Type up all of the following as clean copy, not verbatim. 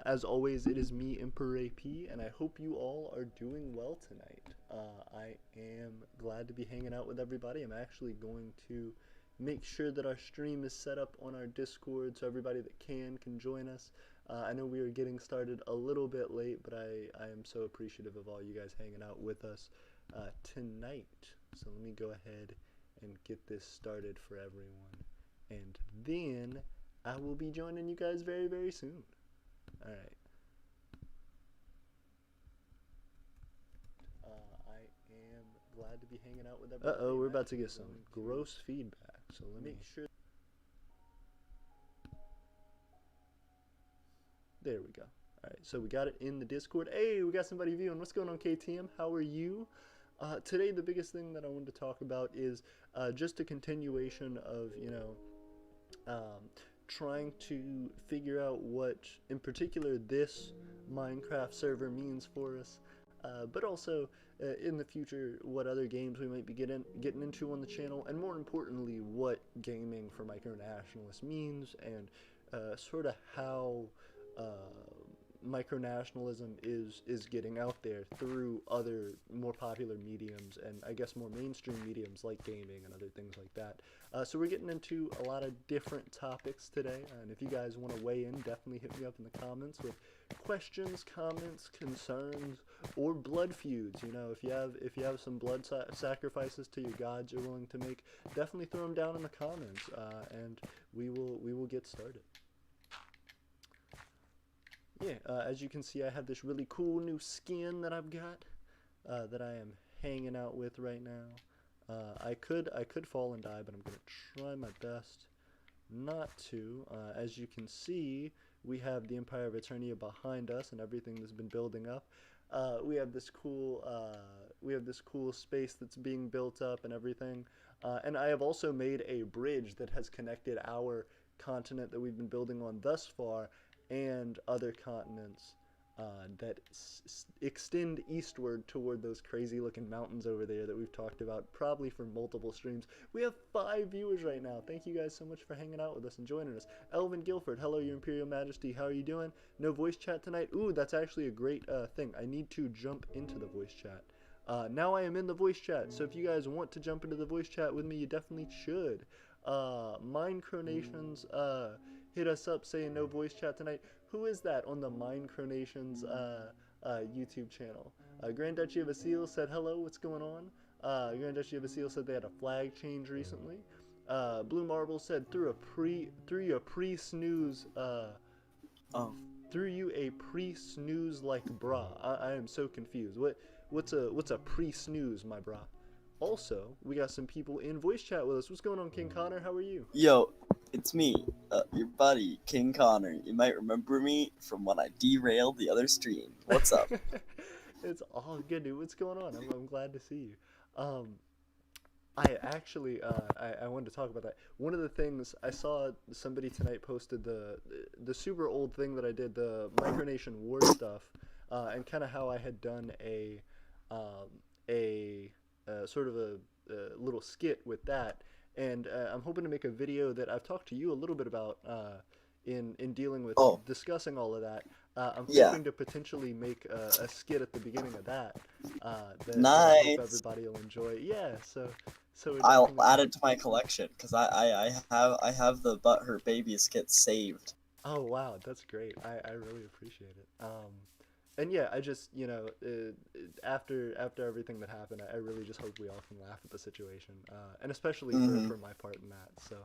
As always, it is me, Emperor AP, and I hope you all are doing well tonight. I am glad to be hanging out with everybody. I'm actually going to make sure that our stream is set up on our Discord so everybody that can join us. I know we are getting started a little bit late, but I am so appreciative of all you guys hanging out with us tonight. So let me go ahead and get this started for everyone. And then I will be joining you guys very, very soon. All right. I am glad to be hanging out with everybody. Uh-oh, we're about to get some gross feedback. So let me make sure. There we go. All right, so we got it in the Discord. Hey, we got somebody viewing. What's going on, KTM? How are you? Today, the biggest thing that I wanted to talk about is just a continuation of, trying to figure out what, in particular, this Minecraft server means for us, but also in the future, what other games we might be getting into on the channel, and more importantly, what gaming for micronationalists means, and sort of how micronationalism is getting out there through other more popular mediums and I guess more mainstream mediums like gaming and other things like that. So we're getting into a lot of different topics today, and if you guys want to weigh in, definitely hit me up in the comments with questions, comments, concerns, or blood feuds. If you have some blood sacrifices to your gods you're willing to make, definitely throw them down in the comments, and we will get started. Yeah, as you can see, I have this really cool new skin that I've got that I am hanging out with right now. I could fall and die, but I'm gonna try my best not to. As you can see, we have the Empire of Eternia behind us and everything that's been building up. We have this cool space that's being built up and everything. And I have also made a bridge that has connected our continent that we've been building on thus far and other continents that extend eastward toward those crazy looking mountains over there that we've talked about probably for multiple streams. We have 5 viewers right now. Thank you guys so much for hanging out with us and joining us. Elvin Guilford, hello, Your Imperial Majesty. How are you doing? No voice chat tonight? Ooh, that's actually a great thing. I need to jump into the voice chat. Now I am in the voice chat, so if you guys want to jump into the voice chat with me, you definitely should. Micronations hit us up saying no voice chat tonight. Who is that on the Micronations YouTube channel? Grand Duchy of Asil said hello, what's going on? Grand Duchy of Asil said they had a flag change recently. Blue Marble said threw you a pre-snooze threw you a pre-snooze like bra. I am so confused. What's a pre-snooze, my bra? Also, we got some people in voice chat with us. What's going on, King Connor? How are you? Yo, it's me, your buddy, King Connor. You might remember me from when I derailed the other stream. What's up? It's all good, dude. What's going on? I'm glad to see you. I actually, I wanted to talk about that. One of the things I saw somebody tonight posted the super old thing that I did, the Micronation War stuff, and kind of how I had done a sort of a little skit with that, and I'm hoping to make a video that I've talked to you a little bit about in dealing with discussing all of that. I'm hoping to potentially make a skit at the beginning of that that I hope everybody will enjoy. Yeah, so I'll add it to my collection because I have the Butthurt Baby skit saved. Oh wow, that's great. I really appreciate it. And yeah, I just, after everything that happened, I really just hope we all can laugh at the situation, and especially for my part in that. So,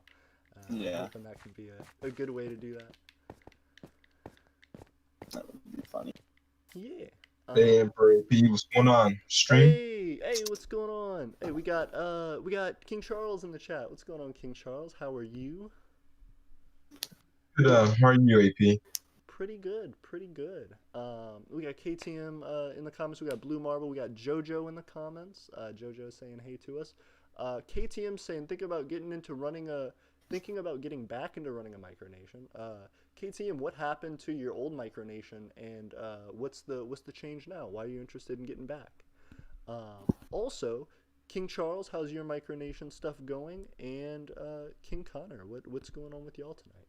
I'm hoping that can be a good way to do that. That would be funny. Yeah. Hey, Emperor P, what's going on? Stream? Hey, what's going on? Hey, we got King Charles in the chat. What's going on, King Charles? How are you? Good. How are you, AP? Pretty good. We got KTM in the comments. We got Blue Marble. We got JoJo in the comments. JoJo saying hey to us. KTM saying thinking about getting back into running a micronation. KTM, what happened to your old micronation, and what's the change now? Why are you interested in getting back? Also, King Charles, how's your micronation stuff going? And King Connor, what's going on with y'all tonight?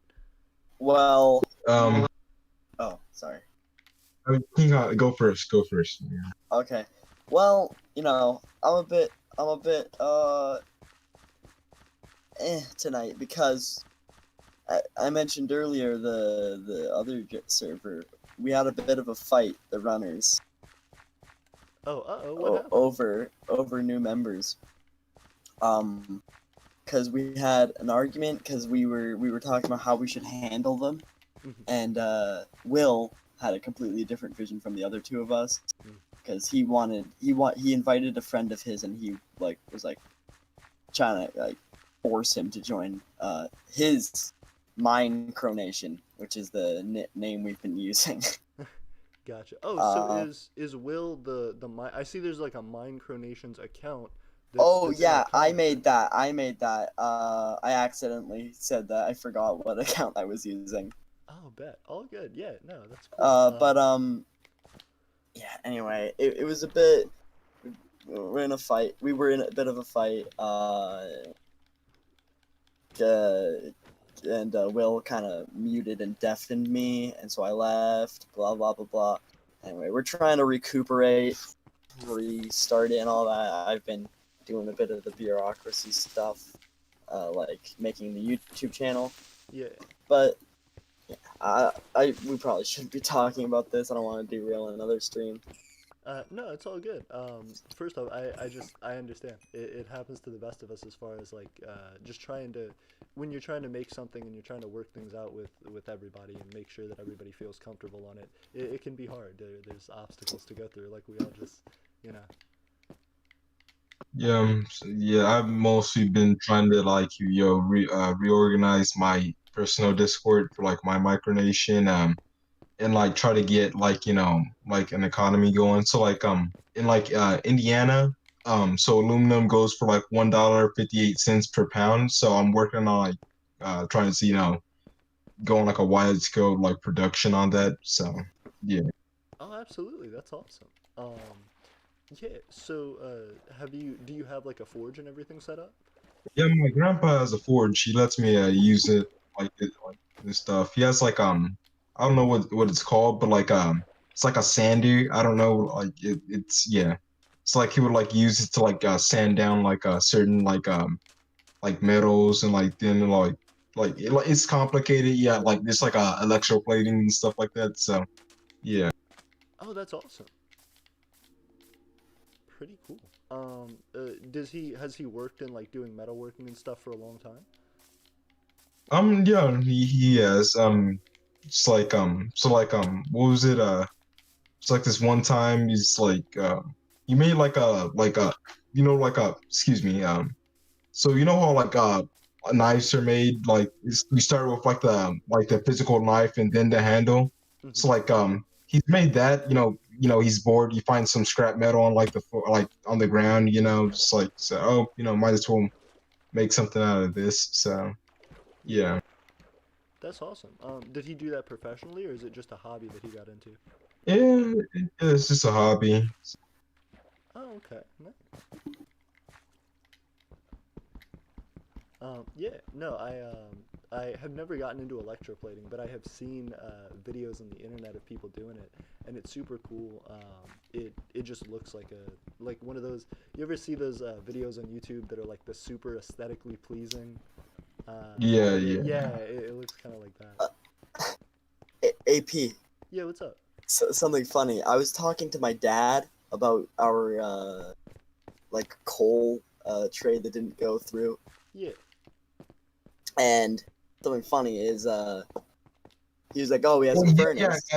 Well, oh, sorry. King Kong, go first. Go first. Yeah. Okay. Well, I'm a bit tonight because I mentioned earlier the other server. We had a bit of a fight, the runners, Oh, what happened? over new members. Because we had an argument because we were talking about how we should handle them, Mhm. and Will had a completely different vision from the other two of us Mm. because he invited a friend of his and he was trying to force him to join his Micronation, which is the name we've been using. Gotcha. Oh, so uh, is Will the I see there's like a Micronations account oh that's in our yeah, I comments, made right? that. I accidentally said that. I forgot what account I was using. Oh, bet. All good. Yeah, no, that's cool. But yeah. Anyway, it was a bit. We're in a fight. We were in a bit of a fight. And Will kind of muted and deafened me, and so I left. Blah blah blah blah. Anyway, we're trying to recuperate, restart it, and all that. I've been doing a bit of the bureaucracy stuff, like making the YouTube channel. Yeah. But yeah, we probably shouldn't be talking about this. I don't want to derail another stream. No, it's all good. First off, I understand. It happens to the best of us as far as like just trying to, when you're trying to make something and you're trying to work things out with everybody and make sure that everybody feels comfortable on it. It can be hard. There's obstacles to go through. Like we all just, you know. Yeah, yeah. I've mostly been trying to reorganize my personal Discord for like my micronation. And like try to get like like an economy going. So like in like Indiana, so aluminum goes for like $1.58 per pound. So I'm working on like trying to see go on like a wide scale like production on that. So yeah. Oh, absolutely. That's awesome. Yeah. So, do you have like a forge and everything set up? Yeah, my grandpa has a forge. He lets me use it like this stuff. He has like I don't know what it's called, but like it's like a sander. I don't know like it's yeah. It's like he would like use it to like sand down like certain like metals and like then it's complicated. Yeah, like it's like electroplating and stuff like that. So yeah. Oh, that's awesome. Pretty cool. Does he has he worked in like doing metalworking and stuff for a long time? Yeah, he has it's like so like what was it it's like this one time he's like he made like a like a excuse me so you know how like knives are made like we start with like the physical knife and then the handle. Hmm. So like he's made that he's bored, you find some scrap metal on like the floor, like on the ground, just like so might as well make something out of this. So Yeah, yeah. that's awesome. Did he do that professionally or is it just a hobby that he got into? Yeah, it's just a hobby. Oh, okay. Nice. Yeah, no, I have never gotten into electroplating, but I have seen videos on the internet of people doing it, and it's super cool. It just looks like one of those. You ever see those videos on YouTube that are like the super aesthetically pleasing? Yeah, yeah. Yeah, it looks kind of like that. Uh, AP, Yeah, what's up? something funny. I was talking to my dad about our coal trade that didn't go through, Yeah. and something funny is he was like, "Oh, he has Oh a yeah, furnace."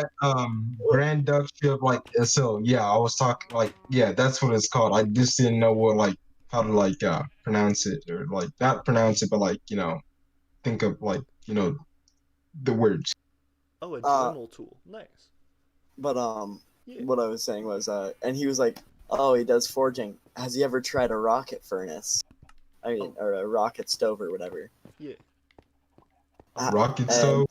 Grand Duchy of like so yeah, I was talking like yeah, that's what it's called. I just didn't know what like how to like pronounce it or like not pronounce it, but like think of like the words. Oh, a Uh, Dremel tool. Nice. but Yeah. what I was saying was and he was like, "Oh, he does forging. Has he ever tried a rocket furnace? I mean, Oh, or a rocket stove or whatever?" yeah. Uh, Rocket and stove.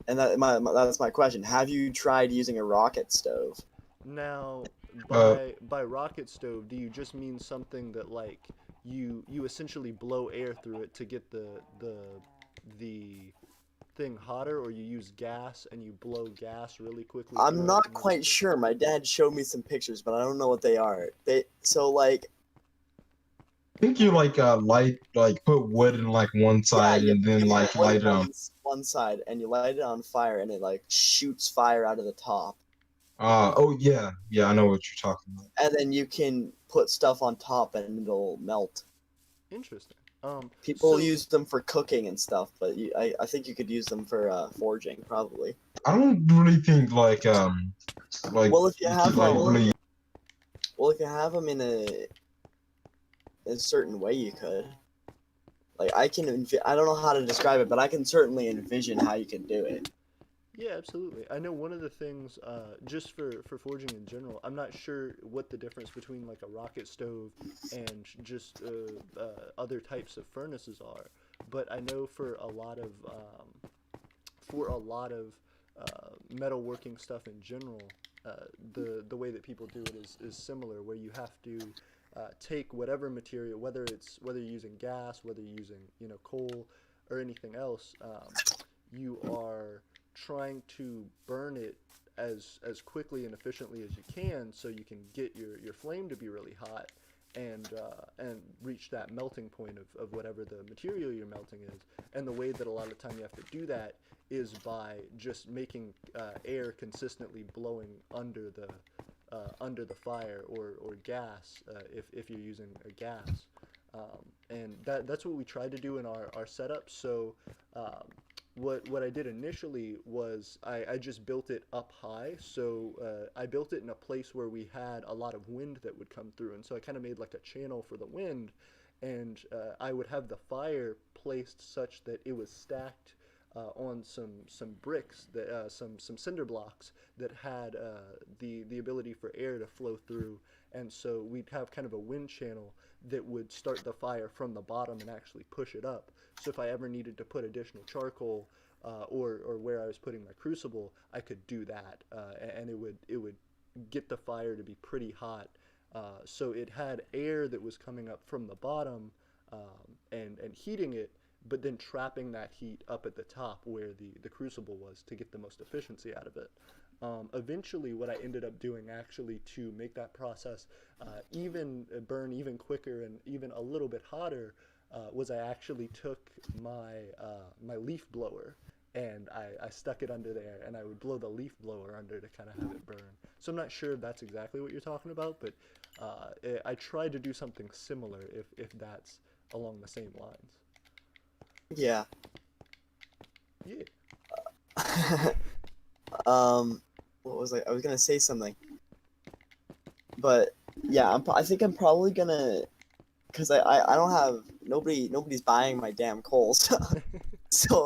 that's my question. Have you tried using a rocket stove? Now, Uh, by rocket stove, do you just mean something that like you essentially blow air through it to get the thing hotter, or you use gas and you blow gas really quickly? I'm through it not in order quite to- sure. My dad showed me some pictures, but I don't know what they are. Like, I think you put wood in like one yeah, side and then you like put wood light it on. on one side and you light it on fire and it like shoots fire out of the top. Oh yeah, I know what you're talking about. And then you can put stuff on top and it'll melt. Interesting. People So use them for cooking and stuff, but I think you could use them for forging probably. I don't really think like Well, if you you have could like really. well, if you have them in a certain way, you could. Like I don't know how to describe it, but I can certainly envision how you can do it. yeah, absolutely. I know one of the things, just for forging in general, I'm not sure what the difference between like a rocket stove and just other types of furnaces are, but I know for a lot of metalworking stuff in general, the way that people do it is similar, where you have to take whatever material, whether you're using gas, whether you're using coal or anything else, you are trying to burn it as quickly and efficiently as you can, so you can get your flame to be really hot and reach that melting point of whatever the material you're melting is. And the way that a lot of the time you have to do that is by just making air consistently blowing under the fire or gas, if you're using a gas. And that's what we tried to do in our setup. So what I did initially was I just built it up high. So I built it in a place where we had a lot of wind that would come through, and so I kind of made like a channel for the wind, and I would have the fire placed such that it was stacked on some bricks, that some cinder blocks that had the ability for air to flow through, and so we'd have kind of a wind channel that would start the fire from the bottom and actually push it up. So if I ever needed to put additional charcoal, or where I was putting my crucible, I could do that, and it would get the fire to be pretty hot. So it had air that was coming up from the bottom, and heating it, but then trapping that heat up at the top where the crucible was, to get the most efficiency out of it. Eventually, what I ended up doing actually to make that process even burn even quicker and even a little bit hotter, was I actually took my leaf blower, and I stuck it under there, and I would blow the leaf blower under to kind of have it burn. So I'm not sure if that's exactly what you're talking about, but I tried to do something similar, if that's along the same lines. Yeah. Yeah. What was I was gonna say something, but yeah, I think I'm probably gonna, because I don't have nobody's buying my damn coal, so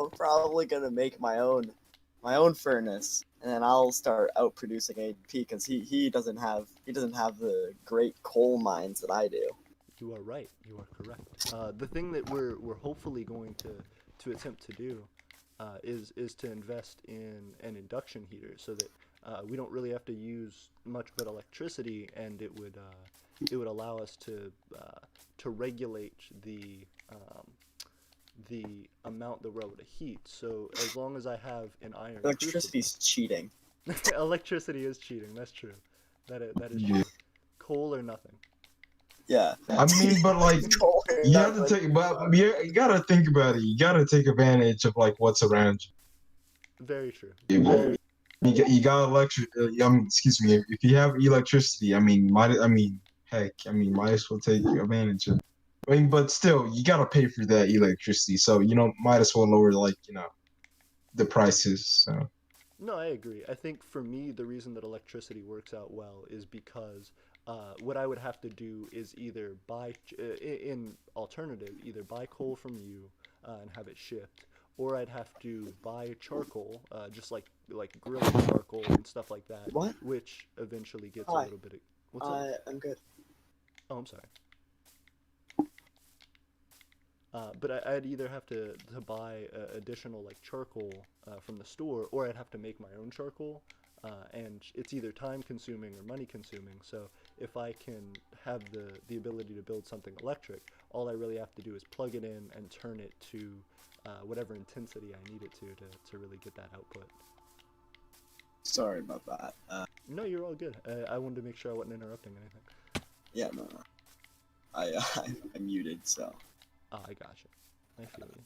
I'm probably gonna make my own furnace, and then I'll start out producing ADP, because he doesn't have the great coal mines that I do. You are right. You are correct. The thing that we're hopefully going to attempt to do is to invest in an induction heater, so that we don't really have to use much but electricity, and it would allow us to regulate the amount that we're able to heat. So as long as I have an iron Electricity's cheating. crucible, electricity is cheating. That's true. That is Yeah. true. Coal or nothing. Yeah. I mean, but like Coal or you have to nothing. take, but you gotta think about it. You gotta take advantage of like what's around Very true. you. You got electric. Excuse me. If you have electricity, heck, might as well take advantage of. I mean, but still, you gotta pay for that electricity. So might as well lower the prices. So No, I agree. I think for me, the reason that electricity works out well is because what I would have to do is either in alternative, either buy coal from you and have it shipped, or I'd have to buy charcoal, just like grilling charcoal and stuff like that, What? which eventually gets a Hi. little bit. What's up? I'm good. Oh, I'm sorry. But I'd either have to buy additional like charcoal from the store, or I'd have to make my own charcoal, and it's either time consuming or money consuming. So if I can have the ability to build something electric. All I really have to do is plug it in and turn it to whatever intensity I need it to really get that output. Sorry about that. No, you're all good. I wanted to make sure I wasn't interrupting anything. Yeah, no. I muted, so. Ah, I gotcha. I feel you.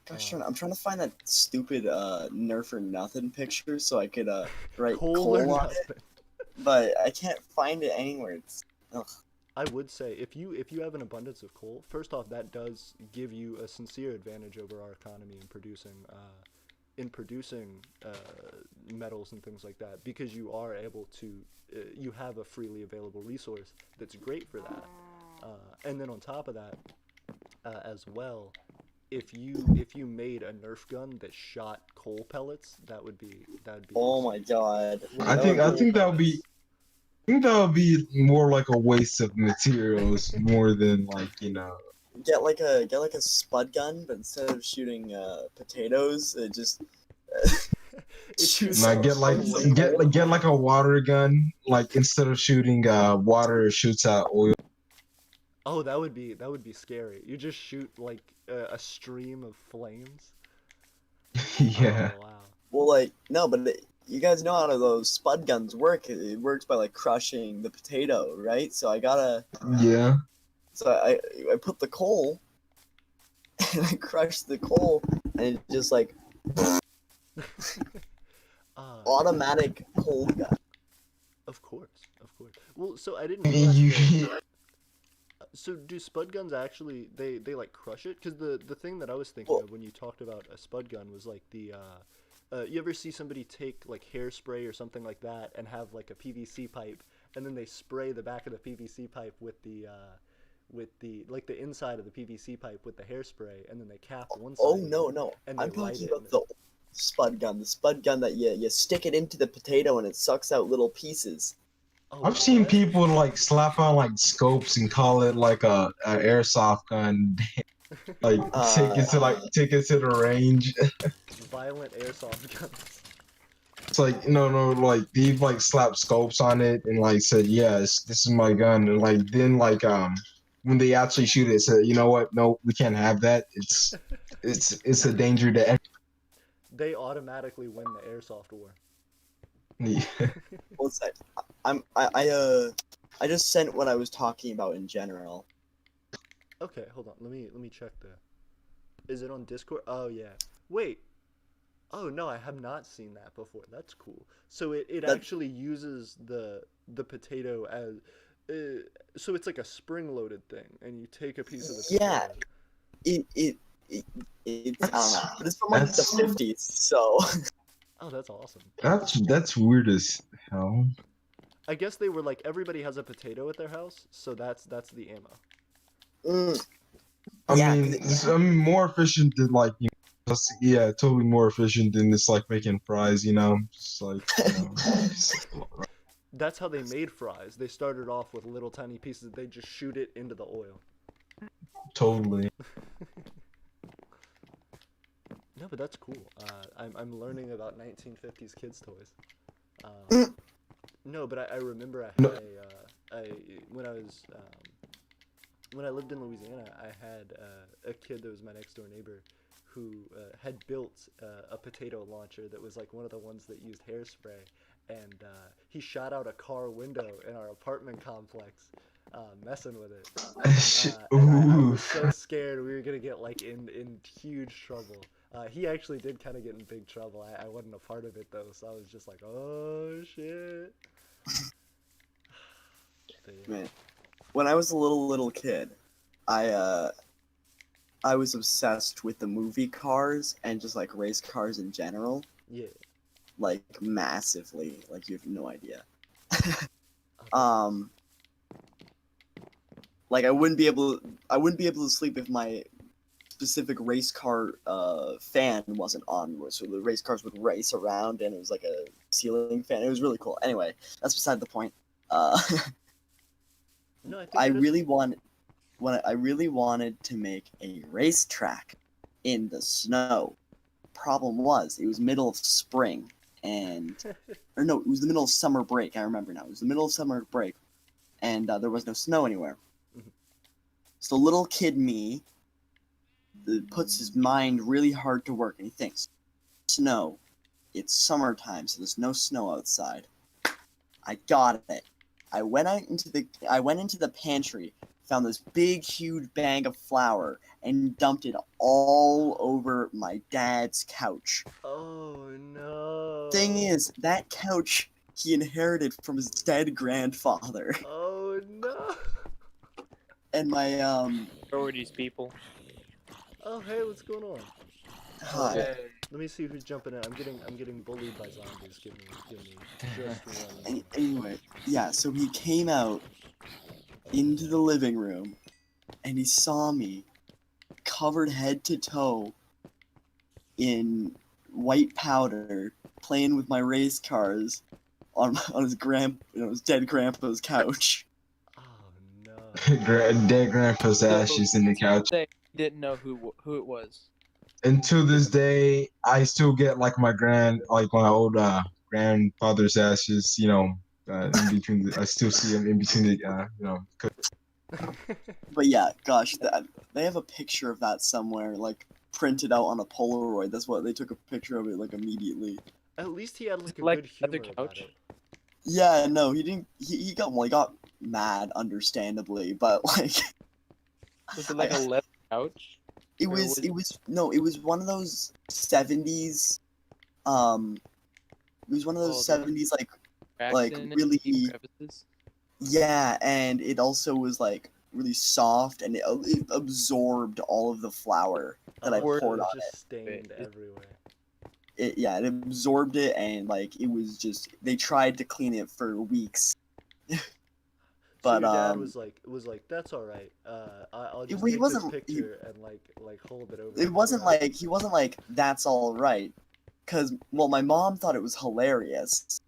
Gosh, I'm trying to find that stupid Nerf or Nothing picture so I could write Coal coal or on it, nothing. but I can't find it anywhere. Ugh. I would say if you have an abundance of coal, first off, that does give you a sincere advantage over our economy in producing metals and things like that, because you are able to you have a freely available resource that's great for that. And then on top of that, as well, if you made a Nerf gun that shot coal pellets, that would be Oh awesome. my god. I think that would be. I think that would be more like a waste of materials more than like, you know. Get like a spud gun, but instead of shooting potatoes, it just shoots. Like get like a water gun. Like instead of shooting water, it shoots out oil. Oh, that would be scary. You just shoot like a stream of flames. Yeah. Oh, wow. Well, like no, but you guys know how those spud guns work. It works by like crushing the potato, right? So Yeah. So I put the coal, and I crushed the coal, and it just like automatic coal gun. Of course. Well, so I didn't realize that. So do spud guns actually they like crush it? Because the thing that I was thinking of when you talked about a spud gun was like the you ever see somebody take like hairspray or something like that and have like a PVC pipe, and then they spray the back of the PVC pipe with the like the inside of the PVC pipe with the hairspray, and then they cap one side. Oh no! And I'm they light talking it about the spud gun. The spud gun that you stick it into the potato and it sucks out little pieces. Oh, I've seen what? people like slap on like scopes and call it like a airsoft gun. Like take it to the range. Violent airsoft guns. It's like no, like they've like slapped scopes on it and like said, yes, this is my gun, and like then like when they actually shoot it, said, you know what? No, we can't have that. It's a danger to everyone. They automatically win the airsoft war. Yeah. What's that? I just sent what I was talking about in general. Okay, hold on. Let me check the. Is it on Discord? Oh yeah. Wait. Oh no, I have not seen that before. That's cool. So it actually uses the potato as so it's like a spring-loaded thing, and you take a piece of the potato. Yeah. It's I don't know, but it's from like the 50s, so. Oh, that's awesome. That's weird as hell. I guess they were like everybody has a potato at their house, so that's the ammo. I mean, more efficient than like yeah, totally more efficient than this like making fries, you know. Just like That's how they made fries. They started off with little tiny pieces. They just shoot it into the oil. Totally. No, but that's cool. I'm learning about 1950s kids toys. No, but I remember when I lived in Louisiana, I had a kid that was my next door neighbor who had built a potato launcher that was like one of the ones that used hairspray, and he shot out a car window in our apartment complex, messing with it. I was so scared we were gonna get like in huge trouble. He actually did kind of get in big trouble. I wasn't a part of it though, so I was just like, oh shit. Man, when I was a little kid, I was obsessed with the movie Cars and just like race cars in general. Yeah. Like massively, like you have no idea. Like I wouldn't be able to sleep if my specific race car fan wasn't on, so the race cars would race around and it was like a ceiling fan. It was really cool. Anyway, that's beside the point. No, I think I really wanted to make a racetrack in the snow. Problem was, it was middle of spring, or no, it was the middle of summer break. I remember now. It was the middle of summer break, and there was no snow anywhere. Mhm. So little kid me puts his mind really hard to work, and he thinks, snow. It's summertime, so there's no snow outside. I got it. I went into the pantry, found this big, huge bag of flour, and dumped it all over my dad's couch. Oh no. Thing is, that couch he inherited from his dead grandfather. Oh no. And my Priorities, people. Oh hey, what's going on? hi. Hey. Let me see who's jumping in. I'm getting bullied by zombies. Give me just one moment. Anyway, yeah, so he came out into the living room and he saw me covered head to toe in white powder playing with my race cars on his dead grandpa's couch. Oh no. Dead grandpa's ashes in the couch. Say he didn't know who it was. And to this day, I still get like my old grandfather's ashes. In between. I still see him in between the. But yeah, gosh, they have a picture of that somewhere, like printed out on a Polaroid. That's what they took a picture of it like immediately. At least he had like a Like good leather humor about couch? it. Yeah, no, he didn't. He got mad, understandably, but like Was it like a leather couch? it Or was one of those 70s. It was one of those Oh, 70s like cracks in it, really. deep crevices? Yeah, and it also was like really soft, and it absorbed all of the flour that I Oh, poured it on was it. just stained everywhere. It absorbed it, and like it was just they tried to clean it for weeks. So But your dad was like, that's all right. I'll just he take this wasn't- picture and like hold it over. it my wasn't mouth. like he wasn't like that's all right, because my mom thought it was hilarious.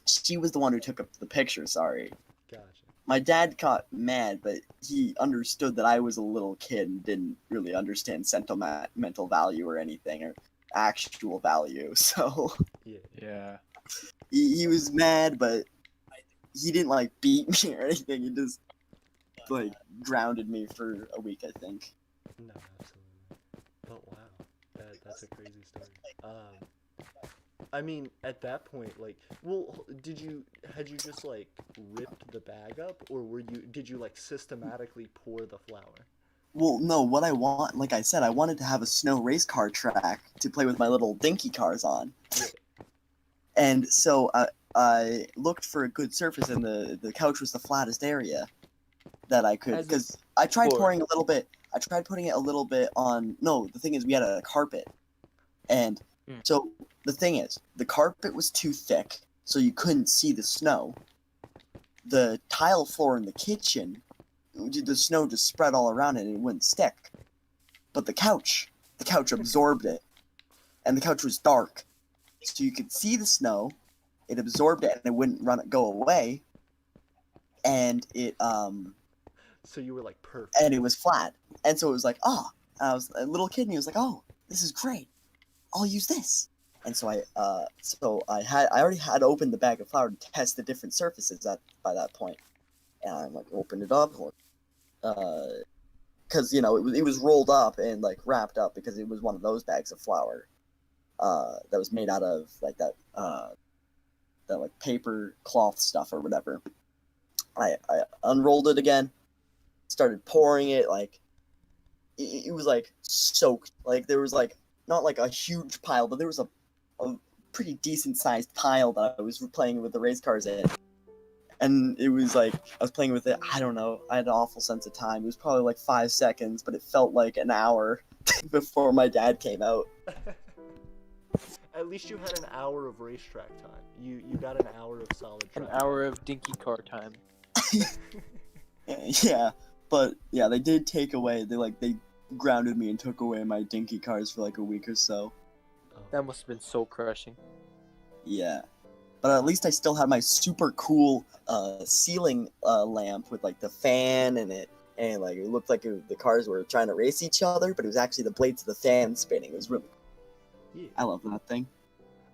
She was the one who took up the picture. Sorry. Gotcha. My dad got mad, but he understood that I was a little kid and didn't really understand sentimental value or anything or actual value. So Yeah. Yeah. he was mad, but he didn't like beat me or anything. He just like grounded me for a week, I think. No, absolutely. But wow, that's a crazy story. I mean, at that point, like, well, had you just like ripped the bag up, or did you like systematically pour the flour? Well, no, what I want, like I said, I wanted to have a snow race car track to play with my little dinky cars on. Yeah. And so I looked for a good surface, and the couch was the flattest area that I could, As a because I tried floor. pouring a little bit. I tried putting it a little bit on. No, the thing is, we had a carpet, and so the thing is, the carpet was too thick, so you couldn't see the snow. The tile floor in the kitchen, the snow just spread all around it, and it wouldn't stick. But the couch absorbed it, and the couch was dark, so you could see the snow. It absorbed it, and it wouldn't go away. And it So you were like perfect. and it was flat, and so it was like, oh, and I was a little kid, and he was like, oh, this is great. I'll use this. And so I already had opened the bag of flour to test the different surfaces by that point, and I like opened it up, because it was rolled up and like wrapped up because it was one of those bags of flour, that was made out of like that like paper cloth stuff or whatever. I unrolled it again, started pouring it, like it was like soaked, like there was like not like a huge pile, but there was a pretty decent sized pile that I was playing with the race cars in. And it was like I was playing with it, I don't know, I had an awful sense of time. It was probably like 5 seconds, but it felt like an hour before my dad came out. At least you had an hour of racetrack time. You got an hour of solid An track. hour of dinky car time. Yeah, but yeah, they did take away, they grounded me and took away my dinky cars for like a week or so. Oh. That must have been soul crushing. Yeah, but at least I still had my super cool ceiling lamp with like the fan in it, and like it looked like the cars were trying to race each other, but it was actually the blades of the fan spinning. It was really cool. Yeah. I love that thing.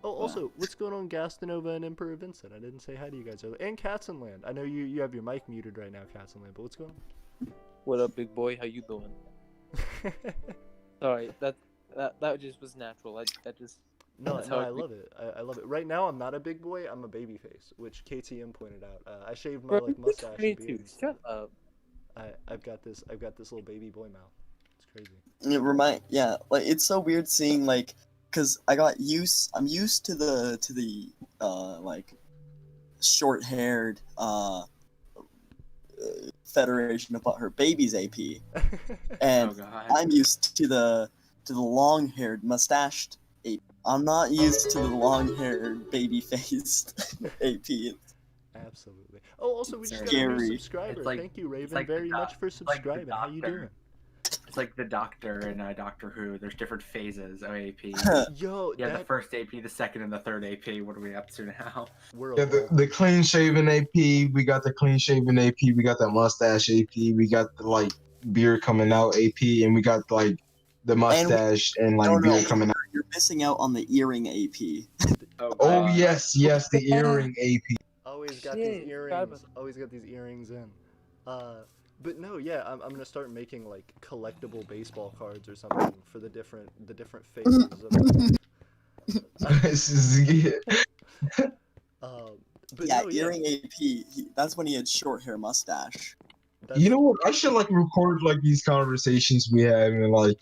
Oh, also, what's going on, Gastanova and Emperor Vincent? I didn't say hi to you guys earlier. And Katzenland. I know you have your mic muted right now, Katzenland, but what's going What up, big boy? How you doing? on? Sorry, that just was natural. That just No, That's no, how I it be. love it. I love it. Right now, I'm not a big boy. I'm a baby face, which KTM pointed out. I shaved my Bro, like you're mustache and 22. beard. And Shut stuff. up. I've got this little baby boy mouth. It's crazy. Yeah, like it's so weird seeing like, cause I'm used to the like short-haired Federation of her babies AP, and Oh god. I'm used to the long-haired mustached AP. I'm not used to the long-haired baby-faced AP. Absolutely. Oh, also, we just got a new Scary. subscriber. It's like- Thank you, Raven, like the very much for like the subscribing. How you doctor. doing? It's like the Doctor in Doctor Who. There's different phases of AP. Yo, Yeah, the that first AP, the second, and the third AP. What are we up to now? we're Yeah, evolving. the clean shaven AP. We got the clean shaven AP. We got the mustache AP. We got the like beard coming out AP, and we got like the mustache and like No, beard coming out. you're missing out on the earring AP. Oh, Oh God. yes, the earring AP. Always got Shit, these forgot earrings. about- Always got these earrings in. But no, yeah, I'm gonna start making like collectible baseball cards or something for the different phases of the but Yeah, no, earring AP. That's when he had short hair mustache. that's, You know what? I should like record like these conversations we have and like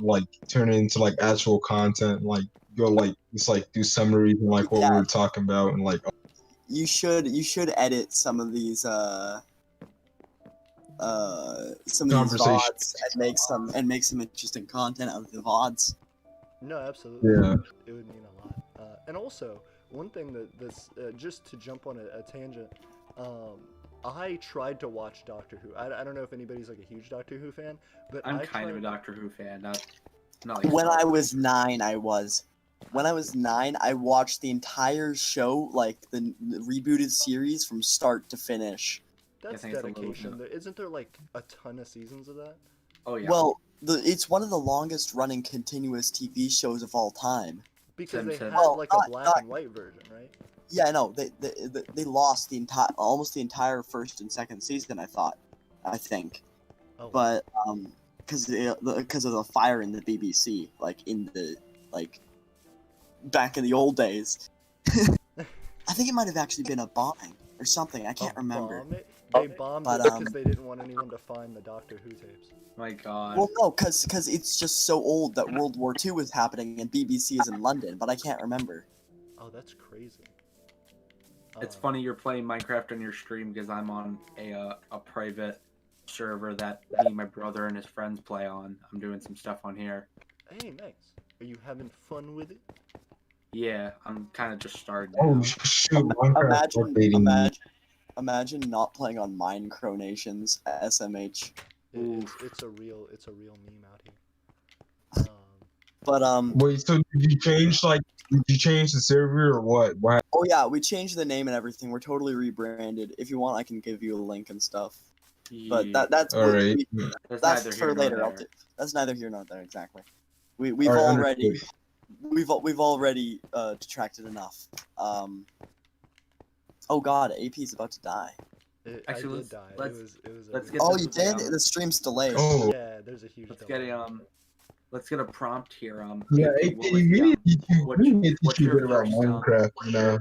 like turn it into like actual content. And, like go like just like do summaries and like what we Yeah. were talking about and like You should edit some of these Conversation. VODs and make some interesting content out of the VODs. no, absolutely. Yeah. It would mean a lot. And also, one thing that's just to jump on a tangent, I tried to watch Doctor Who. I don't know if anybody's like a huge Doctor Who fan, but I'm I kind of a tried- Doctor Who fan. Not like When Star I Wars. was 9, I was. When I was 9, I watched the entire show, like the rebooted series from start to finish. That's think it's a little dedication. bit- Isn't there like a ton of seasons of that? Oh yeah. Well, it's one of the longest running continuous TV shows of all time. Because they Simpsons. had Well, like not- a black not- and white version, right? Yeah, no, they lost almost the entire first and second season. I think, Oh, but because of the fire in the BBC, like back in the old days. I think it might have actually been a bombing or something. I can't remember. Bomb it? They bombed But, it because they didn't want anyone to find the Doctor Who tapes. My God. Well, no, because it's just so old that World War II was happening and BBC is in London, but I can't remember. Oh, that's crazy. It's Uh, funny you're playing Minecraft on your stream because I'm on a private server that me and my brother and his friends play on. I'm doing some stuff on here. Hey, nice. Are you having fun with it? Yeah, I'm kind of just starting. oh now. shoot, Minecraft updating. Imagine not playing on Micronations SMH. It's a real meme out here. But Wait, so did you change the server or what? Why? oh yeah, we changed the name and everything. We're totally rebranded. If you want, I can give you a link and stuff. But Yeah, that's All right. that's that's neither for here nor later. there. That's neither here nor there. Exactly. We've All right, already understood. we've already detracted enough. Oh god, AP is about to die. Actually, I did die. let's- It was let's a- get Oh, this you with the, did? The stream's delayed. Oh Yeah, there's a huge. Let's delay. get let's get a prompt here. yeah, AP, what was we the, need to teach you. what- We need to what's teach you a your bit about first, Minecraft. You know.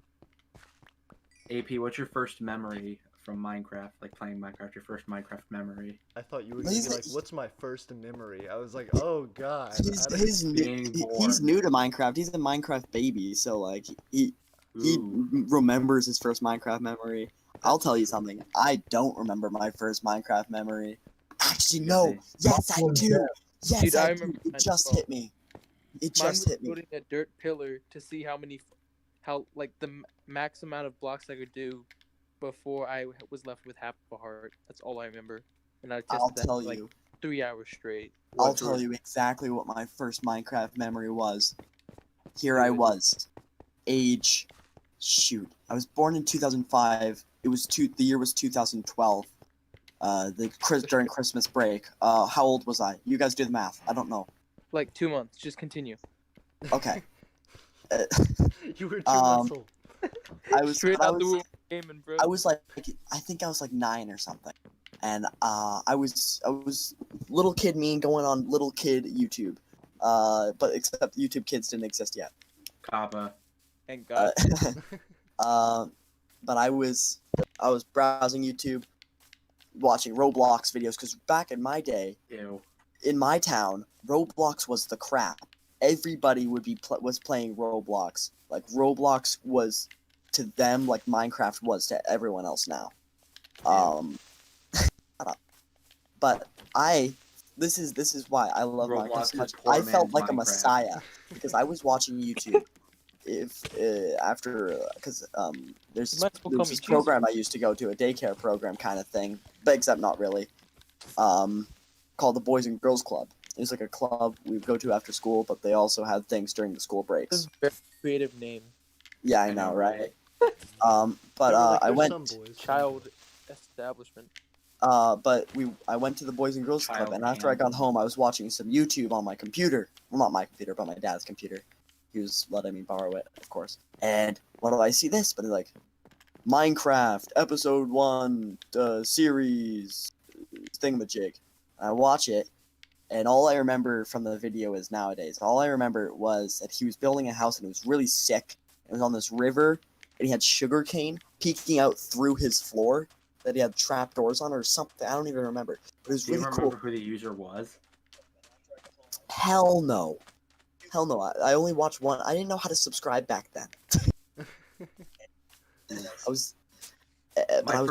AP, what's your first memory from Minecraft? Like playing Minecraft, your first Minecraft memory. I thought you were gonna He's be like, like- "What's my first memory?" I was like, "Oh God." He's, I don't- he's, new, being he's born. new to Minecraft. He's a Minecraft baby, so like he Ooh. remembers his first Minecraft memory. I'll That's tell you true. something. I don't remember my first Minecraft memory. Actually, Good no. thing. Yes, I do. Yes, Dude, I I do. remember It mine just as well. hit me. It Mine just was hit me. building a dirt pillar to see how like the max amount of blocks I could do before I was left with half a heart. That's all I remember, and I tested I'll that tell for like you. 3 hours straight. I'll What's tell your- you exactly what my first Minecraft memory was. Here Do I it. was, age, shoot. I was born in 2005. The year was 2012. During Christmas break. How old was I? You guys do the math. I don't know. Like 2 months. Just continue. Okay. You were too Um, muscle. I was, Straight but I out the was, womb gaming, bro. I was like, I think I was like 9 or something, and I was little kid me going on little kid YouTube, but except YouTube Kids didn't exist yet. Kappa. Thank Uh, God. but I was browsing YouTube, watching Roblox videos because back in my day, Ew. in my town, Roblox was the crap. Everybody was playing Roblox. Like Roblox was to them like Minecraft was to everyone else now. But this is why I love Minecraft Roblox so is much. poor I felt man's like a Minecraft. messiah because I was watching YouTube. Because there's You might as well call me this Jesus. program I used to go to, a daycare program kind of thing, but except not really. Called the Boys and Girls Club. It was like a club we would go to after school, but they also had things during the school breaks. That's a very creative name. Yeah, I know, right? But I "There's went. some boys, some Child establishment. But I went to the Boys and Girls Club, Child and after I got camp. home, I was watching some YouTube on my computer. Well, not my computer, but my dad's computer. He was letting me borrow it, of course. And what do I see this? But it's like, Minecraft Episode 1 series thingamajig. I watch it, and all I remember from the video is nowadays. All I remember was that he was building a house, and it was really sick. It was on this river, and he had sugarcane peeking out through his floor that he had trapdoors on or something. I don't even remember. But it was Do you really remember cool. who the user was? Hell no. Hell no. I only watched one. I didn't know how to subscribe back then. I was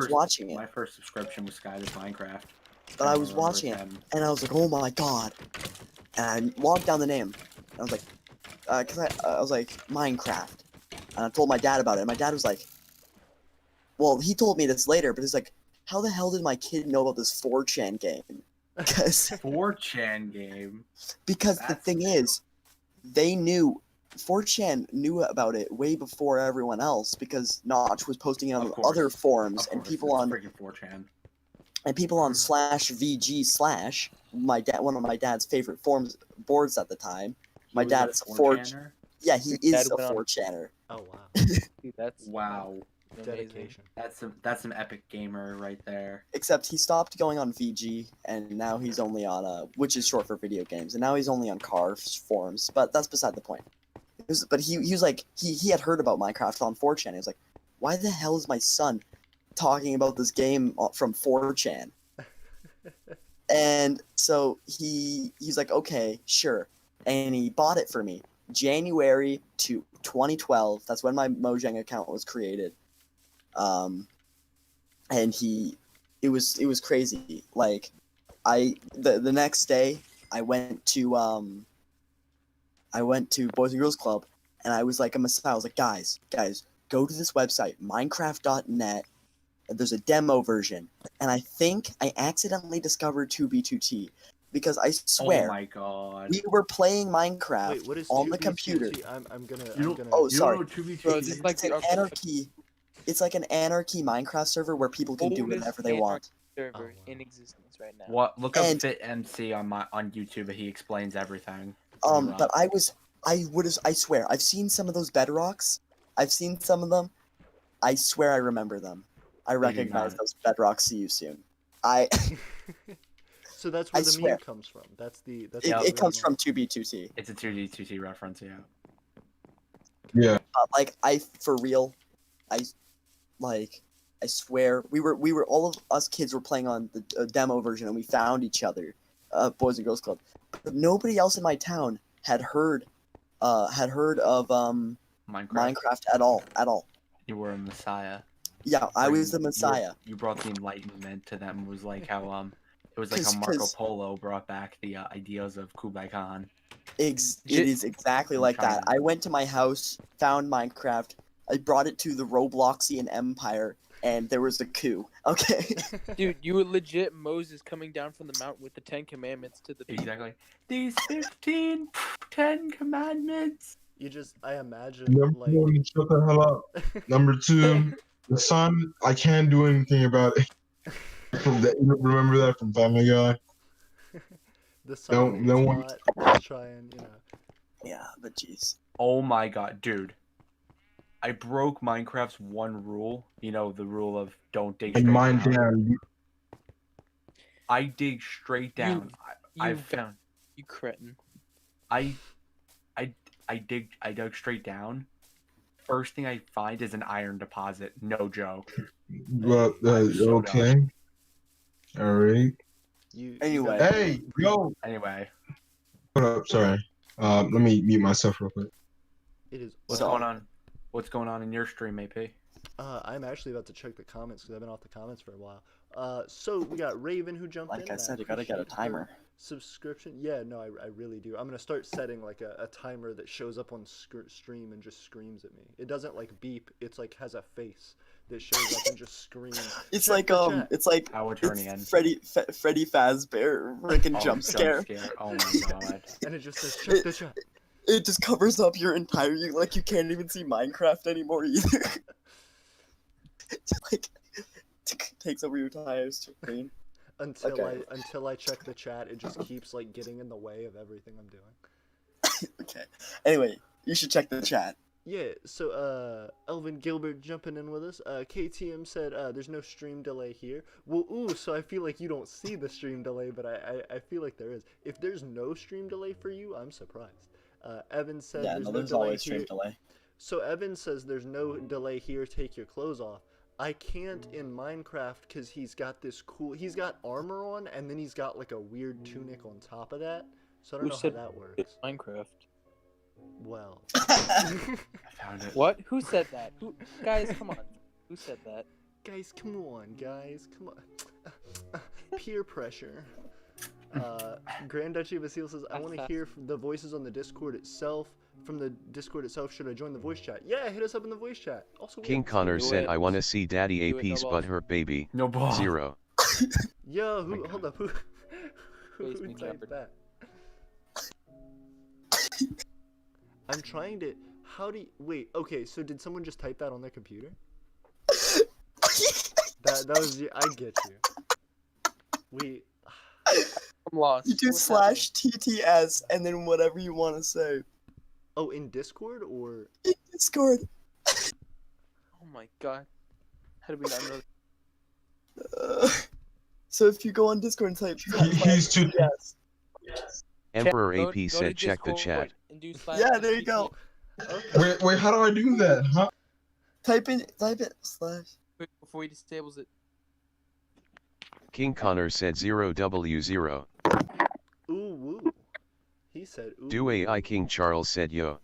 watching it. My first subscription was Sky to Minecraft. But I was watching it, and I was like, oh my god. And I logged down the name. And I was like, I was like, Minecraft. And I told my dad about it. And my dad was like, well, he told me this later, but he's like, how the hell did my kid know about this 4chan game? Because 4chan game. the thing is, they knew 4chan knew about it way before everyone else because Notch was posting it on Of course. other forums Of and course, people it's on freaking 4chan. /VG/ one of my dad's favorite boards at the time. My He was dad a is a 4chaner? Yeah, he Your is dad a went on- 4chaner. Oh wow, Dude, that's Wow. amazing. dedication. That's some epic gamer right there. Except he stopped going on VG, and now he's only on which is short for video games, and now he's only on car forums. But that's beside the point. But he was like he had heard about Minecraft on 4chan. He was like, why the hell is my son talking about this game from 4chan? And so he's like, okay, sure, and he bought it for me. January 2012. That's when my Mojang account was created. And it was crazy. Like, the next day I went to Boys and Girls Club, and I was like a messiah. I was like, guys, go to this website, Minecraft.net. And there's a demo version, and I think I accidentally discovered 2B2T because I swear Oh my god. we were playing Minecraft Wait, what is on the 2B2T? computer. I'm gonna. Oh, You sorry. don't know what 2B2T Bro, is? this is like It's an the anarchy. It's like an anarchy Minecraft server where people can do oldest whatever they want. server Oh, wow. in existence right now. What? Look up And- Fit MC on YouTube. He explains everything. But I swear, I've seen some of those bedrocks. I've seen some of them. I swear I remember them. I recognize not. those bedrocks. See you soon. So that's I where the swear. meme comes from. That's the. It comes from 2B2T. It's a 2D2T reference, yeah. Yeah. Like for real, I swear we were all of us kids were playing on the demo version, and we found each other, Boys and Girls Club. But nobody else in my town had heard of Minecraft at all. You were a messiah. Yeah, I was the messiah. You brought the enlightenment to them. It was like how it was like how 'Cause- Marco 'cause- Polo brought back the ideas of Kublai Khan. It is exactly like that. I went to my house, found Minecraft, I brought it to the Robloxian Empire, and there was a coup. Okay. Dude, you were legit Moses coming down from the mountain with the 10 Commandments to the people. Exactly. These 10 commandments. I imagine Number like. one, shut the hell up. Number two, the sun, I can't do anything about it. Remember that from Family Guy? The sun no one- Let's try and Yeah, but jeez. Oh my god, dude. I broke Minecraft's one rule. You know, the rule of don't dig And straight mine down. down. I dig straight down. I You found You cretin. I dug straight down. First thing I find is an iron deposit. No joke. But I'm so okay. done. All right. You Anyway. got- Hey, yo. Anyway, Hold up. Sorry. Let me mute myself real quick. It is. what's So- going on? What's going on in your stream, AP? I'm actually about to check the comments because I've been off the comments for a while. So we got Raven who jumped in. Like I and said, you gotta get a appreciate her timer. subscription. Yeah, no, I really do. I'm gonna start setting like a timer that shows up on stream and just screams at me. It doesn't like beep. It's like has a face that shows up and just screams. It's Check like the chat. it's like Howard turning in. it's Freddy Fazbear freaking jump scare. Oh my god. And it just says check the chat. It just covers up your entire you can't even see Minecraft anymore either. It like takes over your entire screen. Until Okay. until I check the chat, it just keeps like getting in the way of everything I'm doing. Okay. Anyway, you should check the chat. Yeah, so Elvin Gilbert jumping in with us. KTM said there's no stream delay here. Well, ooh, so I feel like you don't see the stream delay, but I feel like there is. If there's no stream delay for you, I'm surprised. Evan said Yeah, there's no, no there's delay always here. stream delay. So Evan says there's no delay here. Take your clothes off. I can't in Minecraft because he's got armor on, and then he's got like a weird tunic on top of that. So I don't Who know how said that works. It's Minecraft. Well, I found it. What? Who said that? Guys, come on. Who said that? guys, come on, guys, come on. Peer pressure. Grand Duchy Vasil says, I want to hear from the voices on the Discord itself. From the Discord itself, should I join the voice chat? Yeah, hit us up in the voice chat. Also, we King have- Connor Do said, it. I want to see Daddy Do it, AP's no butt balls. hurt baby. No ball. 0. Yo, my hold up, who Face me, typed Jeopardy. that? I'm trying to. How do you wait? Okay, so did someone just type that on their computer? That was you. I get you. Wait. I'm lost. You do What's happening? /TTS and then whatever you want to say. Oh, in Discord or? In Discord. Oh my god. How did we not know? So if you go on Discord and type He's too. yes. Emperor Go- AP go to said, check the Discord chat. and do Yeah, there you go. Okay. Wait, how do I do that? Huh? Type it / Quick, before he disables it. King Connor said 0W0. Ooh woo. He said ooh. Do AI King Charles said yo.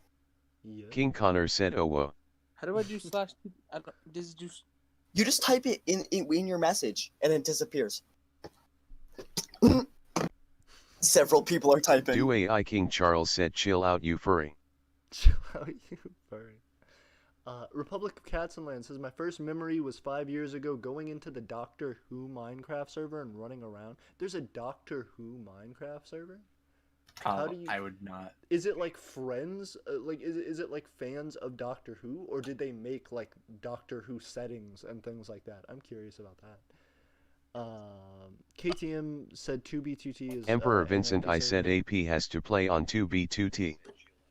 Yeah. King Connor said oh whoa. How do I do /? I don't. This is just. You just type it in your message and it disappears. Several people are typing. Do AI King Charles said chill out you furry. Chill out, you furry. Republic of Cats and Land says, my first memory was 5 years ago going into the Doctor Who Minecraft server and running around. There's a Doctor Who Minecraft server? How do you... I would not. Is it like friends? Like, is it like fans of Doctor Who? Or did they make like Doctor Who settings and things like that? I'm curious about that. KTM said 2B2T is... Emperor an Vincent empty I said server. AP has to play on 2B2T.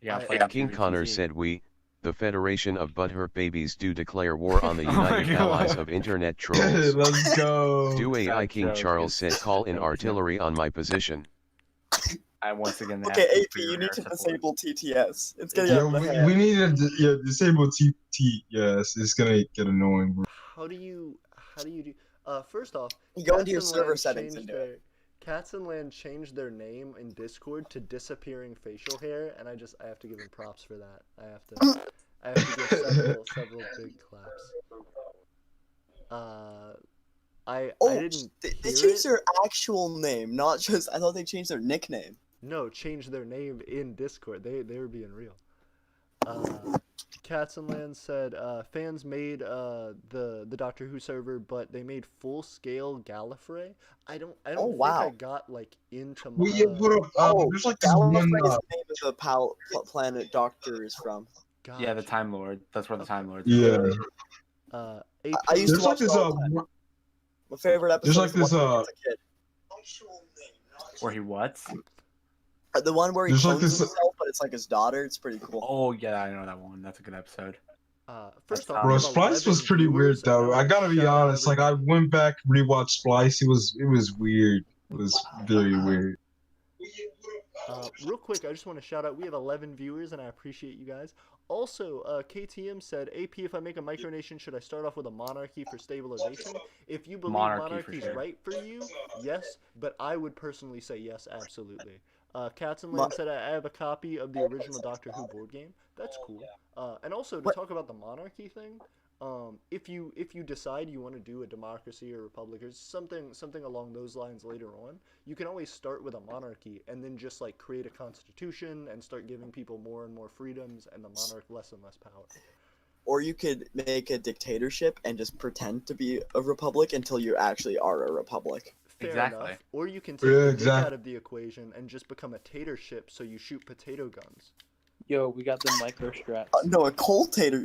Yeah, I- play on King 2B2T. Connor said we, the Federation of Butthurt Babies do declare war on the Oh my United God. Allies of Internet Trolls. Let's go. Do AI That King joke Charles is said call in so artillery on my position. I once again. Okay, asked AP, for your you need to support. disable TTS. It's getting Yeah, out of hand. we need to disable TT. Yes, it's gonna get annoying. Bro. How do you do... first off, You go into Cats your and server Land settings and changed do it. Cats and Land changed their name in Discord to disappearing facial hair, and I have to give them props for that. I have to give several big claps. I Oh, didn't they hear changed it. their actual name, not just. I thought they changed their nickname. No, changed their name in Discord. They were being real. Cats and Land said fans made the Doctor Who server, but they made full scale Gallifrey. I don't Oh, think I wow. got like into Well, yeah, hold up. Oh, There's like this Gallifrey one. is the name of the planet Doctor is from. Yeah, the Gosh. Time Lord. That's where the Time Lord. Yeah. AP, I used to There's like watch it this all the time. My favorite episode. There's like was this, the one where he was a kid. Where he what? The one where he There's like clones this- himself, but it's like his daughter. It's pretty cool. Oh yeah, I know that one. That's a good episode. First That's off, Bro, we Bro, have Splice was 11 pretty weird viewers, and though. I wanna gotta be shout out honest. Like I everybody. went back, rewatched Splice. It was weird. It was very weird. Real quick, I just want to shout out, we have 11 viewers, and I appreciate you guys. Also, KTM said, AP, if I make a micronation, should I start off with a monarchy for stabilization? If you believe Monarchy for monarchy's sure. right for you, yes, but I would personally say yes, absolutely. Cats and Mo- Land said, I have a copy of the original Doctor Who board game. That's cool. And also, to What- talk about the monarchy thing, if you decide you want to do a democracy or republic or something along those lines later on, you can always start with a monarchy and then just like create a constitution and start giving people more and more freedoms and the monarch less and less power. Or you could make a dictatorship and just pretend to be a republic until you actually are a republic. Fair Exactly. enough. Or you can take Yeah, the dick exactly. out of the equation and just become a tatership, so you shoot potato guns. Yo, we got the micro strats. No, a coltator.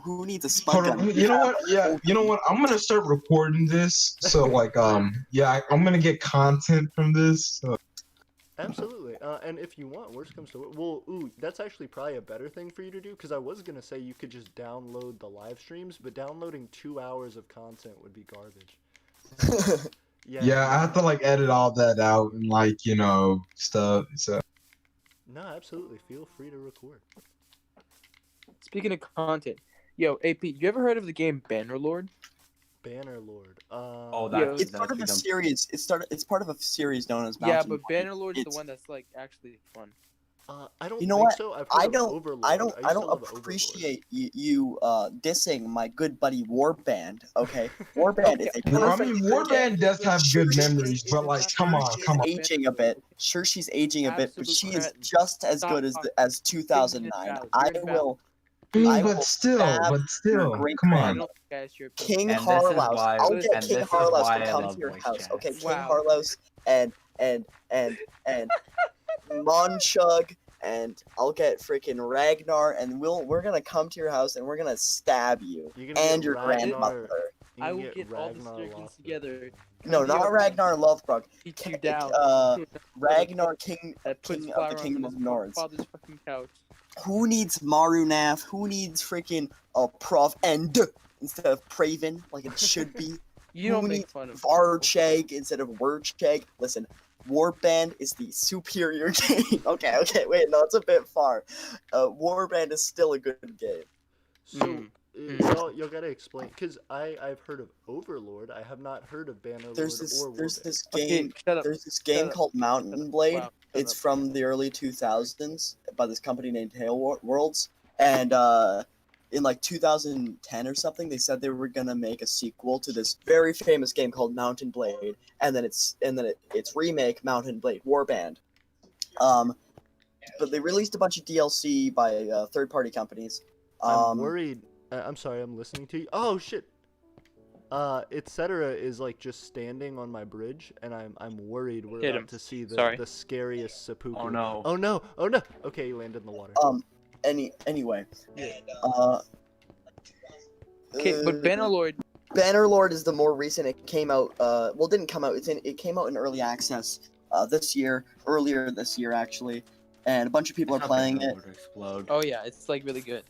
Who needs a spud Hold on. gun? You know what? Yeah. You know what? I'm gonna start recording this. So like yeah, I'm gonna get content from this. So. Absolutely. And if you want, worst comes to worst, well, ooh, that's actually probably a better thing for you to do, because I was gonna say you could just download the live streams, but downloading 2 hours of content would be garbage. Yeah, I have to like edit all that out and like stuff. So. No, absolutely. Feel free to record. Speaking of content, yo, AP, you ever heard of the game Bannerlord? Bannerlord. Oh, Yeah, that's It's part of a dumb. series. It's part of a series known as Yeah, Mountain but Blade. Bannerlord's the It's- one that's like actually fun. I don't You know think what? so. I've I heard of don't. Overlord. I used don't. to I don't love Overlord. appreciate you dissing my good buddy Warband. Okay, Warband is a Okay, Well, I perfect. mean, Warband does have good memories, but like, come on, She's come on. aging a bit. Sure, she's aging a bit, but Absolute she is cretin. just as Stop good talking. as 2009. I You're invalid. will. I mean, I but will still, stab your great come I on. don't guess your King And this is Harlaus. why- I'll and get King this is Harlaus why to I come love to your voice house. chat. Okay, King Wow. Harlaus and Monchug, and I'll get freaking Ragnar, and we're gonna come to your house and we're gonna stab you You're gonna and get your Ragnar- grandmother. You I can will get get all the Ragnar Sturkins locked together. No, come to not your Ragnar Lothbrok. beat you down. Ragnar, King That puts of flour the on Kingdom his of Nords. father's fucking couch. Who needs Marunath? Who needs freaking Prof End instead of Praven like it should be? You don't Who make needs fun of Varcheg instead of Wurcheg? Listen, Warband is the superior game. Okay, wait, no, it's a bit far. Warband is still a good game. So y'all gotta explain, because I've heard of Overlord. I have not heard of Bannerlord There's this or Warband. game. shut up. There's this game Shut up. called Mountain Blade. Wow, shut It's up. from the early 2000s by this company named Hail Worlds, and in like 2010 or something, they said they were gonna make a sequel to this very famous game called Mountain Blade, and then its remake Mountain Blade Warband. But they released a bunch of DLC by third-party companies. I'm worried. I'm sorry, I'm listening to you. Oh shit. Etc. is like just standing on my bridge, and I'm worried we're Hit about him. to see Sorry. the scariest seppuku. Oh no. Oh no! Oh no! Okay, he landed in the water. Anyway. Yeah. Okay, but Bannerlord, Bannerlord is the more recent. It came out. Well, didn't come out. It came out in early access earlier this year actually, and a bunch of people are playing it. Explode. oh yeah, it's like really good.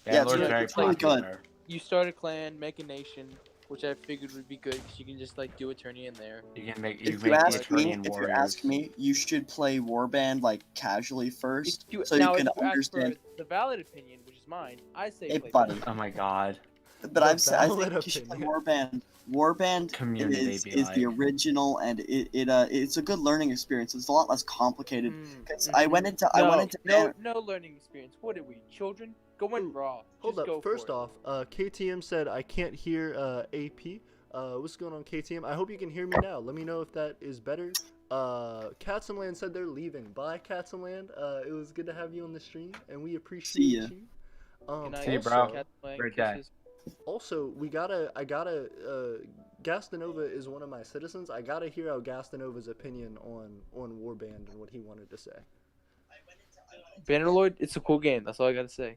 Yeah, Lord's very it's really good. popular. You start a clan, make a nation, which I figured would be good because you can just like do attorney in there. You can make If the you ask me, Eternian warriors. you should play Warband like casually If first, you, so now, you can if you understand. ask for the valid opinion, which is mine, I say Hey, play buddy. Oh my god. But The I valid think you should play opinion. Warband. Warband Community is be the like. original, and it's a good learning experience. It's a lot less complicated. Mm, Because mhm. I went into no learning experience. What are we, children? Going Ooh, raw. Hold Just up. go First for it. off, KTM said I can't hear AP. What's going on, KTM? I hope you can hear me now. Let me know if that is better. Cats and Land said they're leaving. Bye, Cats and Land. It was good to have you on the stream, and we appreciate ya. you. Good night, See you, also, bro. Cat Lang, Great day. kisses. Also, Gastanova is one of my citizens. I gotta hear how Gastanova's opinion on Warband and what he wanted to say. Bannerlord, it's a cool game. That's all I gotta say.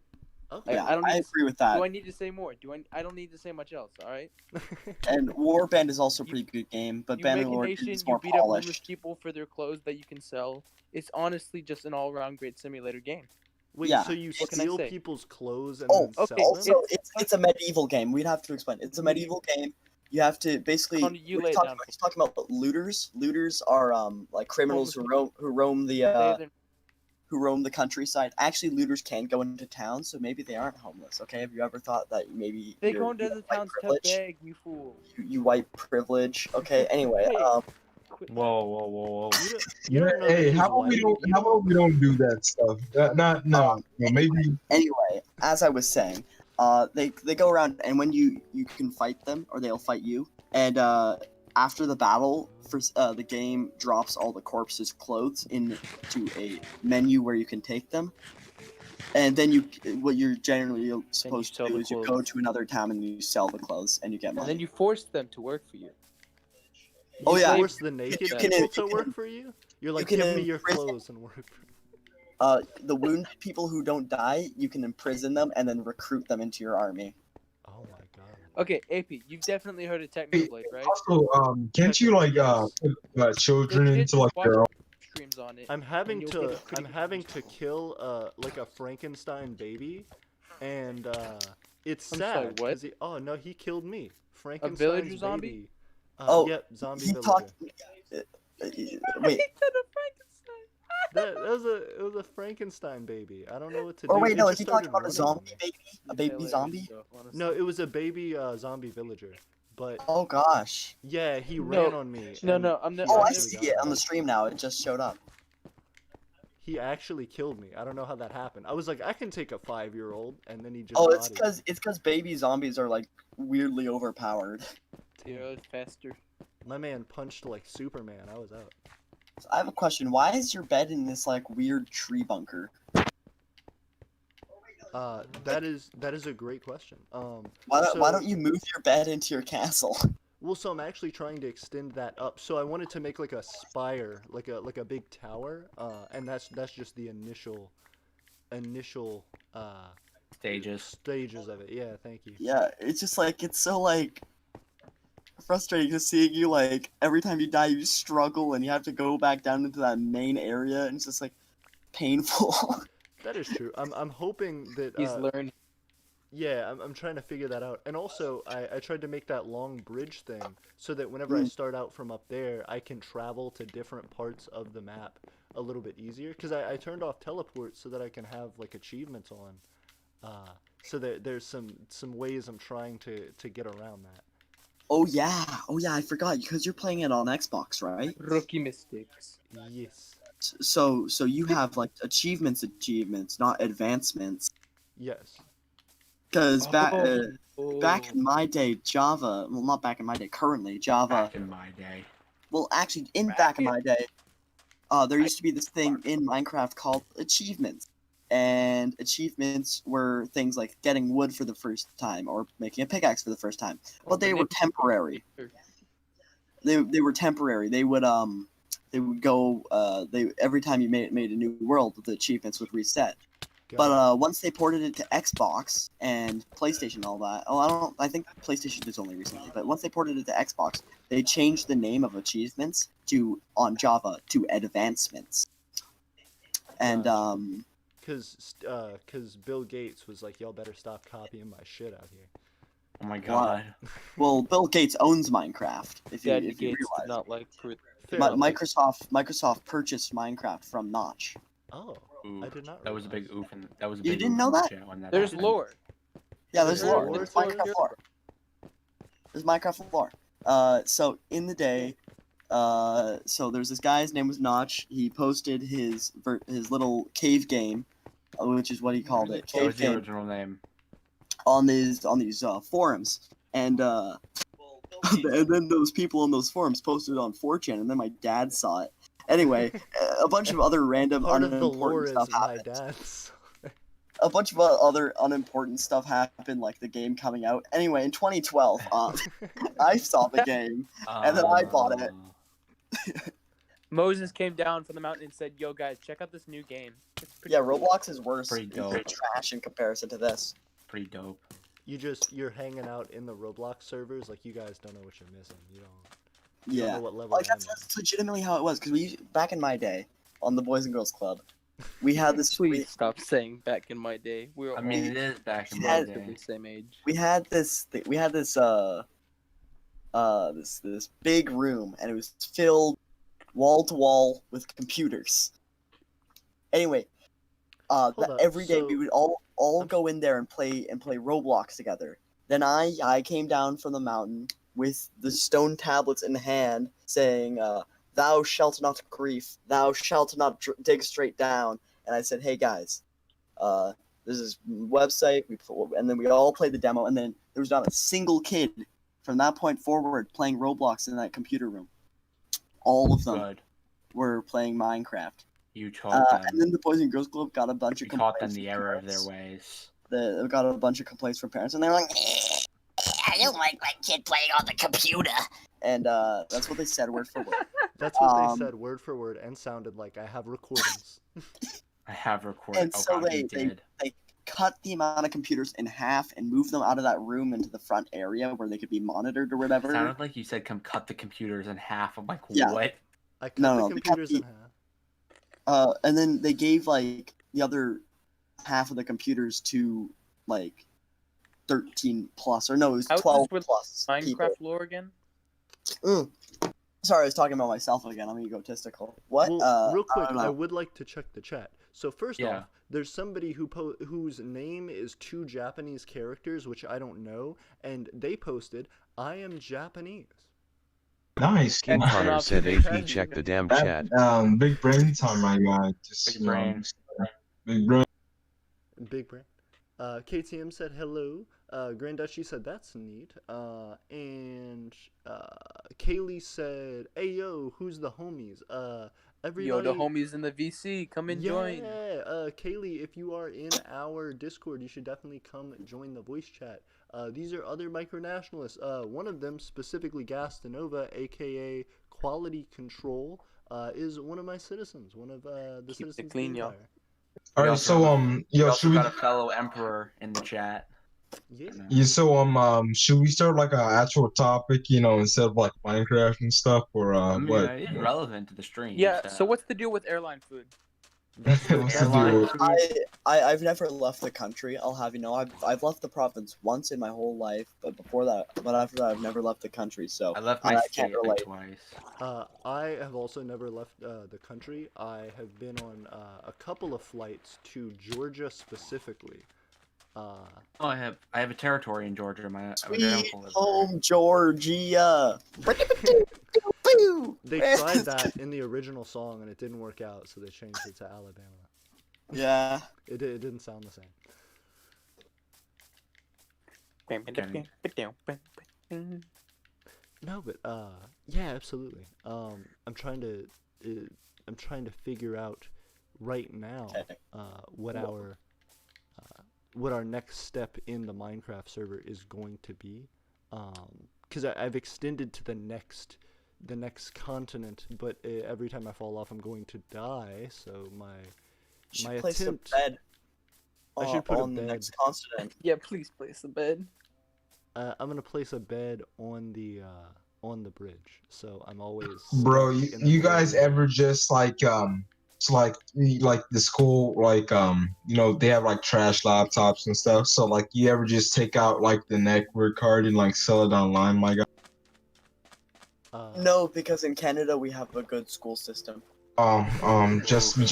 Okay. Yeah, I don't I need to- agree with that. Do I need to say more? I don't need to say much else. All right. And Warband is also a pretty good game, but You make a Bannerlord nation. is You more beat up homeless polished. people for their clothes that you can sell. It's honestly just an all-around great simulator game. Wait, Yeah. so you What can I steal say? people's clothes and Oh, then sell okay, them? also, it's a medieval game. We'd have to explain. It's a medieval game. You have to basically. Connor, you We're lay it talking down. about, he's talking about looters. Looters are like criminals who roam the countryside. Actually, looters can go into town, so maybe they aren't homeless. Okay, have you ever thought that maybe They you're, go into you the have white towns to privilege? beg, you fool. You white privilege. Okay. Anyway, Hey, quit. Whoa, whoa, whoa, whoa. You don't know that Hey, he's how about we white. don't? You How about we don't do that stuff? No. Maybe. anyway, as I was saying, they go around, and when you can fight them, or they'll fight you, and after the battle, the game drops all the corpses' clothes into a menu where you can take them, and then what you're generally supposed sell to do the is you go clothes. to another town and you sell the clothes and you get And money. then you force them to work for you. Oh, You yeah. force the naked You can- people you to can- work for you? You're like, can give me your imprison- clothes and work for me. The wounded people who don't die, you can imprison them and then recruit them into your army. Oh my god. Okay, AP, you've definitely heard of Technoblade, right? Also, can't you like put children Legit, into like watch their own? streams on it. I'm having you'll to get a pretty I'm good having to response. kill like a Frankenstein baby, and it's I'm sad. sorry, what? 'cause oh no, he killed me. Frankenstein's villager zombie? baby. Oh, Yep, zombie He villager. talked. Wait. That it was a Frankenstein baby. I don't know what to do. Oh wait, It no, just is he talking started about a running zombie on me. baby? A It's baby hilarious zombie? stuff, honestly. No, it was a baby zombie villager. But Oh gosh. yeah, he No, ran on me. No, and no, I'm not. he Oh, I actually see got it me. on the stream now. It just showed up. He actually killed me. I don't know how that happened. I was like, I can take a 5-year-old, and then he just. Oh, it's bodied me. because baby zombies are like weirdly overpowered. Zero faster. My man punched like Superman. I was out. So I have a question. Why is your bed in this like weird tree bunker? That is a great question. Why so- don't you move your bed into your castle? Well, so I'm actually trying to extend that up. So I wanted to make like a spire, like a big tower. And that's just the initial Stages. stages of it. Yeah, thank you. Yeah, it's just like it's so like frustrating just seeing you like every time you die you struggle and you have to go back down into that main area and it's just like painful. That is true. I'm hoping that He's learned. yeah, I'm trying to figure that out. And also, I tried to make that long bridge thing so that whenever I start out from up there, I can travel to different parts of the map a little bit easier. Because I turned off teleport so that I can have like achievements on. So that there's some ways I'm trying to get around that. Oh yeah, I forgot because you're playing it on Xbox, right? Rookie mistakes. Yes. So you have like achievements, not advancements. Yes. Because back Oh. in my day, Java, well, not back in my day, currently Java. Back in my day. Well, actually, back in my day, there used to be this thing in Minecraft called achievements, and achievements were things like getting wood for the first time or making a pickaxe for the first time. But they were temporary. They were temporary. They would go. Every time you made a new world, the achievements would reset. But once they ported it to Xbox and PlayStation and all that, I think PlayStation is only recently, but once they ported it to Xbox, they changed the name of achievements on Java to advancements. And Cause Bill Gates was like, y'all better stop copying my shit out here. Oh my god. well, Bill Gates owns Minecraft. If you Gates realize, did not like Fair enough. Microsoft purchased Minecraft from Notch. Oh, Ooh, I did not. that was a big realize. oof, and that was a You big didn't oof know in the that? chat when that There's happened. lore. Yeah, there's There's lore. lore There's to it? Minecraft lore. There's Minecraft lore. So in the day, so there's this guy. His name was Notch. He posted his little cave game, which is what he called it, That was cave the game, original name. on these forums, and and then those people on those forums posted it on 4chan, and then my dad saw it. Anyway, a bunch of other random Part of the lore unimportant is stuff my happened. dad's. A bunch of other unimportant stuff happened, like the game coming out. Anyway, in 2012, I saw the game, and then I bought it. Moses came down from the mountain and said, "Yo, guys, check out this new game." It's pretty Yeah, cool." Roblox is worse. Pretty It's dope. trash in comparison to this. Pretty dope. You're hanging out in the Roblox servers, like you guys don't know what you're missing. You don't Yeah, know what level like I'm that's legitimately how it was. Because back in my day, on the Boys and Girls Club, we had this. Please stop saying back in my day. We were I mean, all it is back in my had- day. relatively same age. We had this this big room, and it was filled wall to wall with computers. Anyway, Hold up, every day so- we would all go in there and play Roblox together. Then I came down from the mountain with the stone tablets in hand, saying, "Thou shalt not grief, thou shalt not dig straight down." And I said, "Hey guys, this is website." And then we all played the demo, and then there was not a single kid from that point forward playing Roblox in that computer room. All of them Good. were playing Minecraft. You taught them. And then the Boys and Girls Club got a bunch You of taught complaints them the from error of their parents. ways. They got a bunch of complaints from parents, and they were like, "I don't like my kid playing on the computer." And that's what they said word for word. That's what they said word for word, and sounded like I have recordings. I have recorded. And Oh so god, they you did. cut the amount of computers in half and moved them out of that room into the front area where they could be monitored or whatever. It sounded like you said, "Come cut the computers in half." I'm like, Yeah. what? I cut No, the no, they cut computers in the- half. And then they gave like the other half of the computers to like 13 plus, or no, it was How is 12 this with plus Minecraft people. lore again? Sorry, I was talking about myself again. I'm egotistical. What? Well, real quick, don't I know. would like to check the chat. So first Yeah. off, there's somebody whose name is two Japanese characters, which I don't know, and they posted, "I am Japanese." Nice. King That's Connor not said, the AP chat. check the damn That, chat. big brain time, my guy. Just Big brain. Big brain. Big brain. KTM said hello. Grand Duchy said that's neat. And Kaylee said, "Hey yo, who's the homies?" Everybody. Yo, the homies in the VC, come and join. Yeah, Kaylee, if you are in our Discord, you should definitely come join the voice chat. These are other micronationalists. One of them, specifically Gastanova, aka Quality Control, is one of my citizens. One of the Keep it citizens clean, of the y'all. Empire. All We right, also so We yo, also should we? got a fellow emperor in the chat. Yeah. Yeah, so should we start like an actual topic, instead of like Minecraft and stuff, or I mean, what? it's relevant to the stream. Yeah, so what's the deal with airline food? That's the, What's that's the deal? the- I've never left the country. I'll have you know, I've left the province once in my whole life, but after that, I've never left the country. So I left my I state can't like relate. twice. I have also never left the country. I have been on a couple of flights to Georgia specifically. Oh, I have a territory in Georgia. My Sweet uncle lives home Georgia. They tried that in the original song and it didn't work out, so they changed it to Alabama. Yeah. It didn't sound the same. No, but yeah, absolutely. I'm trying to figure out right now what our next step in the Minecraft server is going to be, because I've extended to the next continent, but every time I fall off, I'm going to die. So my Place a attempt. bed. I should put a on the bed. next continent. Yeah, please place a bed. I'm gonna place a bed on the bridge, so I'm always. Bro, stuck in the you middle guys of the- ever just it's like the school they have like trash laptops and stuff. So like you ever just take out like the network card and like sell it online, my guy? No, because in Canada we have a good school system. Just me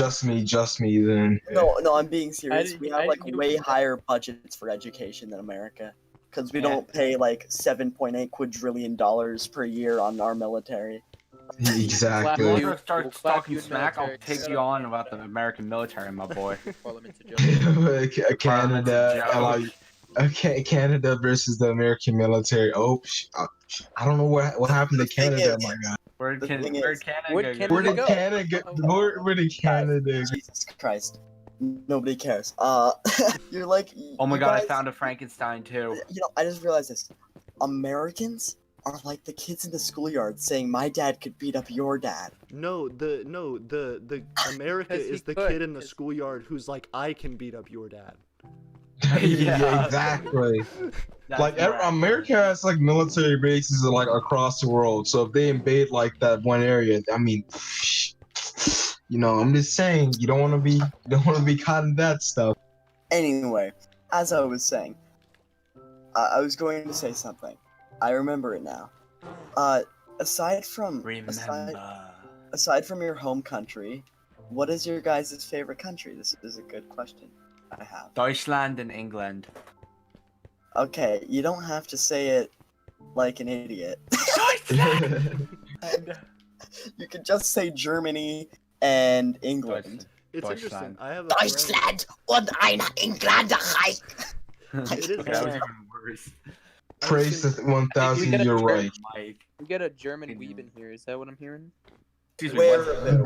then. No, I'm being serious. didn't- We I have like didn't hear way about that. higher budgets for education than America, because we Yeah. don't pay like $7.8 quadrillion per year on our military. Exactly. Clap You you. want to start We'll clap talking you, smack? I'll military. take Shut you up. on about the American military, my boy. Parliament's a joke. Canada, Parliament's a okay, Canada versus the American military. Oh, I don't know what happened to The thing Canada, is- my God. Where'd The thing Canada is- Where'd go? Canada Where did go? Canada go? Where did Canada go? Jesus Christ, nobody cares. You're like. Oh my you god, I guys- found a Frankenstein too. You know, I just realized this. Americans are like the kids in the schoolyard saying, "My dad could beat up your dad." No, the America 'Cause he is the could, kid in the 'cause- schoolyard who's like, I can beat up your dad. Yeah, exactly. That's Like correct. America has like military bases like across the world. So if they invade like that one area, I mean, I'm just saying you don't want to be caught in that stuff. Anyway, as I was saying, I was going to say something. I remember it now. Aside from your home country, what is your guys' favorite country? This is a good question I have. Deutschland and England. Okay, you don't have to say it like an idiot. You can just say Germany and England. It's Deutschland. interesting. I have a Deutschland und ein Englanderreich. It is Okay, that was funny. even worse. Praise the 1000. get a You're German right. Mike. We got a German weeb in here. Is that what I'm hearing? Excuse me. Where What?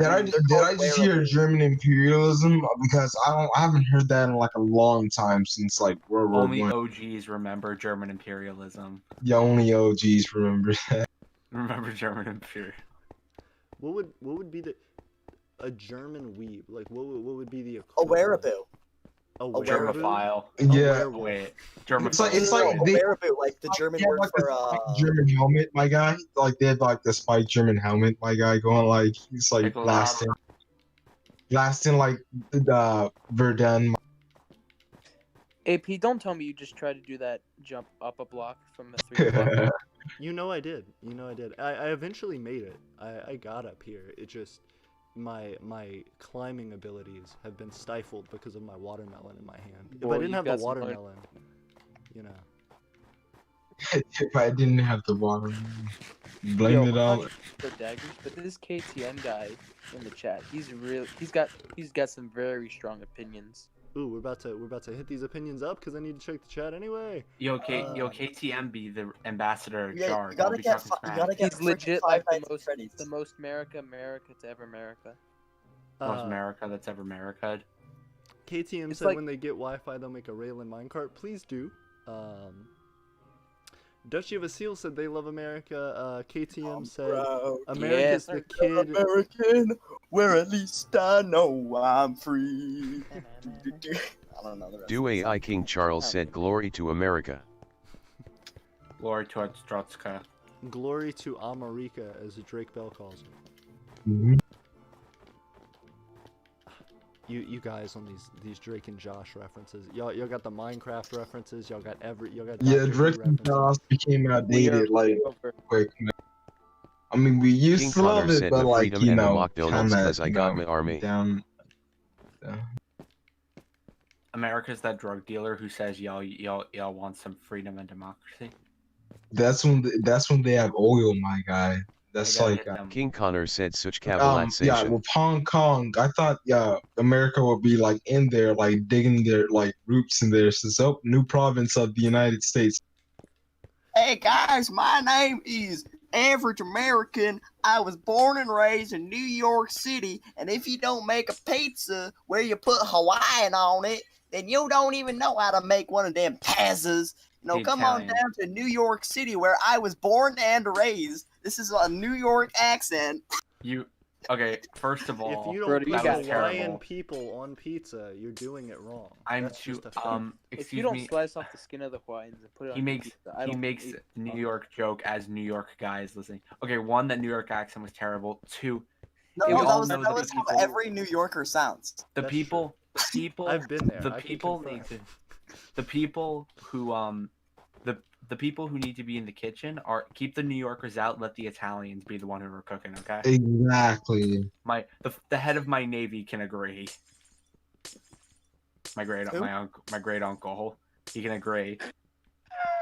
Did I just hear German imperialism? Because I haven't heard that in like a long time, since like World War Only One. OGs remember German imperialism. Yeah, only OGs remember that. Remember German imperialism. What would be a German weeb? Like what would be the A equivalent? wereaboo. A Germophile. Yeah. werewolf. Wait. Germophile. It's like A they wereaboo, like the German had word like for the spiked German helmet, my guy. Like they had like the spiked German helmet, my guy, going like he's like Pickle blasting like the Verdun. AP, don't tell me you just tried to do that jump up a block from the 3 block. You know I did. I eventually made it. I got up here. It just my climbing abilities have been stifled because of my watermelon in my hand. If I Boy, didn't you have the got some watermelon, If I didn't have the water, blame Yo, it I'm not on. sure the daggers, but this KTM guy in the chat, he's got some very strong opinions. Ooh, we're about to hit these opinions up because I need to check the chat anyway. Yo, KTM be the ambassador in Yeah, charge. you gotta Don't be get talking smack. get He's legit Five like the Nights at Freddy's. most America to ever America. Most America that's ever America. KTM It's said like- when they get Wi-Fi, they'll make a Raylan minecart. Please do. Duchy of a Seal said they love America. KTM said America's Yes, the kid. American, where at least I know I'm free. I don't know the rest. Do AI King Charles said glory to America. Glory to Strotska. Glory to America, as Drake Bell calls it. Mhm. You guys on these Drake and Josh references. Y'all got the Minecraft references. Y'all got Yeah, Dr. Who Drake and references. Josh became outdated like over. quick. I mean, we used King to love Connor it, said but no like freedom and no kind McDonald's of 'cause I got my army. down. America's that drug dealer who says y'all want some freedom and democracy. That's when they have oil, my guy. That's They gotta like hit them. King Connor said such yeah, cavalation. with Hong Kong, I thought America would be like in there, like digging their like roots in there. So new province of the United States. Hey guys, my name is Average American. I was born and raised in New York City, and if you don't make a pizza where you put Hawaiian on it, then you don't even know how to make one of them pizzas. The Come on Italian. down to New York City, where I was born and raised. This is a New York accent. Okay, first of all, If you Brody, don't you put got Hawaiian terrible. people on pizza, you're doing it wrong. I'm That's too just a fact. If excuse you don't me. slice off the skin of the Hawaiians and put it He on makes pizza, I he don't makes eat it. New York joke as New York guys listening. Okay, one, that New York accent was terrible. Two, No, We that all was, know that the was how people- every New Yorker sounds. the That's people I've been there. the I can people confirm. need to the people who the people who need to be in the kitchen are keep the New Yorkers out, let the Italians be the one who are cooking, okay? Exactly. The head of my navy can agree. My great uncle, he can agree.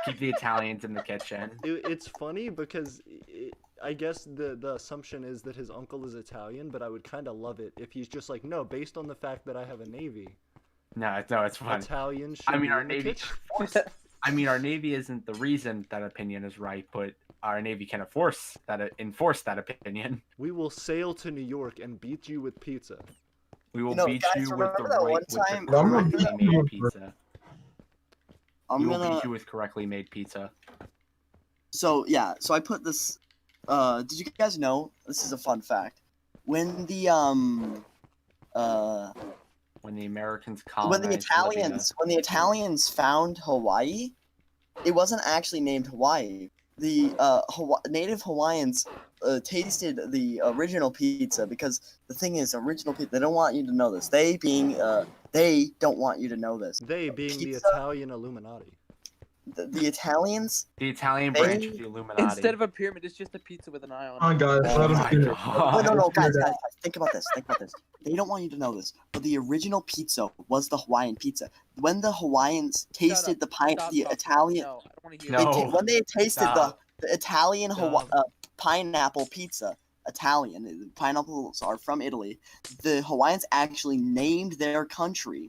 Keep the Italians in the kitchen. It's funny because I guess the assumption is that his uncle is Italian, but I would kind of love it if he's just like, no, based on the fact that I have a navy, No, it's fun. Italian should I mean, be our in the navy. kitchen. I mean, our navy isn't the reason that opinion is right, but our navy can enforce that opinion. We will sail to New York and beat you with pizza. We will know, beat guys, you with the remember that one time- correctly I'm made gonna- pizza. We will beat you with correctly made pizza. So yeah, so I put this. Did you guys know? This is a fun fact. When the When the Americans when the colonized Italians found Hawaii, it wasn't actually named Hawaii. The native Hawaiians tasted the original pizza because the thing is, original pizza. They don't want you to know this. They don't want you to know this. They being the Pizza- Italian Illuminati. The Italians. The Italian They- branch of the Illuminati. Instead of a pyramid, it's just a pizza with an eye on Come on, it. guys. Oh Let him my finish. God. No, Let's hear guys, that. think about this. They don't want you to know this, but the original pizza was the Hawaiian pizza. When the Hawaiians tasted the Stop the talking. Italian, No, I don't want to hear No. it. when they tasted Stop. the Italian Stop. pineapple pizza, Italian pineapples are from Italy. The Hawaiians actually named their country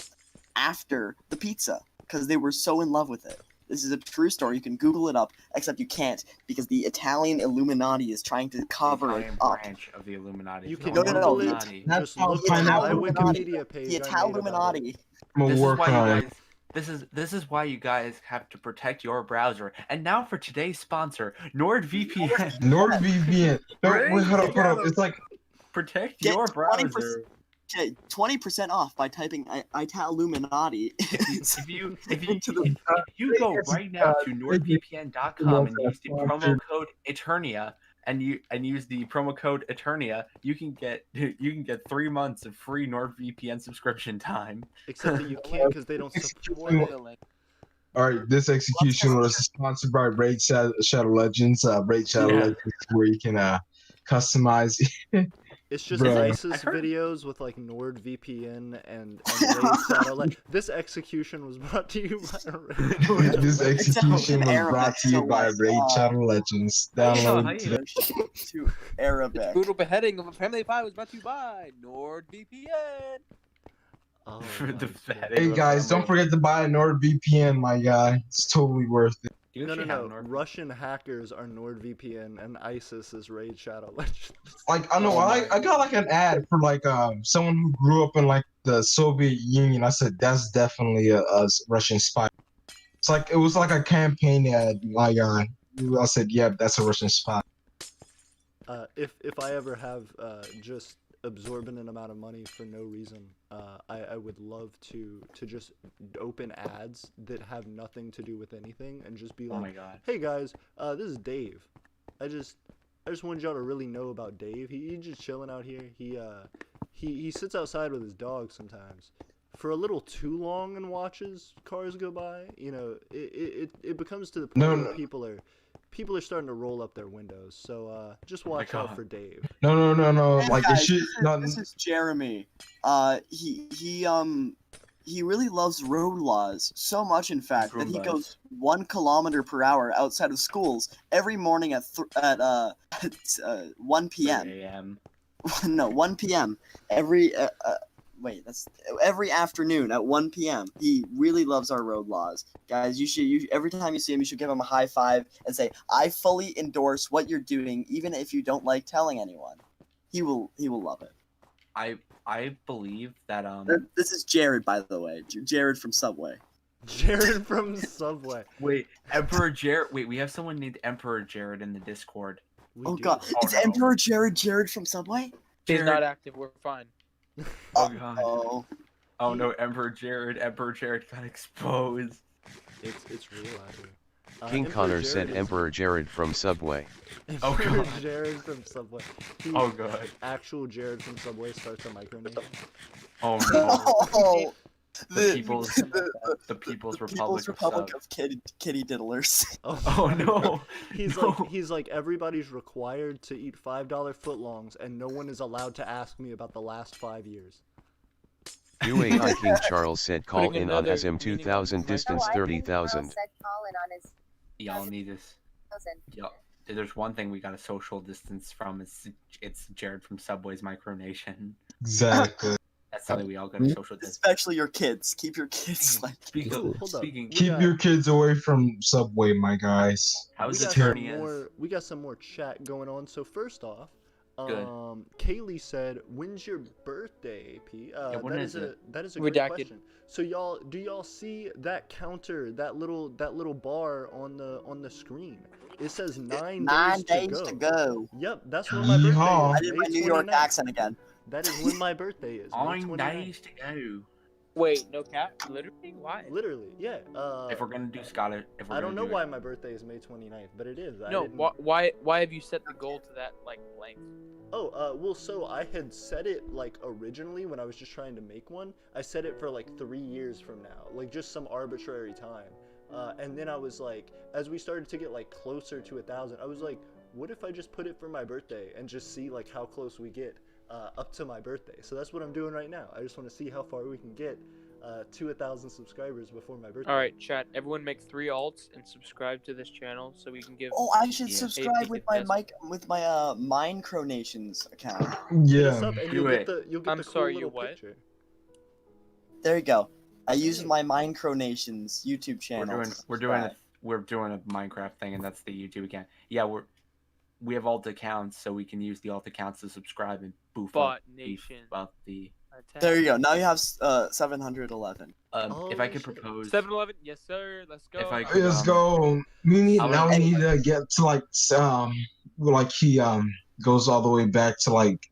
after the pizza because they were so in love with it. This is a true story. You can Google it up, except you can't because the Italian Illuminati is trying to cover the it Italian up. branch of the Illuminati. You It's can not No. Illuminati. That's Just how look the on my Illuminati- Wikipedia page. The I made Italian about it. Illuminati. I'm gonna This is work why you on it. guys. This is why you guys have to protect your browser. And now for today's sponsor, NordVPN. NordVPN. No, Bring wait, hold up. together- It's like Protect Get your 20% browser. Okay, 20% off by typing Illuminati. If into you go right now to it's- nordvpn.com and use the promo code Eternia and use the promo code Eternia, you can get 3 months of free NordVPN subscription time. Except that you can't because they don't support it. The link. all right. This execution was sponsored by Raid Shadow Legends. Raid Shadow Yeah. Legends, where you can customize. It's just Bruh. ISIS I heard- videos with like NordVPN and Raid Satellite. This execution was brought to you by Raid. This execution was Arabic, brought to you so by like, Raid Shadow Legends. Download today. to Arabic. Brutal beheading of a family of 5 was brought to you by NordVPN. Oh For my the God. vetting. Hey guys, don't forget to buy a NordVPN, my guy. It's totally worth it. You No. actually have Nord- Russian hackers are NordVPN and ISIS is Raid Shadow Legends. Like I know, Oh I got like an ad for like someone who grew up in like the Soviet Union. I said that's definitely a Russian spy. It's like it was like a campaign ad. My guy, I said, yeah, that's a Russian spy. If I ever have just absorbent amount of money for no reason, I would love to just open ads that have nothing to do with anything and just be Oh my like, god. hey guys, this is Dave. I just wanted y'all to really know about Dave. He's just chilling out here. He sits outside with his dog sometimes. For a little too long and watches cars go by, you know, it becomes to the point No, where no. Oh people are starting to roll up their windows. So just watch out God. for Dave. No. Hey, Like it guys, should not. This is Jeremy. He really loves road laws so much, in fact, that he Roombas. goes 1 kilometer per hour outside of schools every morning at 1 p.m. 3 a.m. No, 1 p.m. Every afternoon at 1 p.m. He really loves our road laws, guys. You every time you see him, you should give him a high five and say, "I fully endorse what you're doing, even if you don't like telling anyone." He will love it. I believe that This is Jared, by the way. Jared from Subway. Jared from Subway. wait, Emperor Jared. Wait, we have someone named Emperor Jared in the Discord. We Oh do. god, Oh, it's no. Emperor Jared from Subway. He's Jared- not active. We're fine. Oh god. Oh, Oh no, Emperor Jared got exposed. It's real out here. King Emperor Connor Jared said is- Emperor Jared from Subway. Oh, Emperor God. Jared from Subway. Oh god. Actual Jared from Subway starts a Micronation. Oh no. the People's- The People's Republic of Sub. of Kitty Diddlers. Oh no. He's No. like everybody's required to eat $5 footlongs, and no one is allowed to ask me about the last 5 years. UAI King Charles said call Putting in on another SM 2000 meaning- distance Oh, I think 30,000. Charles said call in on his Y'all need this. 1,000. Y'all. There's one thing we got a social distance from. It's Jared from Subway's Micronation. Exactly. That's something we all got a social distance. Especially your kids. Keep your kids like. Hold up. Speaking. We Keep got- your kids away from Subway, my guys. How's we the got some Eternias? more. We got some more chat going on. So first off, Good. Kaylee said, "When's your birthday, P?" when that is it? that is a great Redacted. question. So do y'all see that counter, that little bar on the screen? It says 9 days to go. Yep, that's when my birthday Yeehaw. is. I did my May New York 29th. accent again. That is when my birthday is. May 9 29th. days to go. Wait, no cap? Literally? Why? Literally, yeah. If we're gonna do Scottish, if we're I don't gonna know do why it, my birthday is May 29th, but it is. No, why have you set the goal to that like length? Oh, well, so I had set it like originally when I was just trying to make one. I set it for like 3 years from now, like just some arbitrary time. And then I was like, as we started to get like closer to 1,000, I was like, what if I just put it for my birthday and just see like how close we get up to my birthday? So that's what I'm doing right now. I just want to see how far we can get to 1,000 subscribers before my birthday. All right, chat. Everyone, make 3 alts and subscribe to this channel so we can give. Oh, I should Yeah. subscribe with my Hey, Micronations account. Hit us Yeah. up and Do you'll get it. the I'm cool sorry, little you what? picture. There you go. I use my Micronations YouTube we're channel. doing a Minecraft thing, and that's the YouTube account. Yeah, we have alt accounts, so we can use the alt accounts to subscribe and beef Bot beef Nation. about the. There you go. Now you have 711. If I Oh, could shit. propose, 7-Eleven, yes sir. Let's go. If I could- Let's go. We need to get to like he goes all the way back to like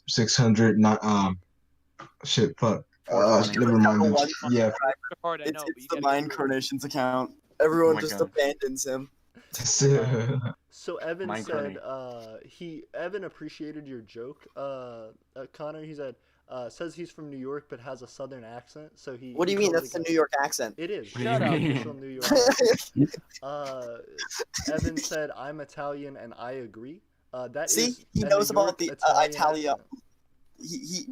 600 not shit fuck. 420. Never mind. Yeah. Hard, I It's, know, but it's you the gotta get through it. Micronations account. Everyone my just God. abandons him. So Evan said Minecraft. Evan appreciated your joke. Connor, he said says he's from New York but has a southern accent. So he. What do you mean? That's the New York accent. It is. What do Shut you up, mean? official New York. Evan said I'm Italian and I agree. That See, is he a knows New about York the Italian Italia. accent. He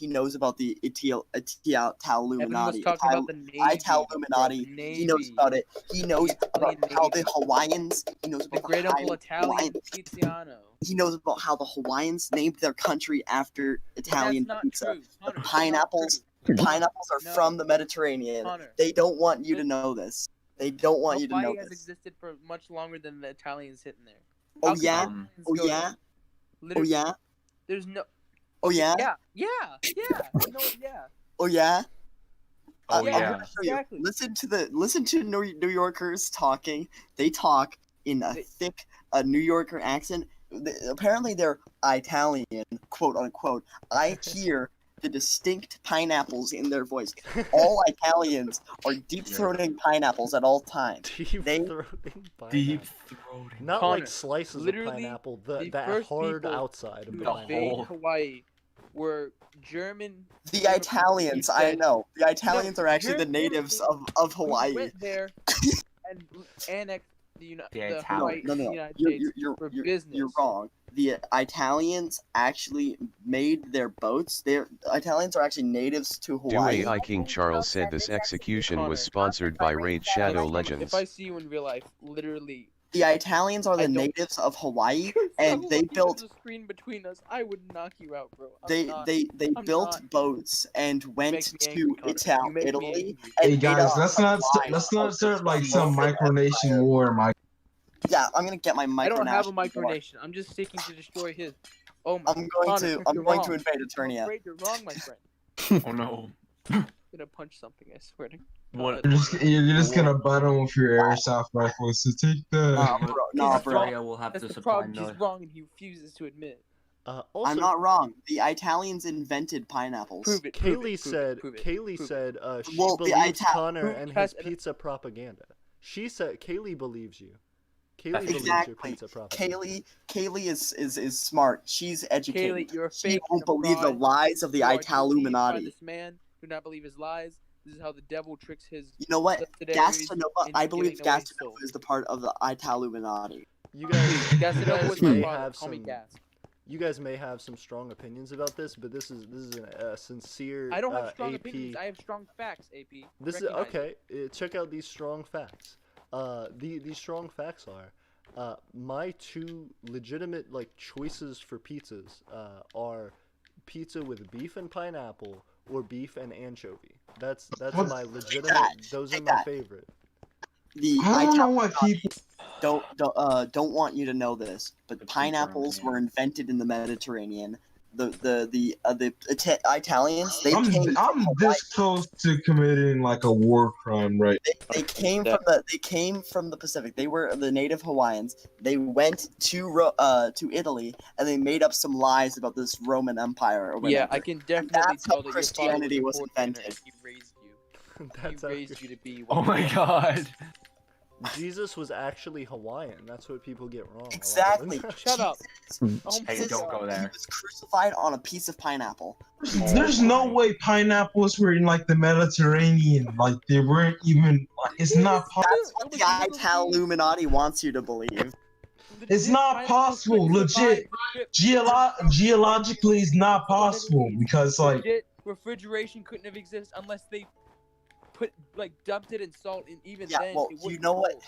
knows about the Evan was Illuminati. talking about the Navy. Illuminati. bro, the He knows Navy. about it. He knows The about Italian how the Navy. Hawaiians. He knows The about great uncle Italian Hawaiians. Tiziano. He knows about how the Hawaiians named their country after Italian That's not pizza. true. Hunter, that's not Pineapples. true. Pineapples are No. from the Mediterranean. Hunter. They don't want you to know this. They don't want you to know Hawaii has this. existed for much longer than the Italians hitting there. Oh How could yeah. Italians Oh go yeah. there? Oh Literally, yeah. There's no. Oh yeah. Yeah. You know, yeah. Oh yeah. Oh I'm yeah. gonna show you. Exactly. Listen to New Yorkers talking. They talk in a thick New Yorker accent. Apparently they're Italian, quote unquote. I hear the distinct pineapples in their voice. All Italians are deep throating pineapples at all times. Deep They- throating Deep pineapple. throating. Not Connor, like slices of literally, pineapple. the That first hard people outside of To the The pineapple. whole- invade Hawaii were German. The Italians, You I said- know. The Italians No, are actually the German natives people of who Hawaii. went there and annexed the Italians. Hawaii No, to no, the no. United You're, States you're, for you're, business. you're wrong. The Italians actually made their boats. The Italians are actually natives to Hawaii. Dewey King Charles said this execution was sponsored by Raid Shadow Legends. If I see you in real life, literally, The Italians are I the don't- natives of Hawaii, you're and so they lucky built. there's a screen between us. I would knock you out, bro. They I'm built not. boats and went make me to angry, Connor. You make me Italy. angry. And Hey made guys, a let's not start like some micronation war, Mike. Yeah, I'm gonna get my micronation. I don't have a war. micronation. I'm just seeking to destroy his. Oh my. I'm going Connor, to you're invade wrong. I'm Eternia. afraid you're wrong, my friend. Oh no. I'm gonna punch something. I swear to. What? You're just gonna butt him with your airsoft rifle. So take Nah, the. bro. Nah, He's bro. wrong. Australia will have That's to the supply problem. military. He's wrong, and he refuses to admit. Also, I'm not wrong. The Italians invented pineapples. Prove it. Kaylee said Prove it. she Well, the believes Connor Prove and his has- pizza propaganda. She said Kaylee believes you. Kaylee believes your Exactly. pizza propaganda. Kaylee is smart. She's educated. Kaylee, you're a She fake. won't and a believe the fraud. lies of the You are deceived by Italuminati. This man, do not believe his lies. This is how the devil tricks his. You know what? subsidiaries Gastanova, into I believe giving away his Gastanova soul. is the part of the Italuminati. You guys, Gastanova was may my father. have Call me some. Gas. You guys may have some strong opinions about this, but this is a sincere. I don't have strong AP. opinions. I have strong facts, AP. This is Recognize okay. Check out these strong facts. These strong facts are my two legitimate like choices for pizzas are pizza with beef and pineapple or beef and anchovy. That's What? my legitimate. Those are Take my that. favorite. The I don't know why Italuminati people. don't want you to know this, but The pineapples pizza, were invented in the Mediterranean. Italians. They I'm came. I'm this close to committing like a war crime, right? They came from the Pacific. They were the native Hawaiians. They went to Italy and they made up some lies about this Roman Empire or whatever. Yeah, I can definitely that's how tell that Christianity your was father was a poor invented. and he raised you. That's He how raised you to be. Oh my god. Jesus was actually Hawaiian. That's what people get wrong. a lot of the Exactly. time. Shut up. Jesus, Oh Hey, don't go he there. was crucified on a piece of pineapple. There's no way pineapples were in like the Mediterranean. Like they weren't even. Like, it's not possible. That's what the Ital Illuminati wants you to believe. It's not possible. Legit. Geologically, it's not possible because like Legit, refrigeration couldn't have existed unless they dumped it in salt, and even Yeah, then well, it wouldn't you know what? hold.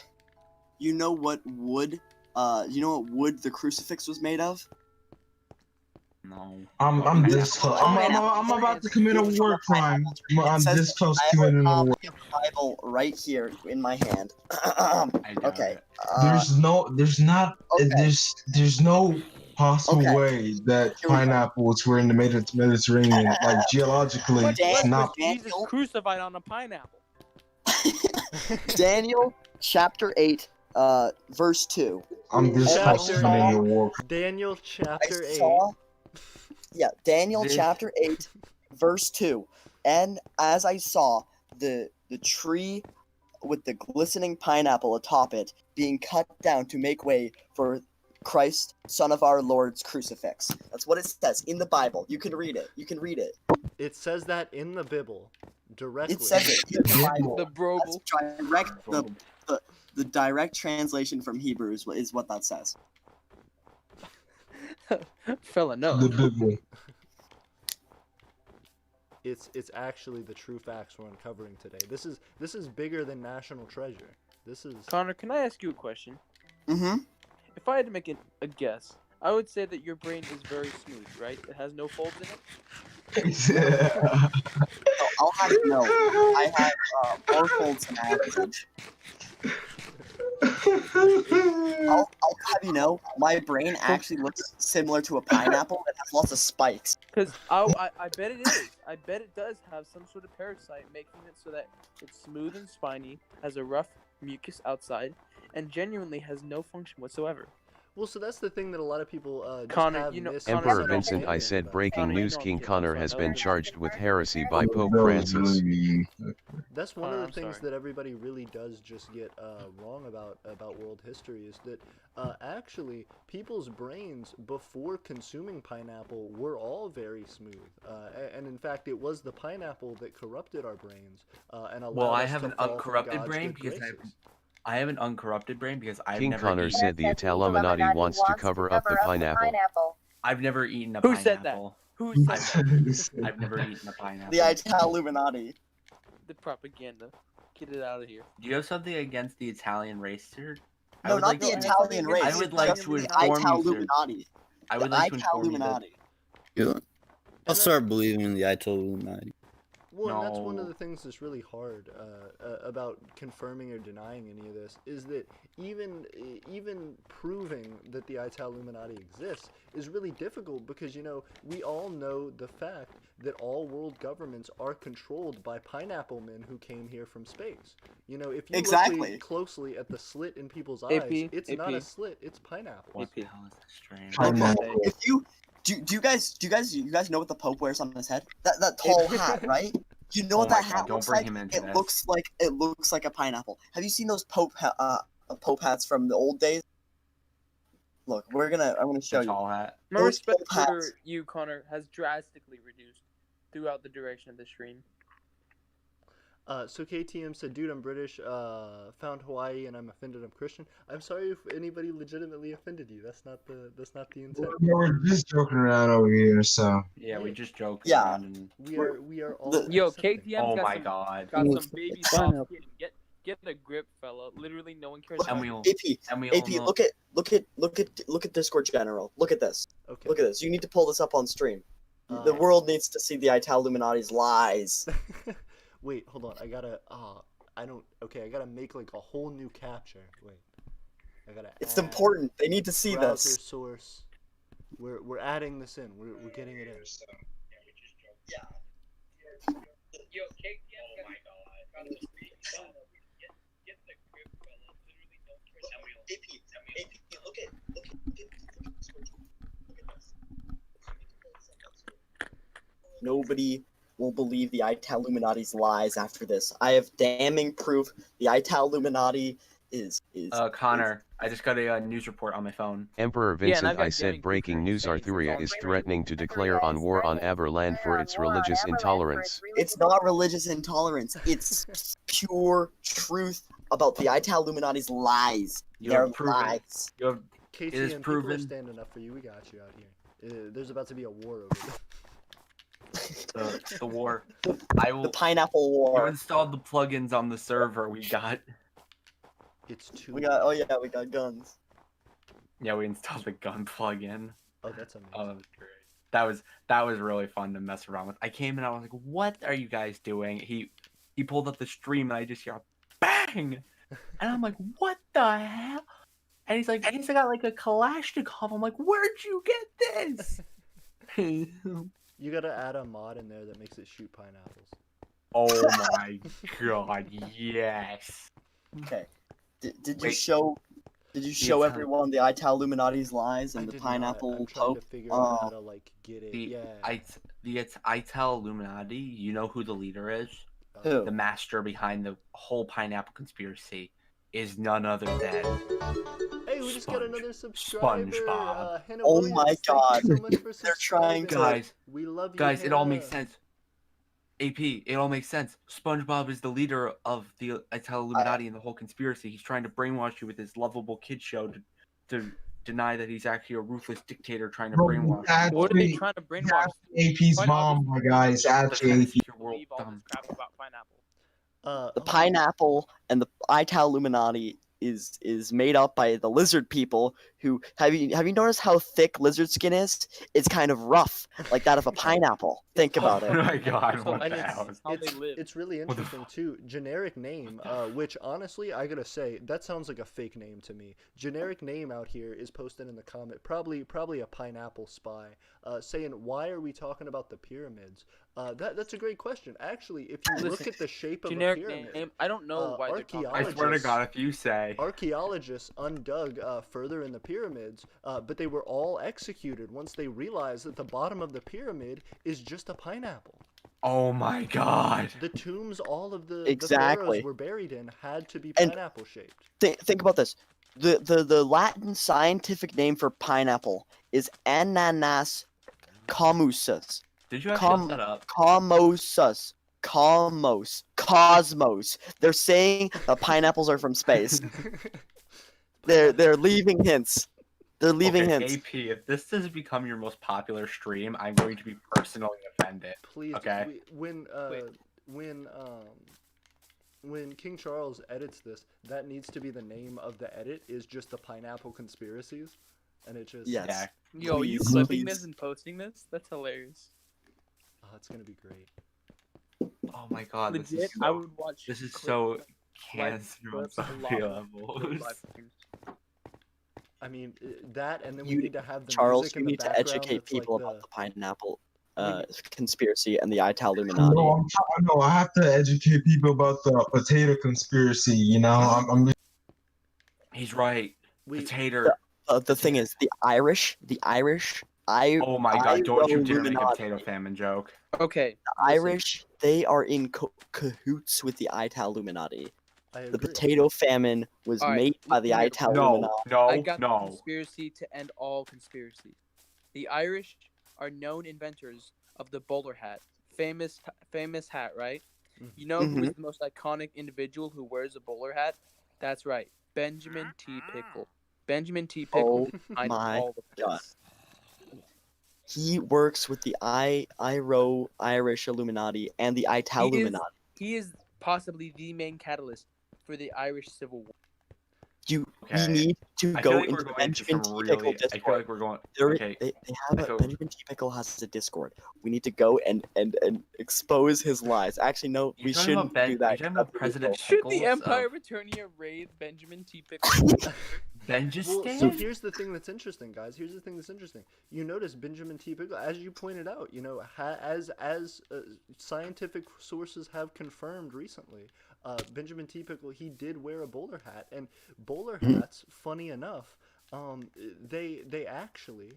You know what wood? You know what wood the crucifix was made of? No. I'm this close. I'm about to commit a war crime. I'm this close to committing a war. Bible right here in my hand. I doubt Okay. it. There's no possible Okay. way that Here we go. pineapples were in the Mediterranean. Like geologically, Much it's less not. was Jesus crucified on a pineapple. Daniel chapter 8, verse 2. I'm this close to committing a war crime. Daniel chapter 8. Daniel This- chapter 8, verse 2. And as I saw the tree with the glistening pineapple atop it being cut down to make way for Christ, Son of our Lord's crucifix. That's what it says in the Bible. You can read it. It says that in the Bible, directly. It says it in the Bible. The Broble. That's the direct translation from Hebrews is what that says. Fella, no. The Bible. It's actually the true facts we're uncovering today. This is bigger than National Treasure. This is Connor, can I ask you a question? Mm-hmm. If I had to make a guess, I would say that your brain is very smooth, right? It has no folds in it. So I'll have you know, I have more folds than average. I'll have you know, my brain actually looks similar to a pineapple that has lots of spikes. Because I bet it is. I bet it does have some sort of parasite making it so that it's smooth and spiny, has a rough mucus outside, and genuinely has no function whatsoever. well, so that's the thing that a lot of people just Connor, have you know- misunderstanding Connor, Emperor Vincent, I said about. breaking Connor, you news. know I'm King kidding. Connor I'm has sorry. been charged with heresy by Pope That was Francis. really- That's one Connor, of I'm the things sorry. that everybody really does just get wrong about world history is that actually people's brains before consuming pineapple were all very smooth, and in fact it was the pineapple that corrupted our brains and allowed Well, I us have to an fall from uncorrupted God's brain good because graces. I have an uncorrupted brain because I've King never Connor eaten. said the Illuminati wants to cover up the pineapple. I've never eaten a Who pineapple. said that? Who said that? I've never eaten a pineapple. The Ital Illuminati. The propaganda. Get it out of here. Do you have something against the Italian race, sir? I No, would not like the to- Italian race. I would like just to the inform Ital you, sir. Illuminati. I would The like to Ital inform you that Illuminati. Yeah. I'll And start believing in the Ital Illuminati. Well, and that's one of No. the things that's really hard about confirming or denying any of this is that even proving that the Ital Illuminati exists is really difficult because, you know, we all know the fact that all world governments are controlled by pineapple men who came here from space. You know, if you Exactly. look closely at the slit in people's AP, eyes, it's not a AP. slit, it's pineapple. what the AP. hell is this stream? Pineapple. If you do you guys know what the Pope wears on his head? That tall hat, right? You know Oh what my that God, hat don't looks bring like? him into It this. looks like a pineapple. Have you seen those Pope hats from the old days? Look, I'm gonna show The you. tall hat. My Those respect Pope for hats. you, Connor, has drastically reduced throughout the duration of the stream. So KTM said, dude, I'm British, found Hawaii and I'm offended I'm Christian. I'm sorry if anybody legitimately offended you. That's not the intent. Yeah, we're just joking around over here, so. Yeah, we just joked Yeah. around and. We are all The- Yo, accepting. KTM's Oh got my some, god. got Well, some baby it's soft pineapple. skin. Get a grip, fella. Literally, no one cares And about we you. all. AP, And we all AP, know. look at Discord General. Look at this. Okay. Look at this. You need to pull this up on stream. Uh, The world needs to see the Ital Illuminati's lies. Wait, hold on. I gotta. I don't. Okay, I gotta make like a whole new capture. Wait. I gotta. It's add important. They need to see browser this. source. We're adding this in. We're getting it in. Nobody will believe the Ital Illuminati's lies after this. I have damning proof the Ital Illuminati is Connor, I just got a news report on my phone. Emperor and Vincent I've got I said gaming breaking proof news saying it's Arthuria on is stream. threatening to declare on war on Aberland for its religious intolerance. It's not religious intolerance. It's pure truth about the Ital Illuminati's lies. You They're have proven- lies. You have KT, It is and people are proven- standing up for you. We got you out here. There's about to be a war over there. the war. I will. The Pineapple You War. installed the plugins on the server. We got. It's too. We got guns. Yeah, we installed the gun plugin. Oh, that's amazing. Oh, that was great. That was really fun to mess around with. I came in, I was like, "What are you guys doing?" He pulled up the stream, and I just hear a bang, and I'm like, "What the hell?" And he's like, "He's got like a Kalashnikov." I'm like, "Where'd you get this?" You gotta add a mod in there that makes it shoot pineapples. Oh my god, yes. Okay. Did you Wait. show Ital- everyone the Ital Illuminati's lies I and the did pineapple not. I'm trying poke? to figure out how Oh. to like get it. The Yeah. Ital Illuminati, you know who the leader is? Who? The master behind the whole pineapple conspiracy is none other than Hey, we just got Sponge- another subscriber. SpongeBob. Hannah Oh Williams, my thank you God. so much for They're trying subscribing. to- We love you, Guys, it all makes Hannah. sense. AP, it all makes sense. SpongeBob is the leader of the Ital Illuminati and the whole conspiracy. He's trying to brainwash you with his lovable kid show to deny that he's actually a ruthless dictator trying to Bro, brainwash actually- What are they trying to brainwash? AP's Quite mom, my obviously, guys. you. Actually, To AP. make your world Believe all dumb. this crap about pineapple. The oh, pineapple and the Ital Illuminati is made up by the lizard people who have you noticed how thick lizard skin is? It's kind of rough, like that of a pineapple. Think about Oh it. my god, So what And the hell? how they live. it's really What the interesting too. Generic name, which honestly I gotta say that sounds like a fake name to me. Generic name out here is posted in the comment, probably a pineapple spy, saying why are we talking about the pyramids? That's a great question. Actually, if you look Listen, at the shape of a Generic pyramid, name. I don't know why they're talking I about swear to archaeologists- god, if you say archaeologists undug further in the pyramids, but they were all executed once they realized that the bottom of the pyramid is just a pineapple. oh my god. The tombs all of the Exactly. pharaohs were buried in had to be And- pineapple shaped. Think about this. The Latin scientific name for pineapple is Ananas commusus. Did you actually look that up? Cosmos. They're saying the pineapples are from space. They're leaving hints. They're leaving Okay, hints. AP, if this does become your most popular stream, I'm going to be personally offended. Please, Okay. when King Charles edits this, that needs to be the name of the edit. Is just the pineapple conspiracies, and it just Yes. Yeah. Yo, you Please, clipping please. this and posting this? That's hilarious. Oh, it's gonna be great. Oh my god, this Legit, is I so, would watch. this is clips so live cancer on clips so a many lot levels. of live streams. I mean that, and then we You- need to have the Charles, music you in the need to background educate that's like people the- about the pineapple We- conspiracy and the Ital No, Illuminati. I have to educate people about the potato conspiracy. You know, I'm He's right. we Potato. The thing is, the Irish, Oh my god, don't you dare make a Illuminati. potato famine joke. Okay, The Irish, they are in cahoots with the Ital Illuminati. I agree. The potato famine was Alright, made by the here- Ital No, Illuminati. I no, got the no. conspiracy to end all conspiracies. The Irish are known inventors of the bowler hat, famous hat, right? Mhm. You know who is the most iconic individual who wears a bowler hat? That's right, Benjamin T. Pickle. Benjamin T. Pickle is behind my all of God. this. He works with the Irish Illuminati and the Ital He is- Illuminati. He is possibly the main catalyst for the Irish Civil War. We Okay. need to I feel go like we're into going into Benjamin some T. Pickle really. I feel Discord. like we're going. They're- Okay. They have I a feel- Benjamin T. Pickle has a Discord. We need to go and expose his lies. Actually, no, You we talking about shouldn't do that. You talking about President Should Pickles? the Empire of Eternia raid Benjamin T. Pickle? Then just Well, stand. so here's the thing that's interesting, guys. Here's the thing that's interesting. You notice Benjamin T. Pickle, as you pointed out, as scientific sources have confirmed recently, Benjamin T. Pickle, he did wear a bowler hat, and bowler hats, funny enough, they actually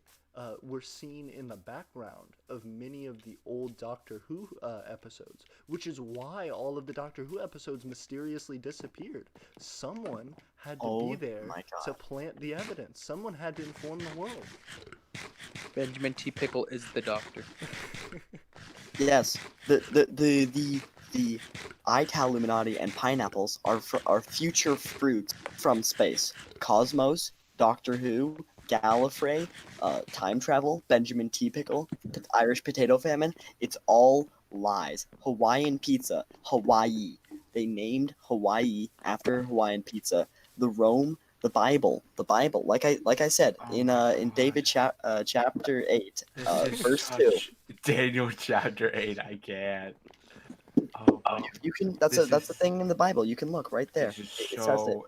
were seen in the background of many of the old Doctor Who episodes, which is why all of the Doctor Who episodes mysteriously disappeared. Someone had to be there my God. to plant the evidence. Someone had to inform the world. Benjamin T. Pickle is the Doctor. Yes, the Ital Illuminati and pineapples are future fruits from space. Cosmos, Doctor Who, Gallifrey, time travel, Benjamin T. Pickle, Irish potato famine. It's all lies. Hawaiian pizza, Hawaii. They named Hawaii after Hawaiian pizza. The Rome, the Bible. Like I said Oh in my David chapter 8, verse 2. Daniel chapter 8. I can't. Oh, You can. That's the thing in the Bible. You can look right there. This is It says it. so.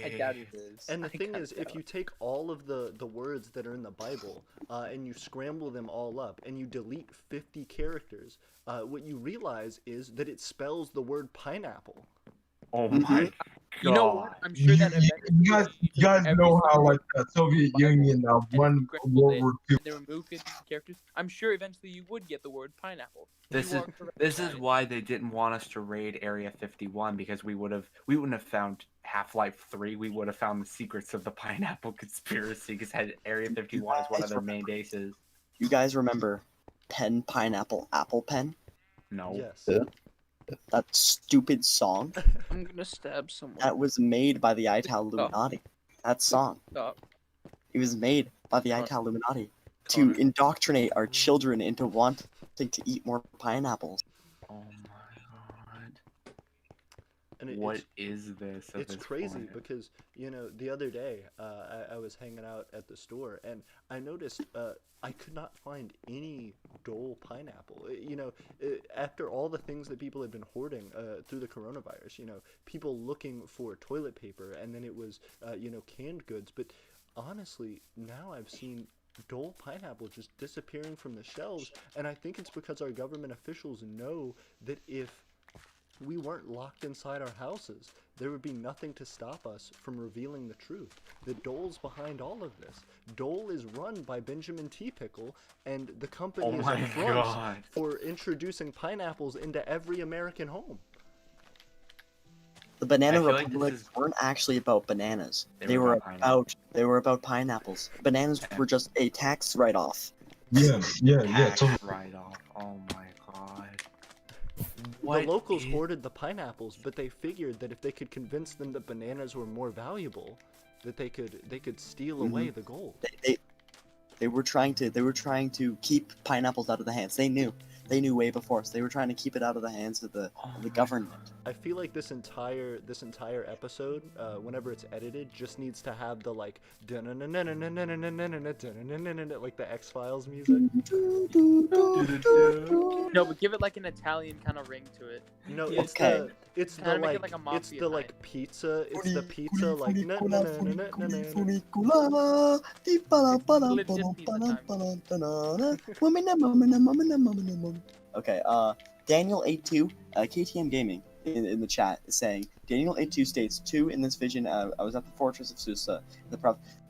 I doubt it is. And the I thing kinda is, if doubt you take all of the words that are in the Bible and you scramble them all up and you delete 50 characters, what you realize is that it spells the word pineapple. Oh my god. You know what? I'm sure that You guys know how like the Soviet Union won World War II. and they removed 50 characters. I'm sure eventually you would get the word pineapple. This You is are correct, this is guys. why they didn't want us to raid Area 51, because we wouldn't have found Half-Life 3. We would have found the secrets of the pineapple conspiracy, because Area 51 is one of their main bases. You guys remember Pen Pineapple Apple Pen? No. Yes. Yeah. That stupid song I'm gonna stab someone. that was made by the Ital Illuminati. That song. Stop. It was made by the Ital Illuminati to Connor. indoctrinate our children into wanting to eat more pineapples. Oh my god. And What is this? at It's this crazy point? because, the other day I was hanging out at the store and I noticed I could not find any Dole pineapple. After all the things that people had been hoarding through the coronavirus, people looking for toilet paper, and then it was, canned goods. But honestly, now I've seen Dole pineapple just disappearing from the shelves, and I think it's because our government officials know that if we weren't locked inside our houses, there would be nothing to stop us from revealing the truth. The Dole's behind all of this. Dole is run by Benjamin T. Pickle, and the company Oh is my in front god. for introducing pineapples into every American home. The Banana I feel like Republics this is- weren't actually about bananas. They They were were about pineapples. about pineapples. Bananas were just a tax write-off. Yeah, Tax totally. write-off. Oh my god. The locals hoarded the pineapples, but they figured that if they could convince them that bananas were more valuable, that they could steal away the gold. They were trying to keep pineapples out of the hands. They knew way before us. They were trying to keep it out of the hands of the government. I feel like this entire episode, whenever it's edited, just needs to have the like like the X-Files music. No, but give it like an Italian kind of ring to it. No, Yeah, it's okay. it's the Kinda make it like, like a it's mafia the like type. pizza. It's the pizza like Okay, Daniel82, KTM Gaming in the chat is saying, Daniel82 states, 2 in this vision, I was at the Fortress of Susa.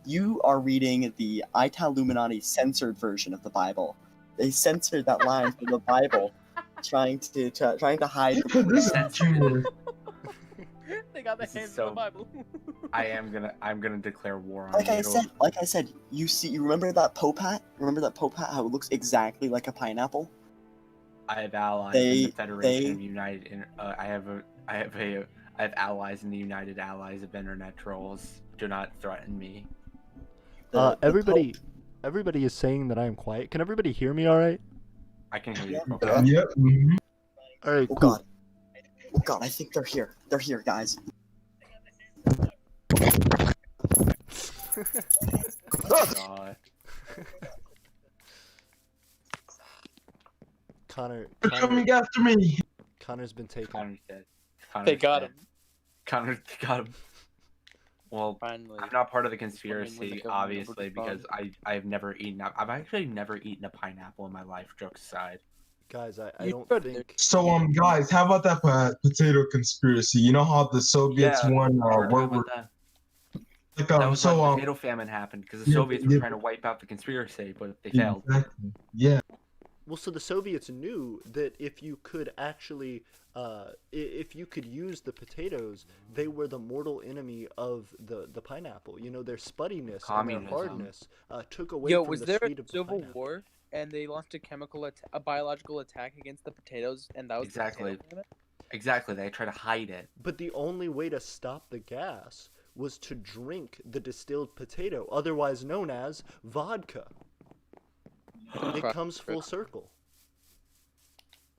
You are reading the Ital Illuminati censored version of the Bible. They censored that line from the Bible, trying to hide the This is humorous. They got the This is hands so- of the Bible. I'm gonna declare war on Like you. I said, you remember that Pope hat? Remember that Pope hat? How it looks exactly like a pineapple? I have allies in the Federation of United. I have allies in the United Allies of Internet Trolls. Do not threaten me. The Everybody Pope- is saying that I am quiet. Can everybody hear me all right? I can hear you. Yeah. Okay. Yep. Mhm. All right, Oh cool. god. Oh god, I think they're here. They're here, guys. God. Connor, They're coming after me. Connor's been taken. Connor's dead. They got him. Connor got him. Well, Finally. I'm not part of the when conspiracy, the government obviously, will be because I've never eaten. I've actually never eaten a pineapple in my life. Jokes aside. Guys, I You don't should. think. So guys, how about that potato conspiracy? You know how the Soviets Yeah, won we're World talking War about that. like That was so when the potato famine happened because the yeah, Soviets were yeah, trying to wipe out the conspiracy, but they failed. exactly. Yeah. Well, so the Soviets knew that if you could actually, if you could use the potatoes, they were the mortal enemy of the pineapple. You know, their spuddiness and their Communism. hardness took away Yo, from was the there a sweet of the civil pineapple. war and they launched a biological attack against the potatoes, and that was the Exactly. potato famine? Exactly. They try to hide it. But the only way to stop the gas was to drink the distilled potato, otherwise known as vodka. It comes full circle.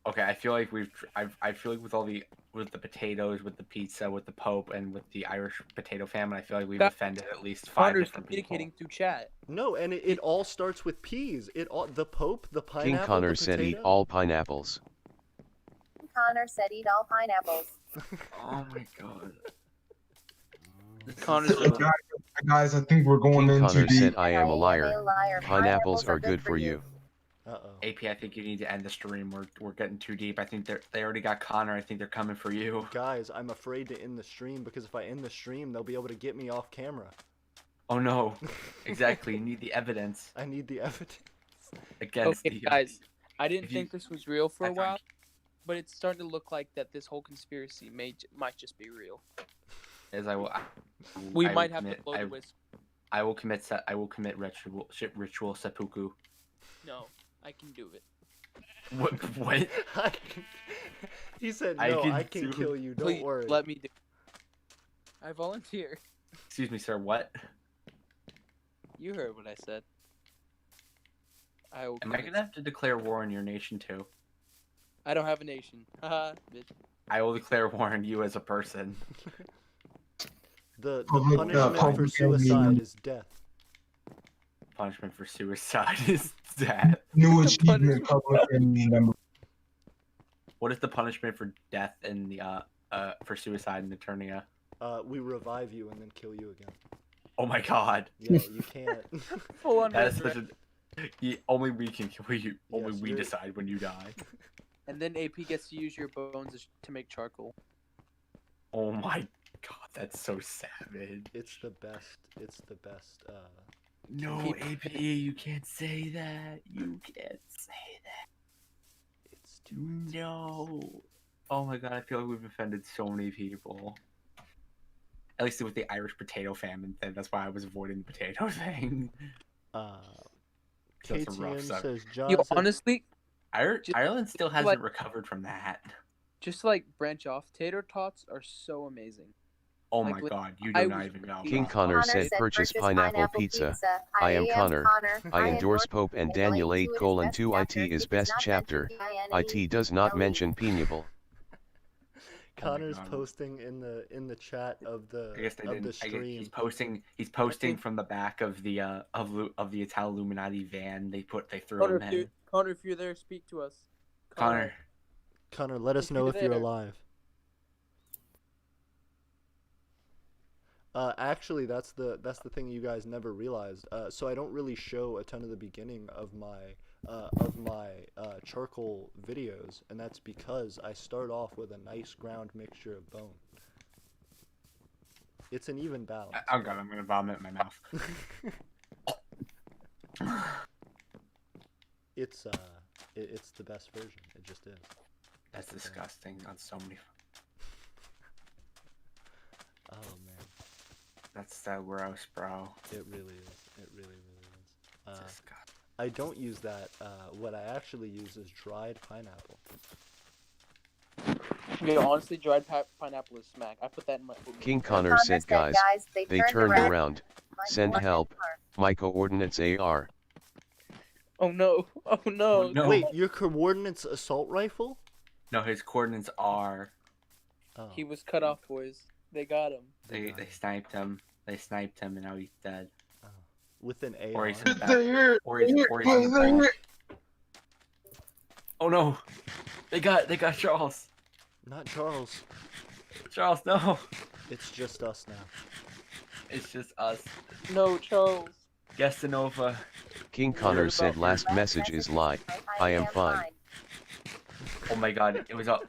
Okay, I feel like I feel like with the potatoes, with the pizza, with the Pope, and with the Irish potato famine, I feel like we've That- offended at least 5 Connor's different people. communicating through chat. No, and it all starts with peas. The Pope, the pineapple, King Connor the said eat potato. all pineapples. Connor said eat all pineapples. Oh my god. Connor's Guys, I think we're going King in too Connor deep. said I am a liar. liar. Pineapples are good for you. Uh-oh. AP, I think you need to end the stream. We're getting too deep. I think they already got Connor. I think they're coming for you. Guys, I'm afraid to end the stream because if I end the stream, they'll be able to get me off camera. Oh no. Exactly. You need the evidence I need the evidence. against Okay, the guys, I didn't if you- think this was real for I a found- while, but it's starting to look like that this whole conspiracy might just be real. As I will. We I will might have commit- to blow the whistle. I will commit ritual seppuku. No, I can do it. What? What? He said, I no, can I can do- kill you, don't Please worry. let me do it. I volunteer. Excuse me, sir. What? You heard what I said. I will Am I commit- gonna have to declare war on your nation too? I don't have a nation. Haha, bitch. I will declare war on you as a person. The Public- punishment for public suicide enemy. is death. Punishment for suicide is death. New The achievement, public enemy number. What is the punishment for death in the for suicide in Eternia? We revive you and then kill you again. Oh my god. Yeah, you can't. Full on That is such resurrection. only we can kill you. Only Yes, we you're- decide when you die. And then AP gets to use your bones to make charcoal. Oh my god, that's so savage. It's the best. It's the best. No, Keep- AP, you can't say that. You can't say that. It's too. No. Oh my god, I feel like we've offended so many people. At least with the Irish potato famine thing. That's why I was avoiding the potato thing. That's a rough KTM suck. says John. Yo, said- honestly, Just- Ireland still hasn't like- recovered from that. just like branch off, tater tots are so amazing. Oh Like, my with- god, you I do not was- even know. King Connor said purchase pineapple pizza. I am Connor. I endorse Pope and Daniel 8:2 IT is best chapter. IT does not mention pineapple. Connor's God. posting in the chat of the I guess they of didn't. the I guess stream. he's posting from the back of the of the Ital Illuminati van. They threw Connor, him in. Connor, if you're there, speak to us. Connor, Connor, let us if know you're if you're there. alive. Actually, that's the thing you guys never realized. So I don't really show a ton of the beginning of my charcoal videos, and that's because I start off with a nice ground mixture of bone. It's an even balance. I'm good. I'm gonna vomit in my mouth. It's it's the best version. It just is. That's disgusting on so many. Oh man, That's so gross, bro. it really is. It really is. Disgusting. I don't use that. What I actually use is dried pineapple. Yeah, honestly, dried pineapple is smack. I put that in my oatmeal. King Connor said guys, they turned around. Send help. My coordinates AR. Oh no! Oh no! No. Wait, your coordinates assault rifle? No, his coordinates are. Oh, He was cut off, boys. They got him. They sniped him. They sniped him, and now he's dead. with an AR. Or he's in the back. Or he's in the back. Oh no! They got Charles. Not Charles. Charles, no. It's just us now. It's just us. No, Charles. Guestanova. King Connor said last message is lie. I am fine. Oh my god, it was up.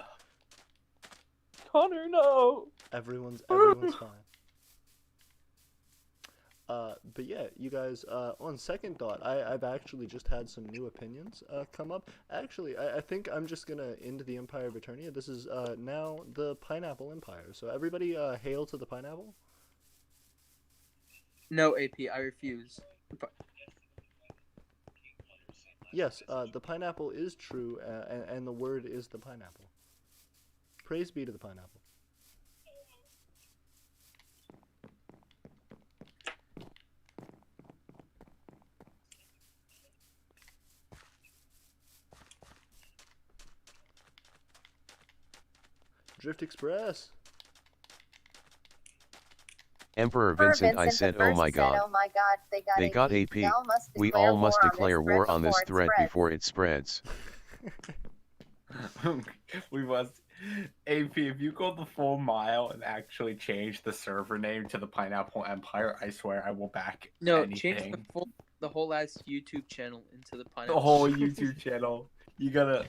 Connor, no. Everyone's fine. But yeah, you guys, on second thought, I've actually just had some new opinions come up. Actually, I think I'm just gonna end the Empire of Eternia. This is now the Pineapple Empire. So everybody, hail to the pineapple. No, AP, I refuse. Yes, the pineapple is true, and the word is the pineapple. Praise be to the pineapple. Drift Express. Emperor Vincent, I said, oh my god. They got AP. We all must declare war on this thread before it spreads. We must. AP, if you go the full mile and actually change the server name to the Pineapple Empire, I swear I will back No, anything. change the whole ass YouTube channel into the Pineapple. The whole YouTube channel. You gotta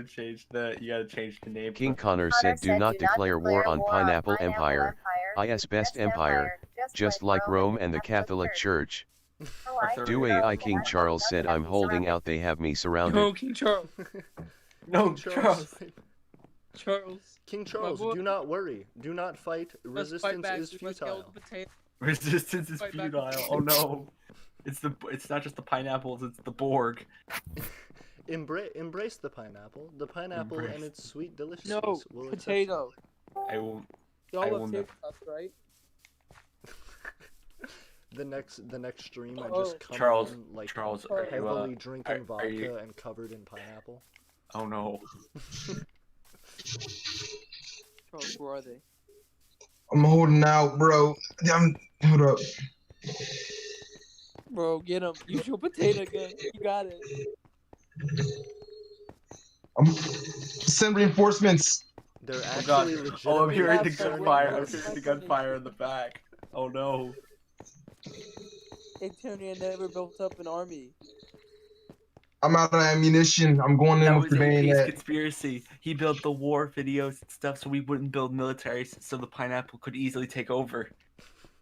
change the name. King Connor said, do not declare war on Pineapple Empire. IS best empire, just like Rome and the Catholic Church. Do AI. King Charles said, I'm holding out, they have me surrounded. No, King Charles. No, Charles. Charles. King Charles, do not worry. Do not fight. Resistance is futile. Resistance is futile. Oh no. It's not just the pineapples, it's the Borg. Embrace the pineapple. The pineapple and its sweet deliciousness. No, will potato. I will. Y'all I love will potato never. sauce, right? The next stream, I just come Charles, on like Charles, heavily drinking vodka you... and covered in pineapple. Oh no. Charles, where are they? I'm holding out, bro. Hold up. Bro, get him. Use your potato gun. You got it. I'm send reinforcements. They're Oh god. actually legitimate. Oh, I'm hearing the concerned. gunfire. We're I'm hearing the gunfire in the back. Oh no. Antonio never built up an army. I'm out of ammunition. I'm going in That with was the AP's bayonet. conspiracy. He built the war videos and stuff so we wouldn't build militaries so the pineapple could easily take over.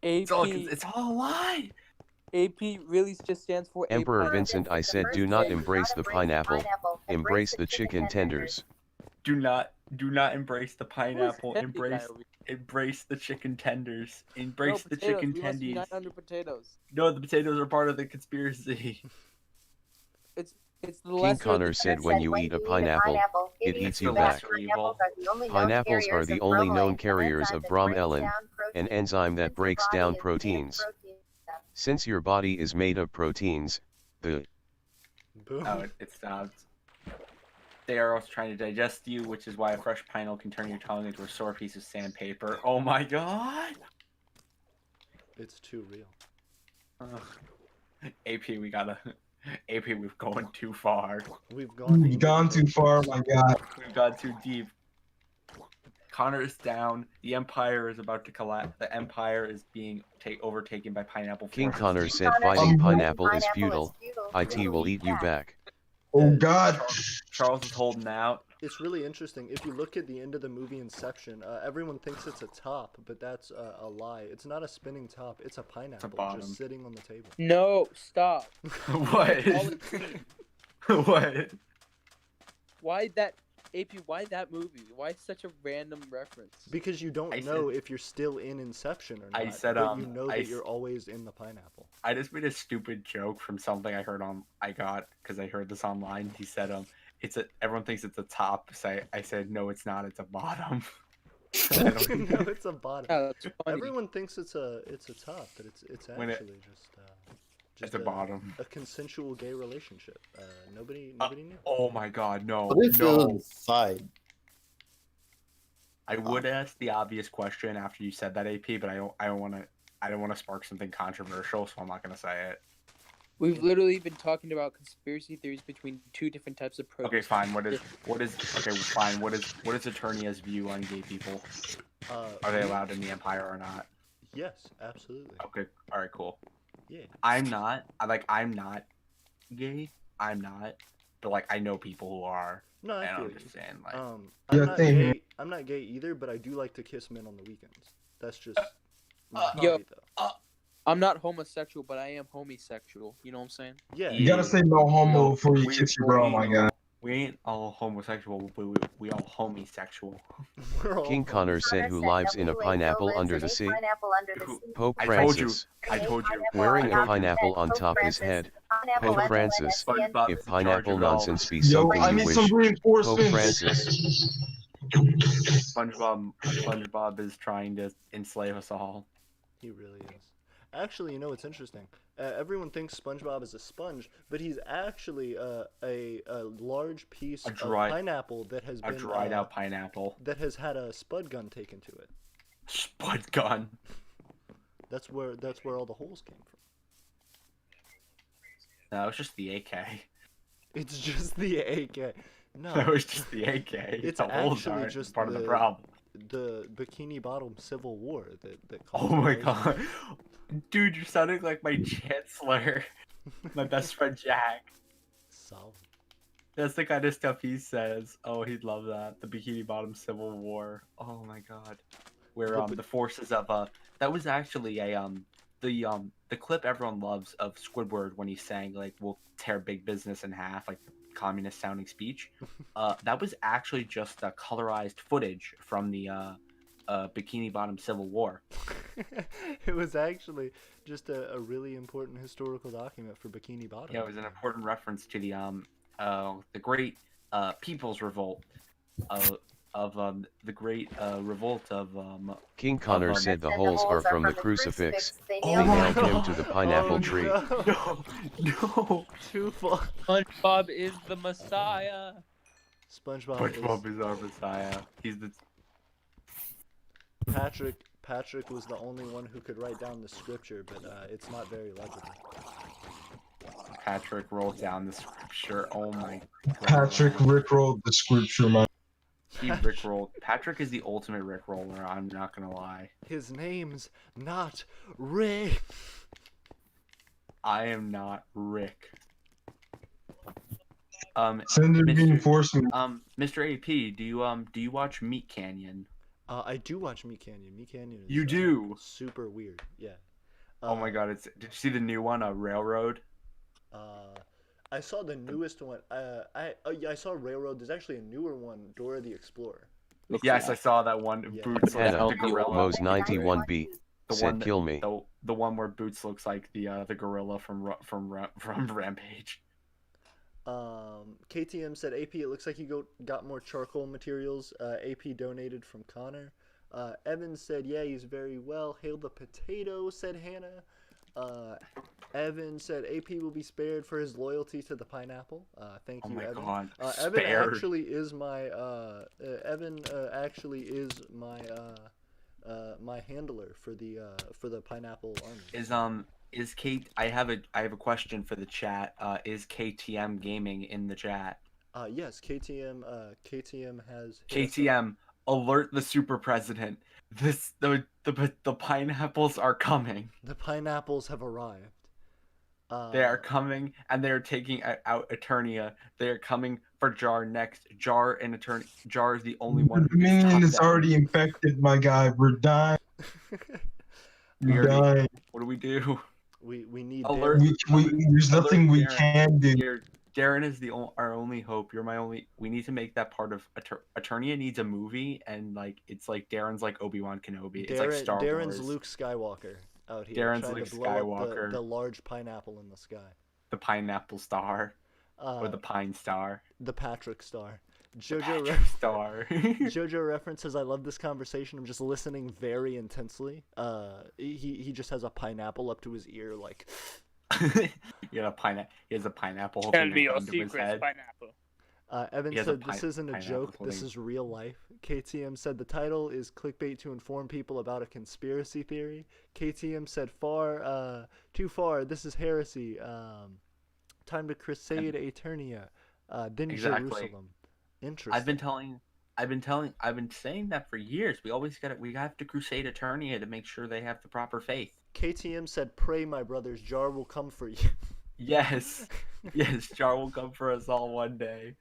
AP, It's all a lie. AP really just stands for Emperor AP. Vincent, I said, do not embrace the pineapple. Embrace the chicken tenders. Do not embrace the pineapple. Who's heavy guy over Embrace the chicken tenders. here? Embrace the potatoes. chicken We must tendies. unite under potatoes. No, the potatoes are part of the conspiracy. It's the King lesser. Connor said, when you eat a pineapple, it eats you back. Pineapples are the only known carriers of bromelain, an enzyme that breaks down proteins. Since your body is made of proteins, the Boom. Oh, it stopped. They are also trying to digest you, which is why a fresh pineapple can turn your tongue into a sore piece of sandpaper. Oh my god! It's too real. AP, we've gone too far. We've gone Too far, my god. We've gone too deep. Connor is down. The Empire is about to collapse. The Empire is being overtaken by pineapple. King forces. Connor said, fighting pineapple is futile. IT will eat you back. Oh god. Charles is holding out. It's really interesting. If you look at the end of the movie Inception, everyone thinks it's a top, but that's a lie. It's not a spinning top. It's a pineapple bottom. just sitting on the table. No, stop. What? What? Why that AP? Why that movie? Why such a random reference? Because you don't know if you're still in Inception or not. I said, but you know that you're always in the pineapple. I just made a stupid joke from something I heard because I heard this online. He said, everyone thinks it's a top. So I said, no, it's not. It's a bottom. No, it's a bottom. Yeah, that's funny. Everyone thinks it's a top, but it's actually just a bottom. A consensual gay relationship. Nobody knew. Oh my god, no. What if you're inside? I would ask the obvious question after you said that, AP, but I don't want to spark something controversial, so I'm not gonna say it. We've literally been talking about conspiracy theories between two different types of proteins. Okay, fine. What is Eternia's view on gay people? Are they allowed in the Empire or not? Yes, absolutely. Okay. All right. Cool. Yeah. I'm not gay. I'm not. But like I know people who are. No, I And feel I'm you. just saying like. I'm Yeah, not same here. gay. I'm not gay either, but I do like to kiss men on the weekends. That's just my Yo. hobby, though. I'm not homosexual, but I am homosexual. You know what I'm saying? Yeah. You gotta say no homo before you kiss your girl, my guy. We ain't all homosexual, but we all homosexual. We're all King Connor said who lives in a pineapple under the sea? Pope I told you. Francis. I told you. Wearing I a told you. pineapple on top his head. Pope Francis. SpongeBob If is in charge of pineapple it all. nonsense be Yo, something I you need wish, some reinforcements. Pope Francis. SpongeBob is trying to enslave us all. He really is. Actually, you know what's interesting? Everyone thinks SpongeBob is a sponge, but he's actually a large piece of pineapple that has been dried out pineapple that has had a spud gun taken to it. Spud gun. That's where all the holes came from. No, it's just the AK. It's just the AK. No, That was just the AK. it's the holes actually aren't just part of the problem. The Bikini Bottom Civil War that Oh my god. Dude, you're sounding like my chancellor. My best friend Jack. Solid. That's the kind of stuff he says. Oh, he'd love that. The Bikini Bottom Civil War. Oh my god. Where the forces of that was actually a the clip everyone loves of Squidward when he sang like we'll tear big business in half, like the communist sounding speech. That was actually just colorized footage from the Bikini Bottom Civil War. It was actually just a really important historical document for Bikini Bottom. Yeah, it was an important reference to the great People's Revolt of the great revolt of King Connor said the holes are from the crucifix. They Oh my nailed him God. to the pineapple tree. No. Too far. SpongeBob is the Messiah. SpongeBob is our Messiah. He's the Patrick was the only one who could write down the scripture, but it's not very legible. Patrick rolled down the scripture. Oh my God. Patrick rickrolled the scripture, man. He rickrolled. Patrick is the ultimate rickroller. I'm not gonna lie. His name's not Rick. I am not Rick. Send it reinforcement. Mr. AP, do you watch Meat Canyon? I do watch Meat Canyon. Meat Canyon is You do? super weird. Yeah. Oh my God! Did you see the new one? Railroad. I saw the newest one. I saw Railroad. There's actually a newer one, Dora the Explorer. Yes, I saw that one. Yeah. Boots looks Hannah, like the gorilla. Mo's 91B, said kill me. The one where Boots looks like the gorilla from Rampage. KTM said, AP, it looks like you got more charcoal materials. AP donated from Connor. Evan said, yeah, he's very well. Hail the potato, said Hannah. Evan said, AP will be spared for his loyalty to the pineapple. Thank you, Evan. God. Evan actually is my my handler for the pineapple army. Is Kate? I have a question for the chat. Is KTM Gaming in the chat? Yes, KTM has KTM, alert the super president. The pineapples are coming. The pineapples have arrived. They are coming, and they are taking out Eternia. They are coming for Jar next. Jar and Eternia. Jar is the only one. The minion is already infected, my guy. We're dying. We're dying. What do we do? We need alert. There's nothing we can do. Darren is our only hope. You're my only. We need to make that part of Eternia needs a movie, and it's like Darren's like Obi-Wan Kenobi. It's like Star Darren's Wars. Luke Skywalker out here. Darren's trying Luke to blow up Skywalker. the large pineapple in the sky. The pineapple star, or the pine star. The Patrick star. Star. Jojo references, I love this conversation. I'm just listening very intensely. He just has a pineapple up to his ear, like. He has a pineapple. Can be your secret pineapple. Evan said, this isn't a joke, this is real life. KTM said, the title is clickbait to inform people about a conspiracy theory. KTM said, too far, this is heresy. Time to crusade Eternia. Then exactly. Jerusalem. Interesting. I've been telling I've been saying that for years. We have to crusade Eternia to make sure they have the proper faith. KTM said, "Pray, my brothers, Jar will come for you." Yes, yes, Jar will come for us all one day.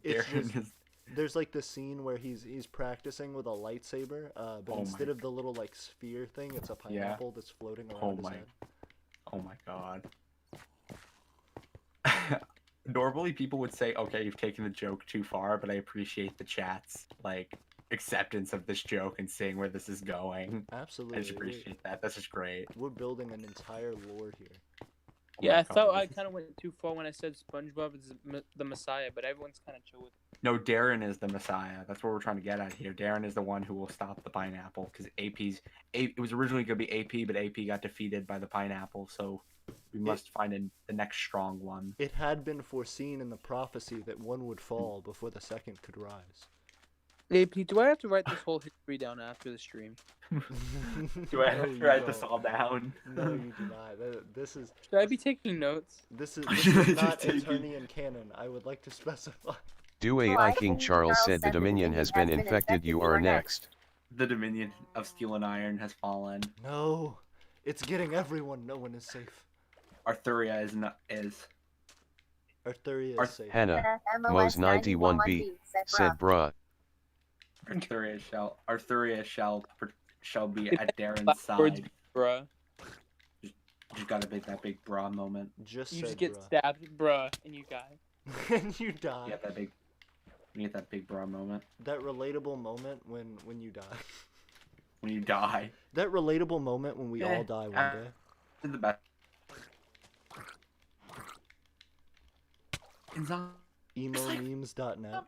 It's Darren just is- there's like the scene where he's practicing with a lightsaber, but Oh my instead of the little like sphere thing, it's a pineapple that's floating around his head. Oh my god. Normally people would say, okay, you've taken the joke too far, but I appreciate the chat's like acceptance of this joke and seeing where this is going. Absolutely. I just appreciate that. This is great. We're building an entire lore here. Oh Yeah, my I thought God, I this is- kind of went too far when I said SpongeBob is the Messiah, but everyone's kind of chill with it. No, Darren is the Messiah. That's what we're trying to get at here. Darren is the one who will stop the pineapple because it was originally going to be AP, but AP got defeated by the pineapple, so we must find the next strong one. It had been foreseen in the prophecy that one would fall before the second could rise. AP, do I have to write this whole history down after the stream? Do I No, have you to write this don't. all down? No, you do not. This is Should I be taking notes? this is Just not taking- Eternian canon. I would like to specify. Due AI King Charles said the Dominion has been infected. You are next. The Dominion of Steel and Iron has fallen. No, it's getting everyone. No one is safe. Arthuria is. Arthuria is safe. Hannah, MOS 91B, said bruh. Arthuria shall be If at Darren's Last words, side. bruh. Just gotta make that big bra moment. Just You said, just get bruh. stabbed, bruh, and you die. And you die. You get that big bra moment That relatable moment when you die. when you die. That relatable moment when we all die one day. Did the best. It's not. Emomemes.net.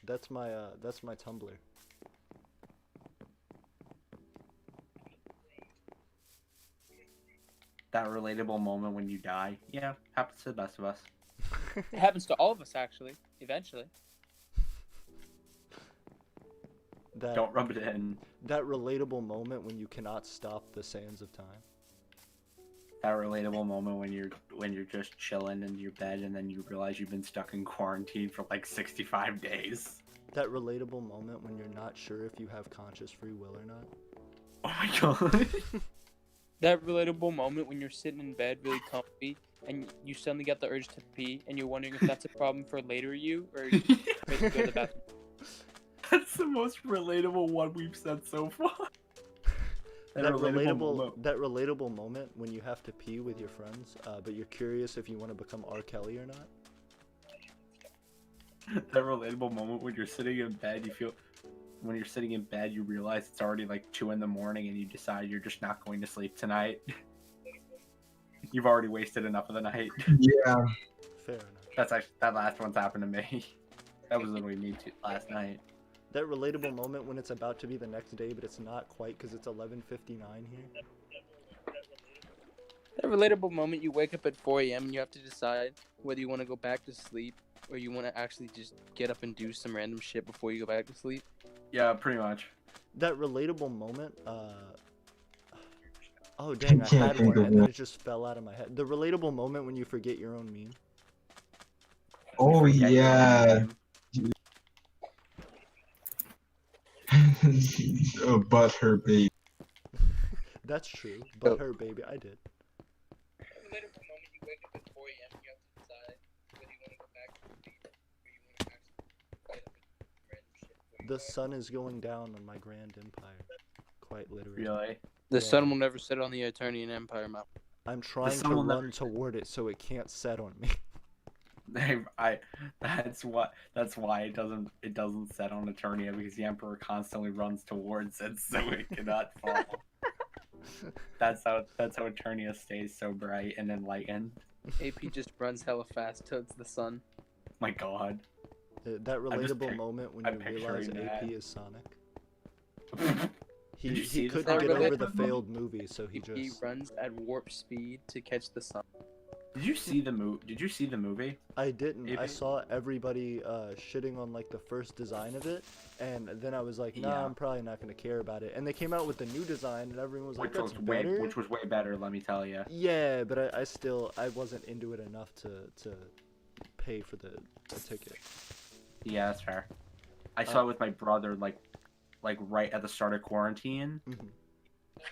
That's my Tumblr. That relatable moment when you die. Yeah, happens to the best of us. It happens to all of us, actually, eventually. That Don't rub it in. that relatable moment when you cannot stop the sands of time. That relatable moment when you're just chilling in your bed and then you realize you've been stuck in quarantine for like 65 days. That relatable moment when you're not sure if you have conscious free will or not. Oh my god. That relatable moment when you're sitting in bed really comfy and you suddenly get the urge to pee and you're wondering if that's a problem for later you or you ready to go to the bathroom. That's the most relatable one we've said so far. That relatable moment when you have to pee with your friends, but you're curious if you want to become R. Kelly or not. That relatable moment when you're sitting in bed, when you're sitting in bed, you realize it's already like 2 in the morning and you decide you're just not going to sleep tonight. You've already wasted enough of the night. Yeah. Fair enough. That last one's happened to me. That was literally me too last night. That relatable moment when it's about to be the next day, but it's not quite because it's 11:59 here. That relatable moment you wake up at 4 a.m. and you have to decide whether you want to go back to sleep or you want to actually just get up and do some random shit before you go back to sleep. Yeah, pretty much. That relatable moment, oh dang, I Can't had think one of and then one. it just fell out of my head. The relatable moment when you forget your own meme. Oh Forget your yeah. name. Oh, but her baby. That's true, but her baby, I did. Relatable moment you wake up at 4 a.m. and you have to decide whether you want to go back to sleep or you want to actually get up and do random shit before you The go back. sun is going down on my grand empire. Quite literally. Really? The Yeah. sun will never set on the Eternian Empire map. I'm trying sun to will run never- toward it so it can't set on me. That's why it doesn't set on Eternia, because the Emperor constantly runs towards it so it cannot fall. That's how Eternia stays so bright and enlightened. AP just runs hella fast towards the sun. My god. That I'm just relatable pic- moment when I'm you realize picturing AP that. is Sonic. Did you see He the couldn't Sonic get over the relatable failed movie, so he He just runs at warp speed to catch the sun. Did you see the movie? I didn't. I Maybe? saw everybody shitting on like the first design of it, and then I was like, nah, Yeah. I'm probably not gonna care about it. And they came out with the new design, and everyone was like, Which that's was way better. better, let me tell you. Yeah, but I wasn't into it enough to pay for the ticket. Yeah, that's fair. I saw it with my brother like right at the start of quarantine. Mhm.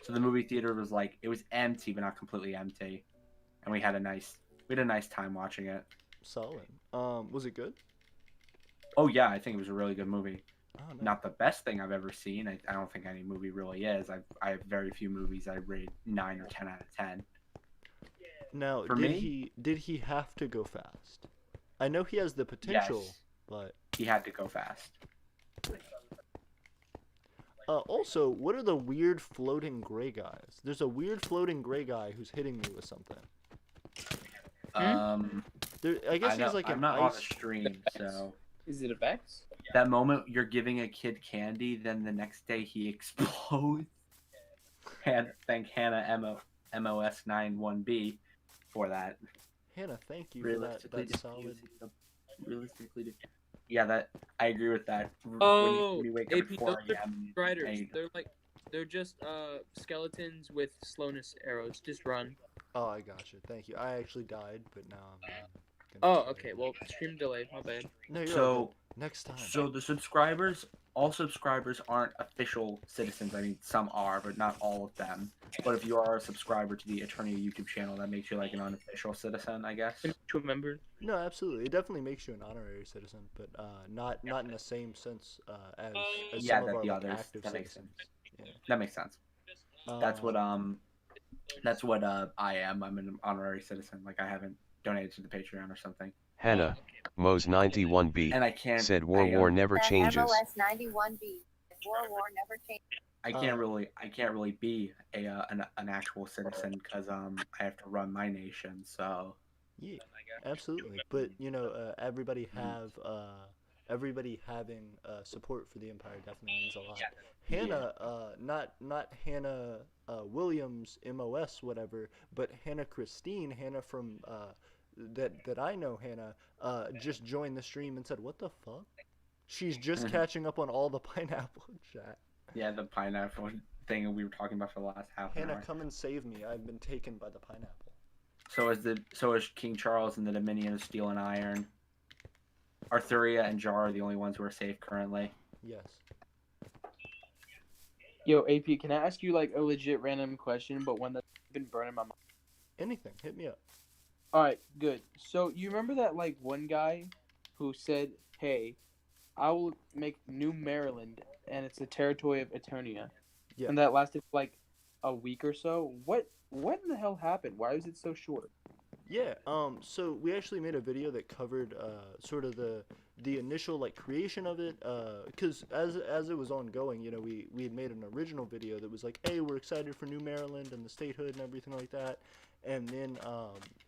So the movie theater was like, it was empty but not completely empty, and we had a nice time watching it. Solid. Was it good? Oh yeah, I think it was a really good movie. Oh, no. Not the best thing I've ever seen. I don't think any movie really is. I have very few movies I rate 9 or 10 out of 10. Now, For me? did he have to go fast? I know he has the potential, Yes, but he had to go fast. also, what are the weird floating gray guys? There's a weird floating gray guy who's hitting me with something. I guess he's like I'm an not on ice. the stream, so Is it a Vex? that moment you're giving a kid candy, then the next day he explodes. And thank Hannah MOS91B for that. Hannah, thank you for that solid. Realistically, yeah, that I agree with that. Oh, when you wake up AP, at 4 those are a.m. Striders. and- They're just skeletons with slowness arrows. Just run. Oh, I got you. Thank you. I actually died, but now I'm. Oh, okay. Well, stream delay. My bad. No, you're all So good. Next time. So all subscribers aren't official citizens. I mean, some are, but not all of them. But if you are a subscriber to the Eternia YouTube channel, that makes you like an unofficial citizen, I guess. To a member. No, absolutely. It definitely makes you an honorary citizen, but not in the same sense as Yeah, some of that our the like, others. active That makes citizens. Yeah. That makes sense. That's what I am. I'm an honorary citizen. Like I haven't donated to the Patreon or something. Hannah, Mose91B, And I can't said war never That changes. MOS 91B. War never changes. I can't really be an actual citizen because I have to run my nation. So Yeah, absolutely. But you know, everybody having support for the Empire definitely means a lot. Hannah, not Hannah Williams, MOS, whatever, but Hannah Christine, Hannah from that I know, Hannah, just joined the stream and said, "What the fuck?" She's just catching up on all the pineapple chat. yeah, the pineapple thing we were talking about for the last half an Hannah, hour. come and save me. I've been taken by the pineapple. So is King Charles and the Dominion of Steel and Iron. Arthuria and Jar are the only ones who are safe currently. Yes. Yo, AP, can I ask you like a legit random question, but one that's been burning my mind? Anything. Hit me up. All right, good. So you remember that like one guy who said, "Hey, I will make New Maryland, and it's the territory of Eternia," Yeah. and that lasted like a week or so. What in the hell happened? Why was it so short? Yeah, so we actually made a video that covered sort of the initial like creation of it, because as it was ongoing, you know, we had made an original video that was like, hey, we're excited for New Maryland and the statehood and everything like that, and then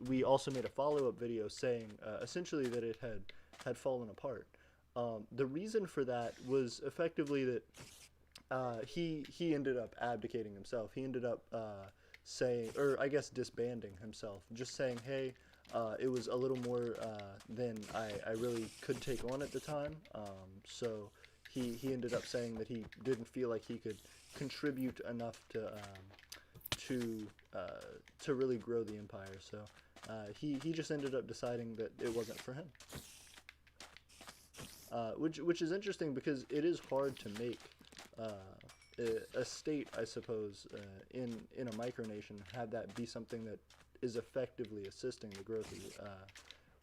we also made a follow-up video saying essentially that it had fallen apart. The reason for that was effectively that he ended up abdicating himself. He ended up saying, or I guess disbanding himself, just saying, hey, it was a little more than I really could take on at the time. So he ended up saying that he didn't feel like he could contribute enough to really grow the empire. So he just ended up deciding that it wasn't for him. Which is interesting because it is hard to make a state, I suppose, in a micronation, have that be something that is effectively assisting the growth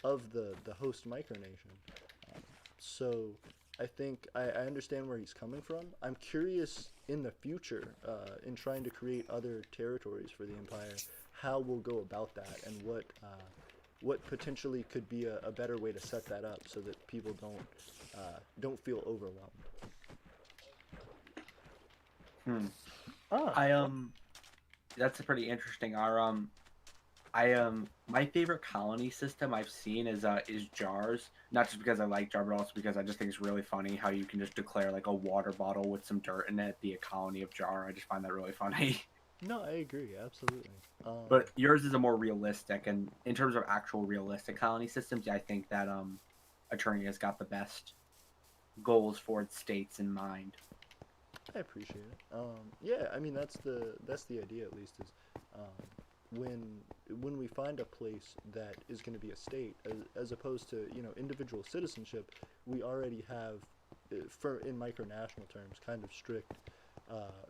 of the host micronation. So I think I understand where he's coming from. I'm curious in the future, in trying to create other territories for the empire, how we'll go about that and what potentially could be a better way to set that up so that people don't feel overwhelmed. That's pretty interesting. My favorite colony system I've seen is jars. Not just because I like jar, but also because I just think it's really funny how you can just declare like a water bottle with some dirt in it be a colony of jar. I just find that really funny. No, I agree, absolutely. But yours is a more realistic, and in terms of actual realistic colony systems, I think that Attorney has got the best goals for its states in mind. I appreciate it. Yeah, I mean that's the idea at least is when we find a place that is going to be a state as opposed to individual citizenship, we already have for in micronational terms kind of strict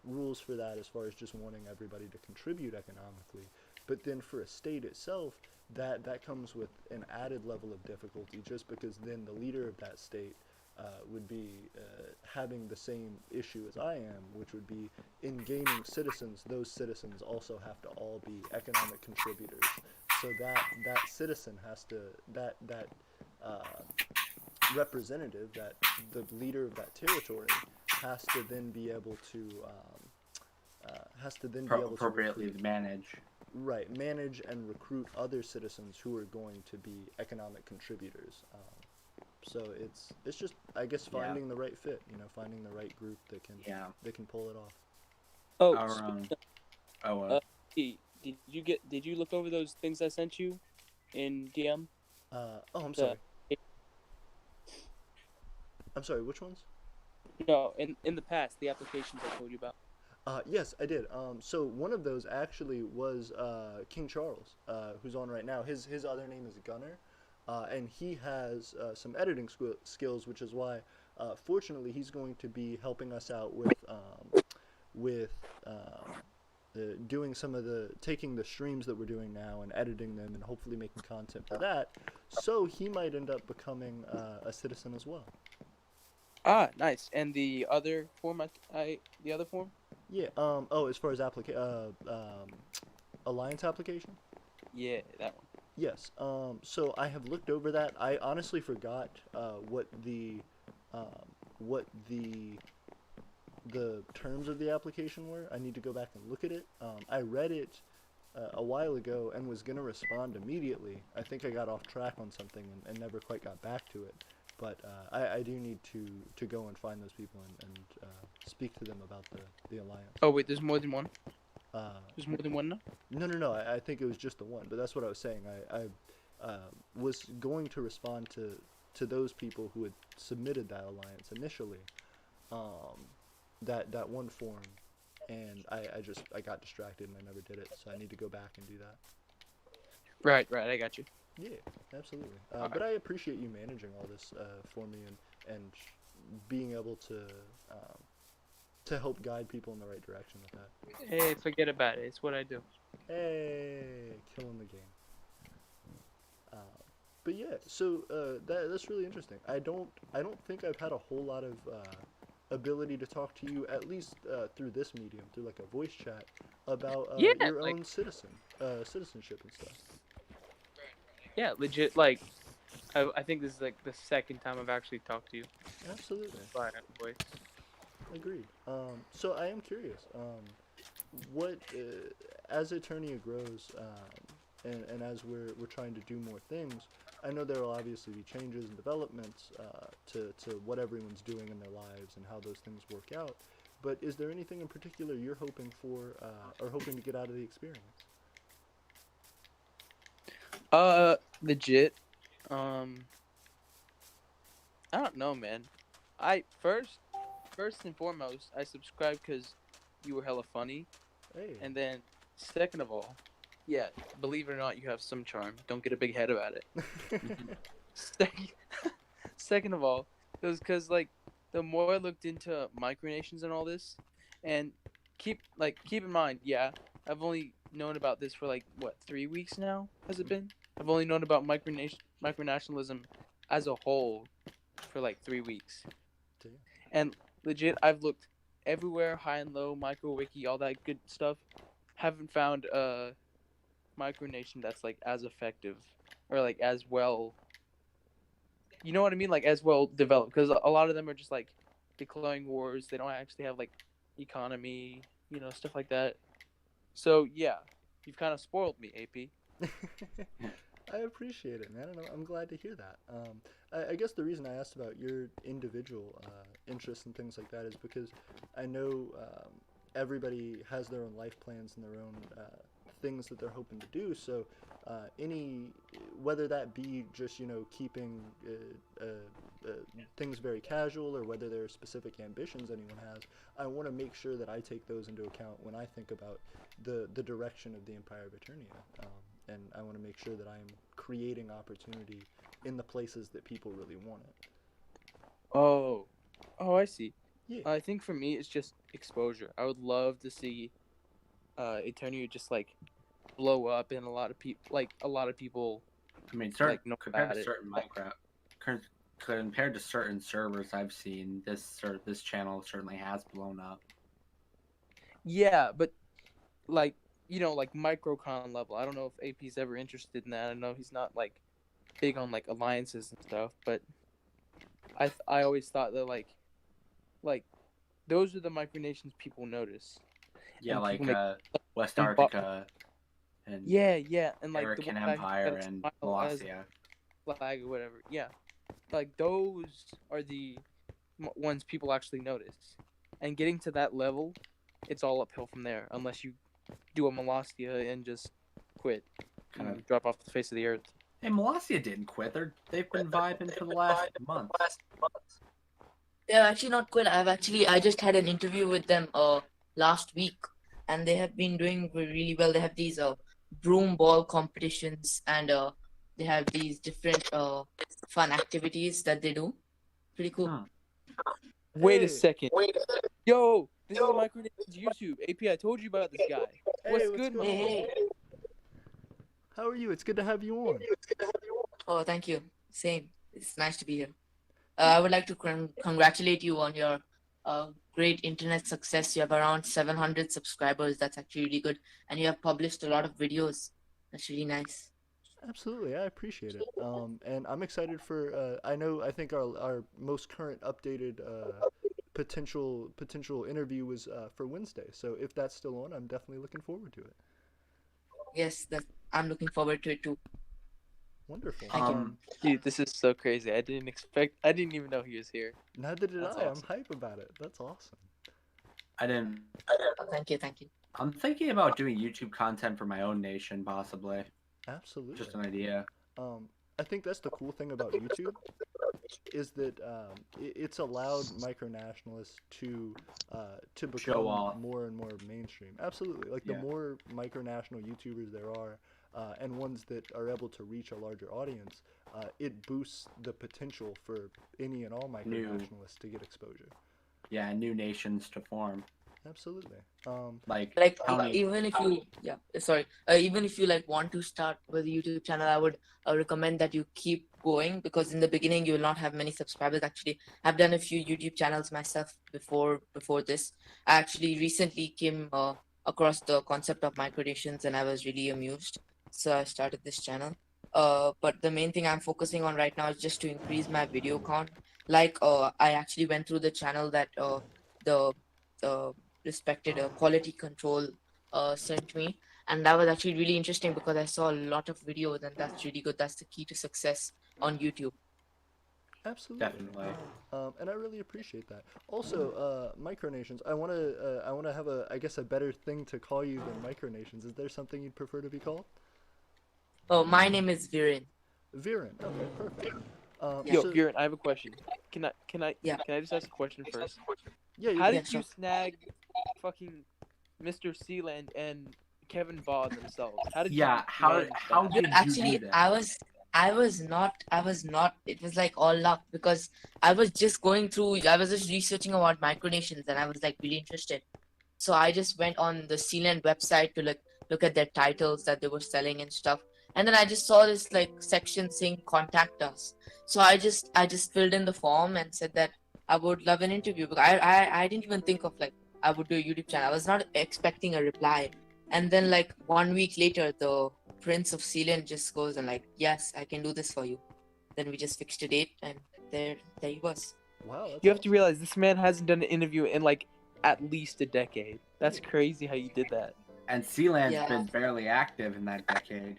rules for that as far as just wanting everybody to contribute economically. But then for a state itself, that comes with an added level of difficulty just because then the leader of that state would be having the same issue as I am, which would be in gaining citizens. Those citizens also have to all be economic contributors. So that citizen has to that representative, that the leader of that territory, has to then be able to appropriately recruit, manage. right, manage and recruit other citizens who are going to be economic contributors. So it's just, I guess, finding the right fit, finding the right group that can pull it off. Oh, Our, did you look over those things I sent you in DM? I'm sorry. I'm sorry, which ones? No, in the past, the applications I told you about. Yes, I did. So one of those actually was King Charles, who's on right now. His other name is Gunner, and he has some editing skills, which is why, fortunately, he's going to be helping us out with doing taking the streams that we're doing now and editing them and hopefully making content for that. So he might end up becoming a citizen as well. Ah, nice. And the other form, the other form? Yeah. As far as alliance application. Yeah, that one. Yes. So I have looked over that. I honestly forgot what the terms of the application were. I need to go back and look at it. I read it a while ago and was gonna respond immediately. I think I got off track on something and never quite got back to it. But I do need to go and find those people and speak to them about the alliance. Oh wait, there's more than one. There's more than one now. No. I think it was just the one. But that's what I was saying. I was going to respond to those people who had submitted that alliance initially. That one form, and I got distracted and I never did it. So I need to go back and do that. Right. I got you. Yeah, absolutely. But I appreciate you managing all this for me and being able to help guide people in the right direction with that. Hey, forget about it. It's what I do. Hey, killing the game. But yeah, so that's really interesting. I don't think I've had a whole lot of ability to talk to you, at least through this medium, through like a voice chat, about your own citizenship and stuff. Yeah, legit. Like, I think this is like the second time I've actually talked to you. Absolutely. By voice. Agreed. So I am curious. What as Eternia grows, and as we're trying to do more things, I know there will obviously be changes and developments to what everyone's doing in their lives and how those things work out. But is there anything in particular you're hoping for or hoping to get out of the experience? Legit. I don't know, man. I first and foremost, I subscribed because you were hella funny. Hey. And then, second of all, yeah, believe it or not, you have some charm. Don't get a big head about it. Second of all, it was because like the more I looked into micronations and all this, and keep in mind, yeah, I've only known about this for like what 3 weeks now. Has it been? I've only known about micronationalism as a whole for like 3 weeks. Damn. And legit, I've looked everywhere, high and low, micro wiki, all that good stuff. Haven't found a micronation that's like as effective or like as well. You know what I mean? Like as well developed, because a lot of them are just like declaring wars. They don't actually have like economy, stuff like that. So yeah, you've kind of spoiled me, AP. I appreciate it, man. I'm glad to hear that. I guess the reason I asked about your individual interests and things like that is because I know everybody has their own life plans and their own things that they're hoping to do. So whether that be just keeping things very casual, or whether there are specific ambitions anyone has, I want to make sure that I take those into account when I think about the direction of the Empire of Eternia, and I want to make sure that I'm creating opportunity in the places that people really want it. Oh, I see. Yeah. I think for me, it's just exposure. I would love to see Eternia just like blow up, and a lot of people. I mean, like, know compared about to it. certain compared to certain servers I've seen, this channel certainly has blown up. Yeah, but like like Microcon level. I don't know if AP's ever interested in that. I know he's not like big on like alliances and stuff, but I always thought that like those are the Micronations people notice. Yeah, And like people West and Arctica and yeah, and like American the one guy who Empire had a and smile as Molossia. a flag or whatever. Yeah, like those are the ones people actually notice. And getting to that level, it's all uphill from there, unless you do a Molossia and just quit, Kind of. drop off the face of the earth. Hey, Molossia didn't quit. They've been vibing for the last month. They're actually not quit. I just had an interview with them last week, and they have been doing really well. They have these broom ball competitions, and they have these different fun activities that they do. Pretty cool. Wait Hey. a second. Yo, this is Micronations YouTube. AP, I told you about this guy. What's good, going man? on? How are you? It's good to have you on. Oh, thank you. Same. It's nice to be here. I would like to congratulate you on your great internet success. You have around 700 subscribers. That's actually really good. And you have published a lot of videos. That's really nice. Absolutely, I appreciate it. And I'm excited for. I think our most current updated potential interview was for Wednesday. So if that's still on, I'm definitely looking forward to it. Yes, I'm looking forward to it too. Wonderful. Thank you. Dude, this is so crazy. I didn't even know he was here. Neither did That's I. awesome. I'm hype about it. That's awesome. I didn't. Oh, thank you. I'm thinking about doing YouTube content for my own nation, possibly. Absolutely. Just an idea. I think that's the cool thing about YouTube, is that it's allowed micronationalists to Show become off. more and more mainstream. Absolutely, like the Yeah. more micronational YouTubers there are, and ones that are able to reach a larger audience, it boosts the potential for any and all micronationalists to get exposure. Yeah, new nations to form. Absolutely. Like Even if you even if you like want to start with a YouTube channel, I would recommend that you keep going, because in the beginning you will not have many subscribers. Actually, I've done a few YouTube channels myself before this. I actually recently came across the concept of Micronations, and I was really amused, so I started this channel. But the main thing I'm focusing on right now is just to increase my video count. Like I actually went through the channel that the respected quality control sent me, and that was actually really interesting because I saw a lot of videos, and that's really good. That's the key to success on YouTube. Absolutely. Definitely. And I really appreciate that. Also, Micronations, I wanna have a better thing to call you than Micronations. Is there something you'd prefer to be called? Oh, my name is Viren. Viren. Okay, perfect. Yo, so- Viren, I have a question. Can I Yeah. just ask a question first? yeah, How you, did sure. you snag fucking Mr. Sealand and Kevin Baugh themselves? How did Yeah, you how manage that? did you Actually, do that? I was not. It was like all luck, because I was just researching about micronations, and I was like really interested. So I just went on the Sealand website to look at their titles that they were selling and stuff. And then I just saw this like section saying contact us. So I just filled in the form and said that I would love an interview, because I didn't even think of like I would do a YouTube channel. I was not expecting a reply. And then like 1 week later, the Prince of Sealand just goes and like, yes, I can do this for you. Then we just fixed a date, and there he was. wow. That's You have to awesome. realize this man hasn't done an interview in like at least a decade. That's crazy how you did that. And Sealand's Yeah. been barely active in that decade.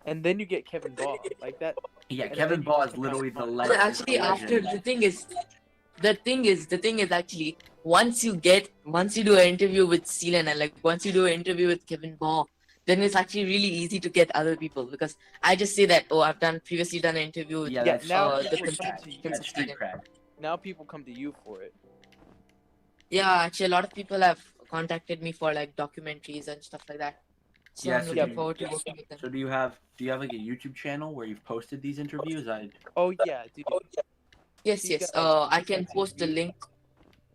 And then you get Kevin Baugh like that. Yeah, And Kevin then you Baugh just is literally the become- legend. Actually, after the thing is, the thing is actually once you do an interview with Sealand and like once you do an interview with Kevin Ball, then it's actually really easy to get other people, because I just say that, oh, I've previously done an interview with Yeah, Yeah, that's now the people Prince come to you. Prince that's of street Sealand. cred. Now people come to you for it. Yeah, actually a lot of people have contacted me for like documentaries and stuff like that. So Yeah, I'm so looking do you- forward to working with them. So do you have like a YouTube channel where you've posted these interviews? Oh yeah, dude. Yes, You yes. guys, I can post the link.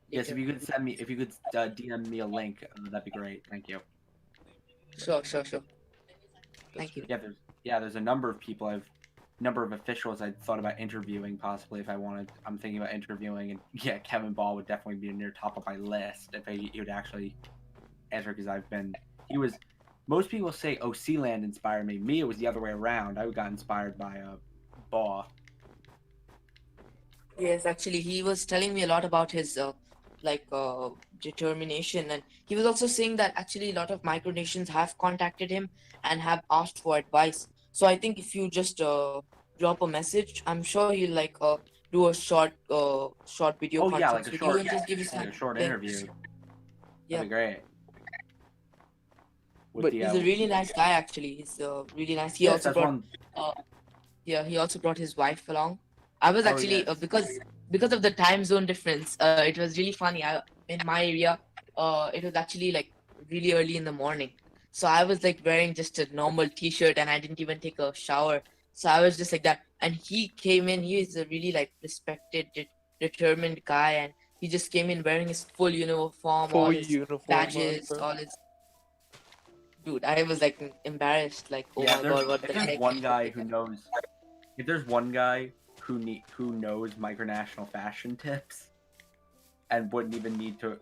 Yes, if later. you could send me, if you could DM me a link, that'd be great. Thank you. Sure. Thank you. There's a number of people number of officials I thought about interviewing possibly if I wanted. I'm thinking about interviewing, and yeah, Kevin Ball would definitely be near top of my list if he would actually answer, because most people say, oh, Sealand inspired me. Me, it was the other way around. I got inspired by Ball. Yes, actually, he was telling me a lot about his determination, and he was also saying that actually a lot of micronations have contacted him and have asked for advice. So I think if you just drop a message, I'm sure he'll do a short video Oh yeah, like conference a with you short, and just give you some short links. interview. Yeah. That'd be great. But He's a really nice guy. Actually, he's really nice. He yes, also that's brought one. he also brought his wife along. I was actually yes. because of the time zone difference. It was really funny. In my area, it was actually like really early in the morning. So I was like wearing just a normal T-shirt and I didn't even take a shower. So I was just like that. And he came in. He is a really like respected, determined guy, and he just came in wearing his full uniform, all his badges, bro. all his. Dude, I was like embarrassed. Like, oh Yeah, my god, what if the there's heck? one guy who knows, if there's one guy who knows micronational fashion tips, and wouldn't even need to,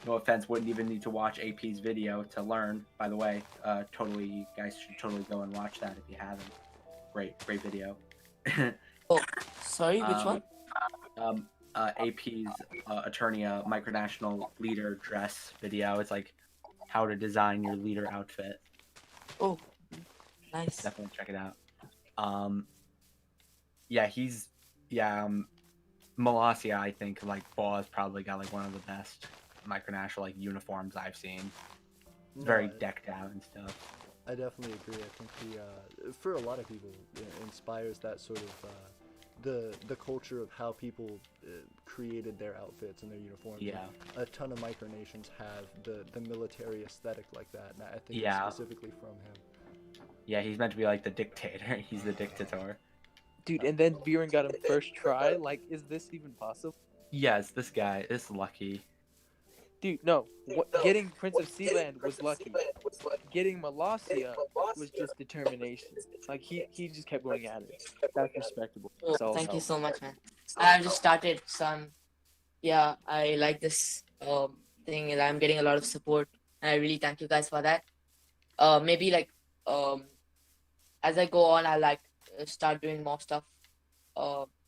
no offense, wouldn't even need to watch AP's video to learn. By the way, you guys should totally go and watch that if you haven't. Great video. Oh, sorry, which one? AP's Eternia micronational leader dress video. It's like how to design your leader outfit. Oh, nice. Definitely check it out. Malasia, I think like Ball's probably got like one of the best micronational like uniforms I've seen. It's very decked out and stuff. I definitely agree. I think for a lot of people, it inspires that sort of the culture of how people created their outfits and their uniforms. Yeah. A ton of micronations have the military aesthetic like that, and I think Yeah. specifically from him. Yeah, he's meant to be like the dictator. He's the dictator. Dude, and then Viren got him first try. Like, is this even possible? Yes, this guy is lucky. Dude, no. Getting Prince of Sealand was lucky. Getting Malasia was just determination. Like, he just kept going at it. That's respectable. Oh, thank you so much, man. I've just started some. Yeah, I like this thing, and I'm getting a lot of support, and I really thank you guys for that. Maybe as I go on, I'll start doing more stuff.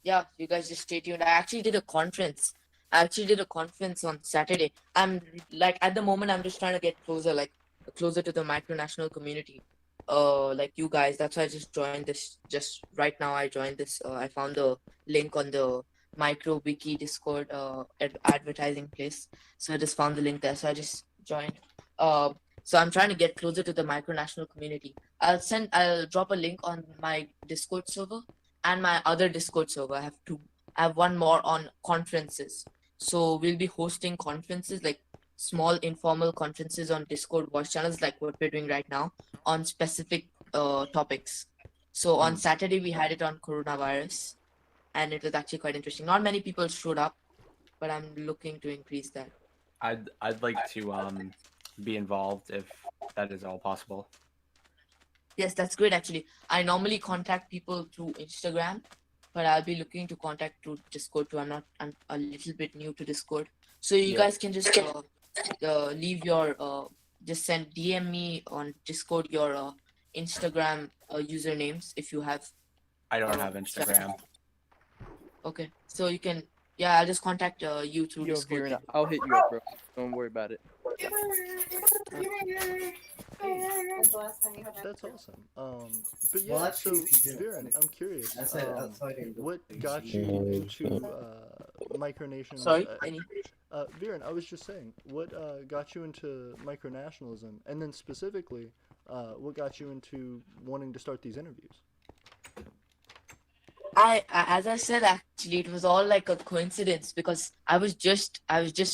Yeah, you guys just stay tuned. I actually did a conference. On Saturday. I'm at the moment I'm just trying to get closer to the micronational community. Like you guys. That's why I just joined this. Just right now I joined this. I found the link on the micro wiki Discord advertising place. So I just found the link there. So I just joined. So I'm trying to get closer to the micronational community. I'll drop a link on my Discord server and my other Discord server. I have two. I have one more on conferences. So we'll be hosting conferences, like small informal conferences on Discord voice channels, like what we're doing right now, on specific topics. So on Saturday we had it on coronavirus, and it was actually quite interesting. Not many people showed up, but I'm looking to increase that. I'd like to be involved if that is all possible. Yes, that's great actually. I normally contact people through Instagram, but I'll be looking to contact through Discord too. I'm a little bit new to Discord. So you guys can just leave your just send DM me on Discord your Instagram usernames if you have. I don't have Instagram. Okay, so you can. Yeah, I'll just contact you through Yo, Discord. Viren, I'll hit you up, bro. Don't worry about it. That's awesome. But yeah, so Viren, I'm curious. What got you into Micronations. Sorry, any? Viren, I was just saying, what got you into micronationalism, and then specifically, what got you into wanting to start these interviews? As I said, actually, it was all like a coincidence because I was just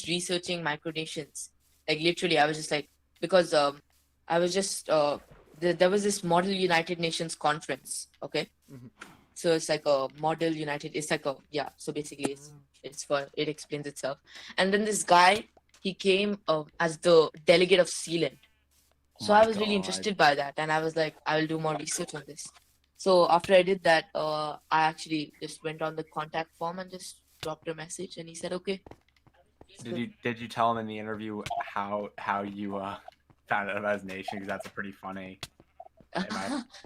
researching micronations. Like literally, I was just like, because I was just there was this Model United Nations conference. Okay, Mhm. so it's like a Model United. It's like a, yeah. So basically, it explains itself. And then this guy, he came as the delegate of Sealand. Oh So my I was really God. interested by that, and I was like, I will do more research on this. So after I did that, I actually just went on the contact form and just dropped a message, and he said, okay. Did you tell him in the interview how you found out about his nation? Because that's a pretty funny.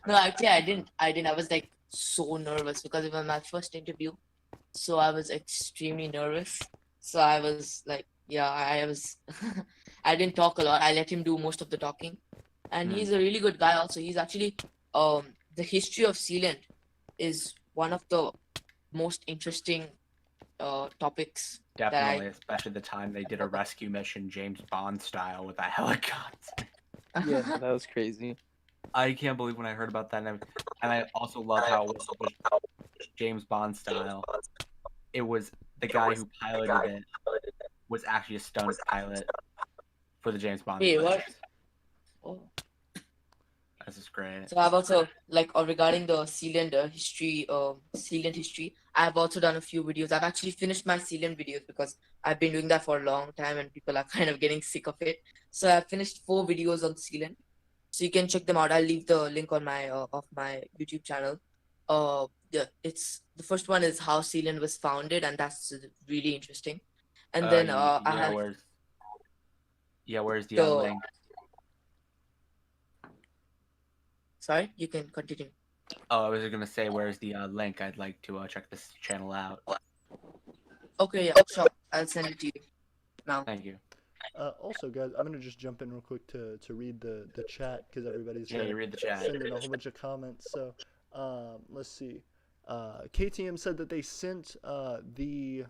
No, actually, I didn't. I was like so nervous because it was my first interview, so I was extremely nervous. So I was like, yeah, I was. I didn't talk a lot. I let him do most of the talking, and he's a really good guy. Also, he's actually the history of Sealand is one of the most interesting topics. Definitely, especially the time they did a rescue mission James Bond style with a helicopter. Yeah. That was crazy. I can't believe when I heard about that, and I also love how it was James Bond style. It was the guy who piloted it was actually a stunt pilot for the James Bond. Wait, what? movies. Oh. This is great. So I've also like regarding the Sealand history, Sealand history. I've also done a few videos. I've actually finished my Sealand videos because I've been doing that for a long time and people are kind of getting sick of it. So I've finished 4 videos on Sealand, so you can check them out. I'll leave the link on my of my YouTube channel. It's the first one is how Sealand was founded, and that's really interesting. And then I have where's the the- link? Sorry, you can continue. Oh, I was gonna say, where's the link? I'd like to check this channel out. Okay, yeah, sure. I'll send it to you now. Thank you. Also, guys, I'm gonna just jump in real quick to read the chat because everybody's Yeah, you read the chat. sending a whole bunch of comments. So, let's see. KTM said that they sent the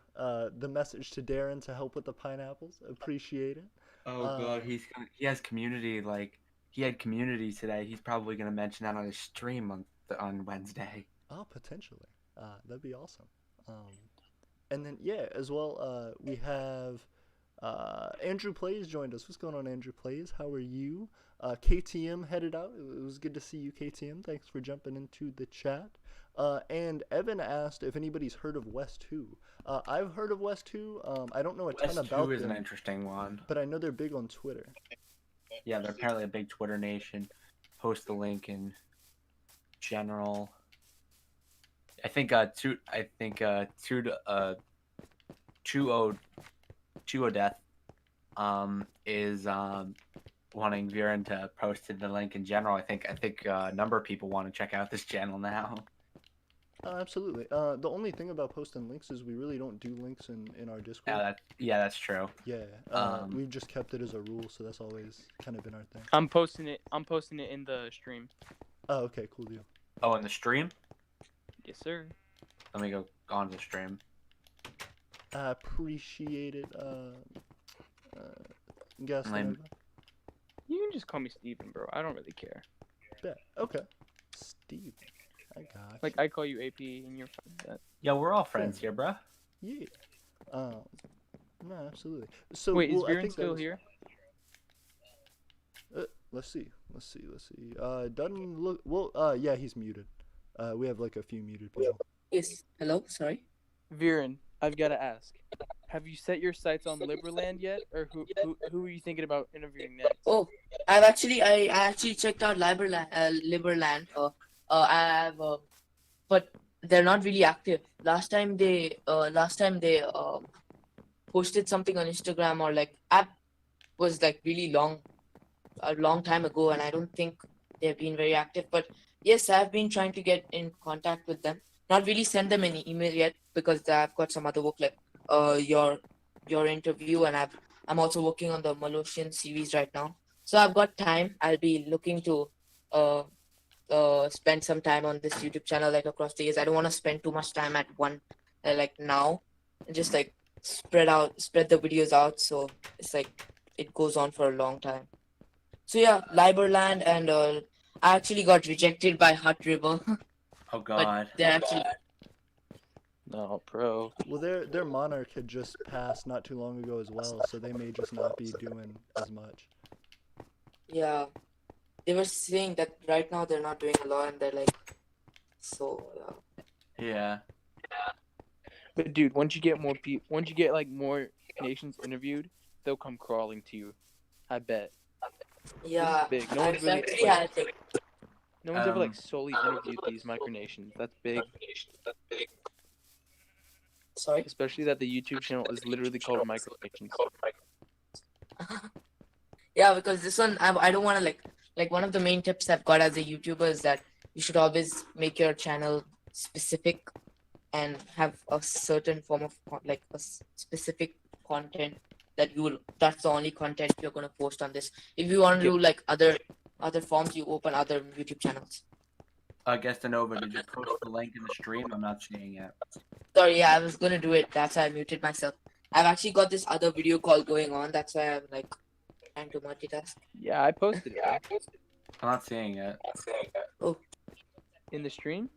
message to Darren to help with the pineapples. Appreciate it. Oh God, he has community, like he had community today. He's probably gonna mention that on his stream on Wednesday. Oh, potentially. That'd be awesome. And then yeah, as well, we have Andrew Plays joined us. What's going on, Andrew Plays? How are you? KTM headed out. It was good to see you, KTM. Thanks for jumping into the chat. And Evan asked if anybody's heard of West 2. I've heard of West 2. I don't know a ton West about 2 is them, an interesting one. but I know they're big on Twitter. Yeah, they're apparently a big Twitter nation. Post the link in general. I think Chuo Death is wanting Viren to post the link in general. I think a number of people want to check out this channel now. Absolutely. The only thing about posting links is we really don't do links in our Discord. Yeah, that's true. Yeah. We've just kept it as a rule, so that's always kind of been our thing. I'm posting it in the stream. Oh, okay, cool deal. Oh, in the stream? Yes, sir. Let me go on the stream. I appreciate it. Guess. You can just call me Steven, bro. I don't really care. Bet. Okay. Steve. I got Like, I call you AP and you're fine with that. Yeah, we're all friends here, bro. Yeah. No, absolutely. So wait, is I Viren think still here? Let's see. Doesn't look. Well, yeah, he's muted. We have like a few muted people. Yes. Hello. Sorry. Viren, I've got to ask. Have you set your sights on Liberland yet, or who are you thinking about interviewing next? Oh, I actually checked out Liberland. But they're not really active. Last time they posted something on Instagram, or like app was like really a long time ago, and I don't think they've been very active. But yes, I've been trying to get in contact with them. Not really send them any email yet because I've got some other work, like your interview, and I'm also working on the Micronations series right now. So I've got time. I'll be looking to spend some time on this YouTube channel like across the years. I don't want to spend too much time at one like now. and just like spread the videos out, so it's like it goes on for a long time. So yeah, Liberland, and I actually got rejected by Hut River. Oh But God. they're actually No, bro. Well, their monarch had just passed not too long ago as well, so they may just not be doing as much. yeah, they were saying that right now they're not doing a lot, and they're like, so Yeah. But dude, once you get like more nations interviewed, they'll come crawling to you. I bet. yeah. This is big. No I've one's really actually like, had like, no one's ever like solely interviewed these micronations. That's big. sorry. Especially that the YouTube channel is literally called Micronations. Yeah, because this one I don't want to like one of the main tips I've got as a YouTuber is that you should always make your channel specific and have a certain form of like a specific content that's the only content you're going to post on this. If you want to do like other forms, you open other YouTube channels. Guestanova, did you post the link in the stream? I'm not seeing it. Sorry, yeah, I was going to do it. That's why I muted myself. I've actually got this other video call going on. That's why I'm like trying to multitask. Yeah, I posted it. I'm not seeing it. Oh, In the stream?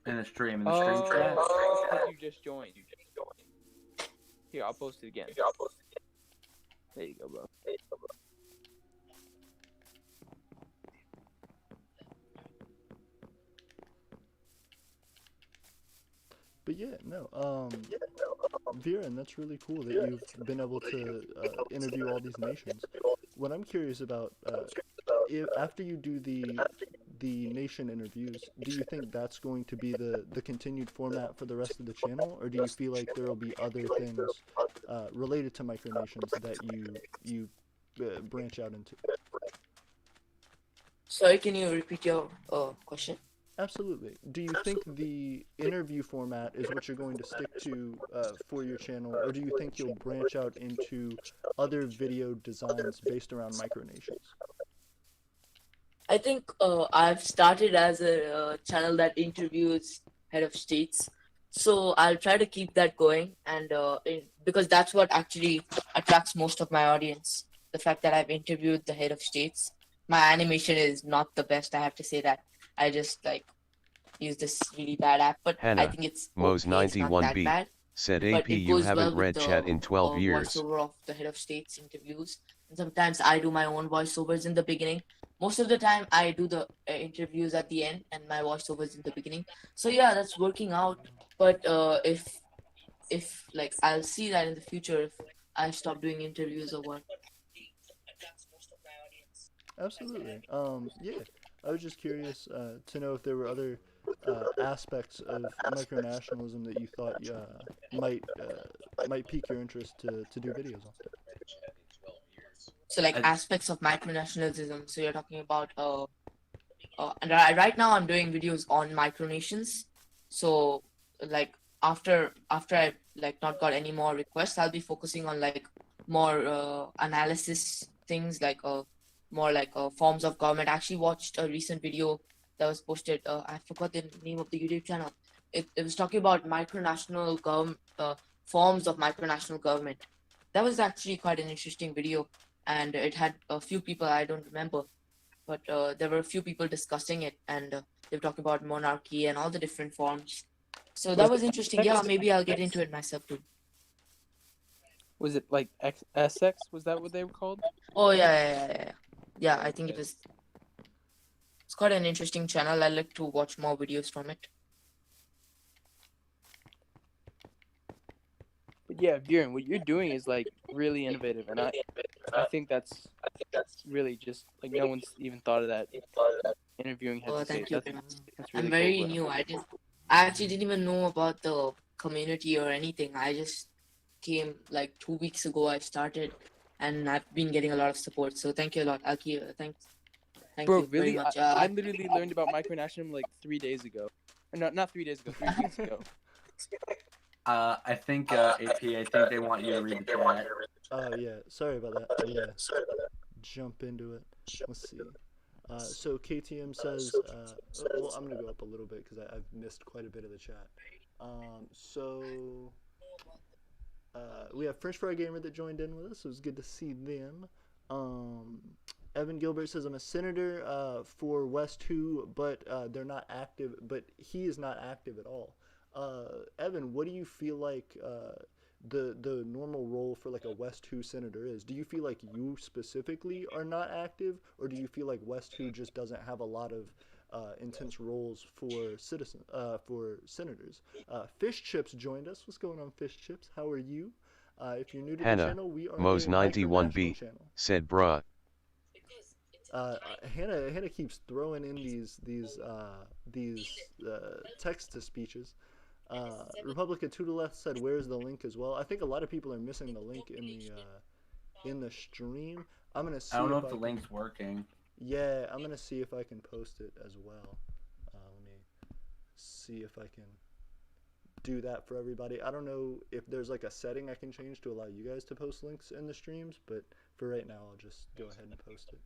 In the stream chat. Because you just joined. Here, I'll post it again. There you go, bro. But yeah, no, Viren, that's really cool that you've been able to interview all these nations. What I'm curious about, after you do the nation interviews, do you think that's going to be the continued format for the rest of the channel, or do you feel like there will be other things related to micronations that you branch out into? sorry, can you repeat your question? Absolutely. Do you think the interview format is what you're going to stick to for your channel, or do you think you'll branch out into other video designs based around micronations? I think I've started as a channel that interviews head of states, so I'll try to keep that going, and because that's what actually attracts most of my audience. The fact that I've interviewed the head of states. My animation is not the best, I have to say that. I just like use this really bad app, but I Hannah, think it's Mo's okay. It's not that 91B, bad. said But AP it you goes haven't well with read the chat in 12 years. voiceover of the head of states interviews. And sometimes I do my own voiceovers in the beginning. Most of the time, I do the interviews at the end, and my voiceovers in the beginning. So yeah, that's working out. But if like I'll see that in the future if I stop doing interviews or what. Absolutely. Yeah, I was just curious to know if there were other aspects of micronationalism that you thought might pique your interest to do videos on. So like aspects of micronationalism. So you're talking about and right now I'm doing videos on micronations. So like after I like not got any more requests, I'll be focusing on like more analysis things, like more like forms of government. I actually watched a recent video that was posted. I forgot the name of the YouTube channel. It was talking about micronational forms of micronational government. That was actually quite an interesting video, and it had a few people, I don't remember, but there were a few people discussing it, and they were talking about monarchy and all the different forms. So that was interesting. Yeah, maybe I'll get into it myself too. Was it like SX? Was that what they were called? Oh yeah. Yeah, I think it was. It's quite an interesting channel. I like to watch more videos from it. But yeah, Bjorn, what you're doing is like really innovative, and I think that's really just like no one's even thought of that. Interviewing heads Oh, of state. thank you. That's really I'm very cool, bro. new. I actually didn't even know about the community or anything. I just came like 2 weeks ago. I started, and I've been getting a lot of support. So thank you a lot. I'll keep. Thank Bro, you very really? much. I literally learned about micronationalism like 3 days ago. Or not 3 days ago, 3 weeks ago. I think AP. I think they want you to read the chat. Oh yeah, sorry about that. Jump into it. Let's see. So KTM says, well, I'm gonna go up a little bit because I've missed quite a bit of the chat. So We have French Fry Gamer that joined in with us. It was good to see them. Evan Gilbert says, I'm a senator for West 2, but they're not active. But he is not active at all. Evan, what do you feel like the normal role for like a West 2 senator is? Do you feel like you specifically are not active, or do you feel like West 2 just doesn't have a lot of intense roles for senators? Fish Chips joined us. What's going on, Fish Chips? How are you? If you're new to the Hannah, channel, we are Mo's a 91B, micronational channel. said bruh. Hannah keeps throwing in these text to speeches. Republica to the left said, "Where's the link?" as well. I think a lot of people are missing the link in the stream. I'm gonna see. I don't know if the link's working. Yeah, I'm gonna see if I can post it as well. Let me see if I can do that for everybody. I don't know if there's like a setting I can change to allow you guys to post links in the streams, but for right now, I'll just go ahead and post it.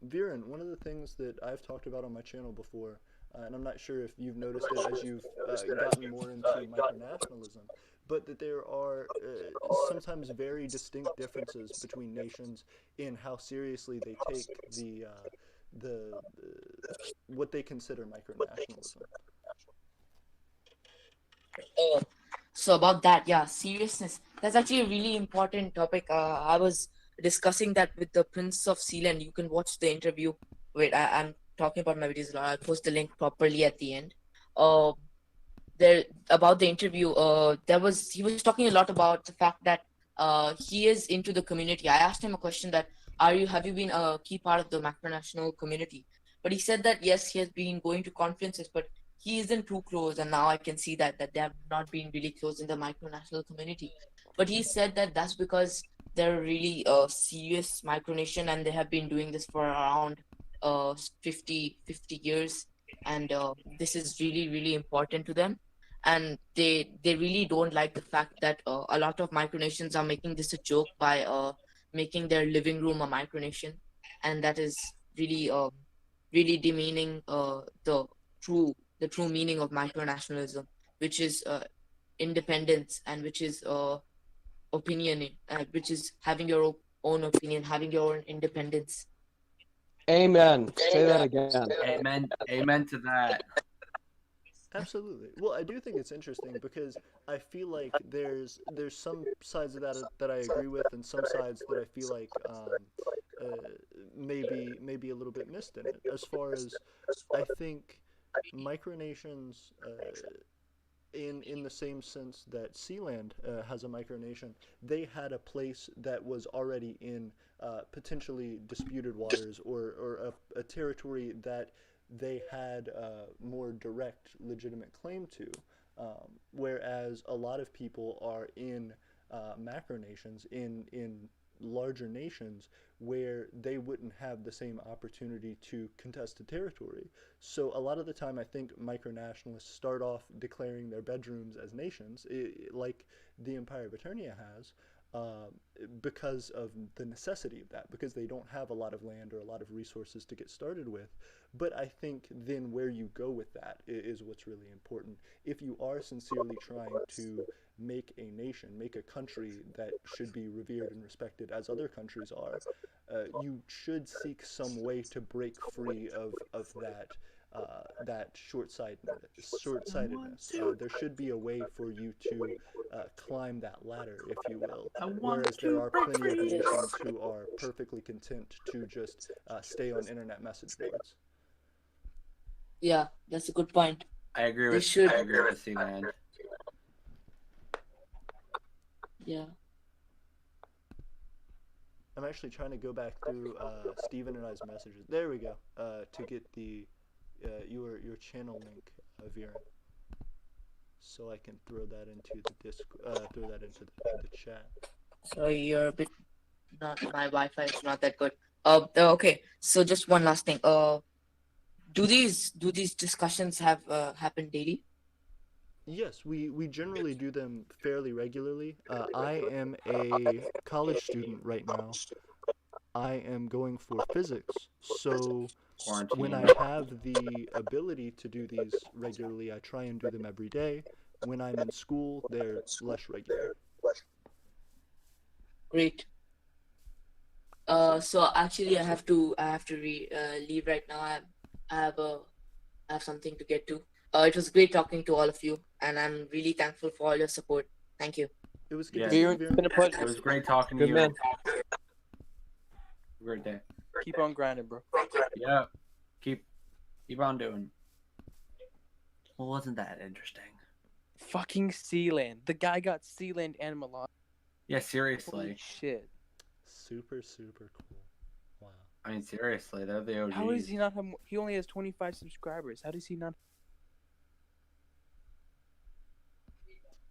Viren, one of the things that I've talked about on my channel before, and I'm not sure if you've noticed it as you've gotten more into micronationalism, but that there are sometimes very distinct differences between nations in how seriously they take the what they consider micronationalism. So about that, yeah, seriousness. That's actually a really important topic. I was discussing that with the Prince of Sealand. You can watch the interview. Wait, I'm talking about my videos. I'll post the link properly at the end. There about the interview. He was talking a lot about the fact that he is into the community. I asked him a question that have you been a key part of the macronational community? But he said that yes, he has been going to conferences, but he isn't too close, and now I can see that they have not been really close in the micronational community. But he said that that's because they're really serious micronation, and they have been doing this for around 50 years, and this is really, really important to them. And they really don't like the fact that a lot of micronations are making this a joke by making their living room a micronation, and that is really really demeaning the true meaning of micronationalism, which is independence, and which is opinion, which is having your own opinion, having your own independence. Amen. Say that again. Amen. Amen to that. Absolutely. Well, I do think it's interesting because I feel like there's some sides of that I agree with, and some sides that I feel like maybe a little bit missed in it. As far as I think micronations, in the same sense that Sealand has a micronation, they had a place that was already in potentially disputed waters, or a territory that they had more direct, legitimate claim to, whereas a lot of people are in macronations, in larger nations, where they wouldn't have the same opportunity to contest a territory. So a lot of the time, I think micronationalists start off declaring their bedrooms as nations, like the Empire of Eternia has, because of the necessity of that, because they don't have a lot of land or a lot of resources to get started with. But I think then where you go with that is what's really important. If you are sincerely trying to make a nation, make a country that should be revered and respected as other countries are, you should seek some way to break free of that short-sightedness. There should be a way for you to climb that ladder, if you will. Whereas there are plenty of nations who are perfectly content to just stay on internet message boards. Yeah, that's a good point. I agree with Sealand. Yeah. I'm actually trying to go back through Stephen and I's messages. There we go. To get the your channel link, Viren, so I can throw that into the chat. Sorry, you're a bit my Wi-Fi is not that good. Okay. So just one last thing. Do these discussions have happen daily? Yes, we generally do them fairly regularly. I am a college student right now. I am going for physics, so when Quarantine. I have the ability to do these regularly, I try and do them every day. When I'm in school, they're less regular. Great. So actually, I have to leave right now. I have a, I have something to get to. It was great talking to all of you, and I'm really thankful for all your support. Thank you. It was good Yeah. to see you, Viren, it's Viren. been a pleasure. It was great talking to Good you. man. Great day. Keep on grinding, bro. Yeah. Keep on doing. Well, wasn't that interesting? Fucking Sealand. The guy got Sealand and Milan. Yeah, Holy seriously. shit. Super, super cool. Wow. I mean, seriously, they're the OGs. How does he not have? He only has 25 subscribers. How does he not?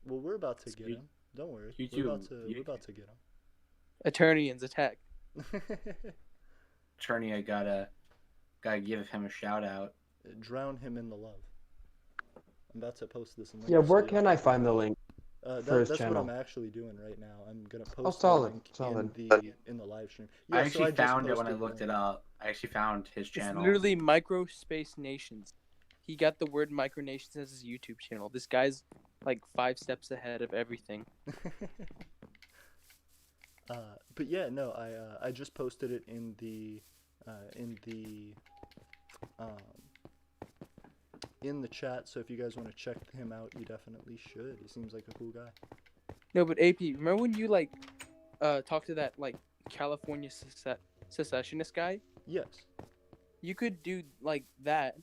Well, we're about to get him. Don't worry. YouTube- We're about to get Eternians attack. him. Cherny, I gotta give him a shout out. Drown him in the love. I'm about to post this in Yeah, link, where so- can I find the link? for his That's what I'm channel? actually doing right now. I'm gonna post Oh, solid, the link solid. in the live stream. I Yeah, so actually just found it when I posted the looked it link. up. I actually found his It's channel. literally Micronations. He got the word Micronations as his YouTube channel. This guy's like 5 steps ahead of everything. But yeah, no, I just posted it in the chat. So if you guys want to check him out, you definitely should. He seems like a cool guy. No, but AP, remember when you like talked to that like California secessionist guy? Yes. You could do like that,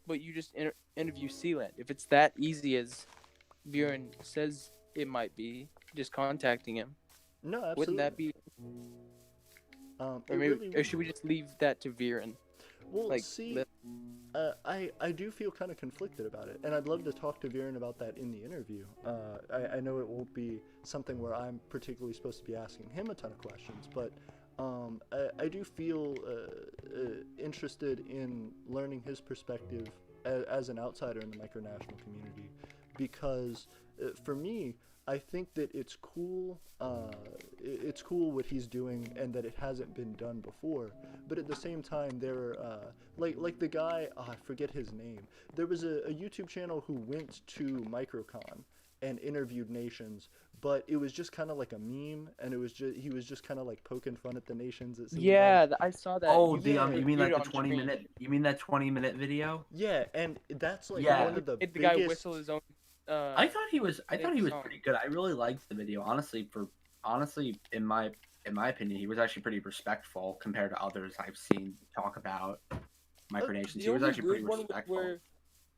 but you just interview Sealand. If it's that easy as Viren says it might be, just contacting him. No, absolutely. Wouldn't that be? It Or maybe, really or should we just leave that to Viren? Well, like, see, I do feel kind of conflicted about it, and I'd love to talk to Viren about that in the interview. I know it won't be something where I'm particularly supposed to be asking him a ton of questions, but I do feel interested in learning his perspective as an outsider in the micronational community, because for me, I think that it's cool. It's cool what he's doing, and that it hasn't been done before. But at the same time, there are like the guy. I forget his name. There was a YouTube channel who went to Microcon and interviewed nations, but it was just kind of like a meme, and he was just kind of like poking fun at the nations. It seemed Yeah, like. I saw that. Oh, You the yeah, you mean like the on 20 stream. minute? You mean that 20-minute video? Yeah, and that's like Yeah. one of the Made the biggest. guy whistle his own. I thought he was song. pretty good. I really liked the video. Honestly, in my opinion, he was actually pretty respectful compared to others I've seen talk about Micronations. The He was only actually pretty good one was respectful. where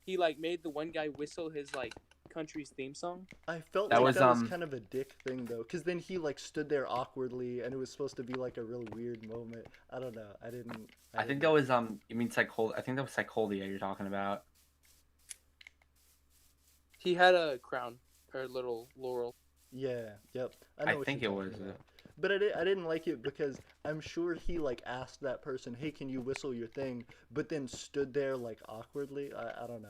he like made the one guy whistle his like country's theme song. I felt That like was, that was um, kind of a dick thing though, because then he like stood there awkwardly, and it was supposed to be like a real weird moment. I don't know. I I think that was you mean I think that was Psycholia you're talking about. He had a crown or little laurel. Yeah. Yep. I I know what think you're it talking was, about. But I didn't like it because I'm sure he like asked that person, "Hey, can you whistle your thing?" But then stood there like awkwardly. I don't know.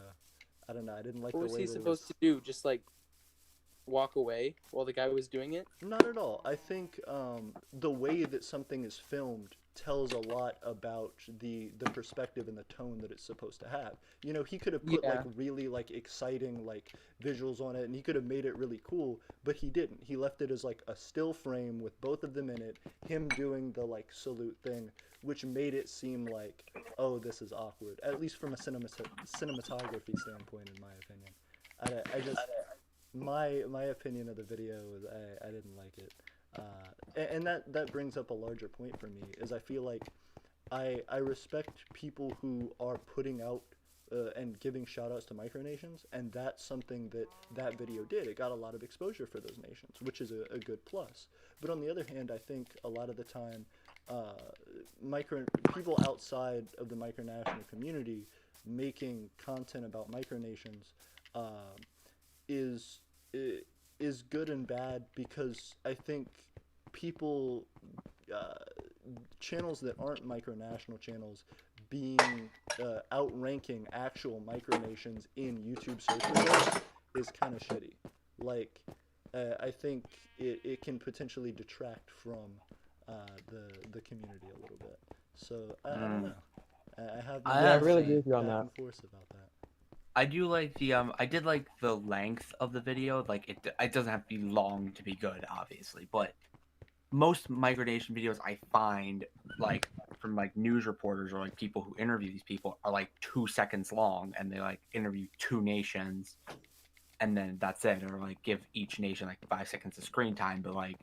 I don't know. I didn't like What the was way he that it supposed to do? Just like walk away while the guy was doing it? Not at all. I think the way that something is filmed tells a lot about the perspective and the tone that it's supposed to have. You know, he could have put like Yeah. really like exciting like visuals on it, and he could have made it really cool, but he didn't. He left it as like a still frame with both of them in it, him doing the like salute thing, which made it seem like, oh, this is awkward, at least from a cinematography standpoint, in my opinion. I just my opinion of the video was I didn't like it. And that brings up a larger point for me, is I feel like I respect people who are putting out and giving shout outs to micronations, and that's something that video did. It got a lot of exposure for those nations, which is a good plus. But on the other hand, I think a lot of the time people outside of the micronational community making content about micronations is good and bad, because I think people channels that aren't micronational channels being outranking actual micronations in YouTube search results is kind of shitty. Like, I think it can potentially detract from the community a little bit. So I don't know. I have been I really agree with you on back that. and forth about that. I do like the I did like the length of the video. Like it doesn't have to be long to be good, obviously, but most Micronation videos I find, like from like news reporters or like people who interview these people, are like 2 seconds long, and they like interview two nations, and then that's it, or like give each nation like 5 seconds of screen time. But like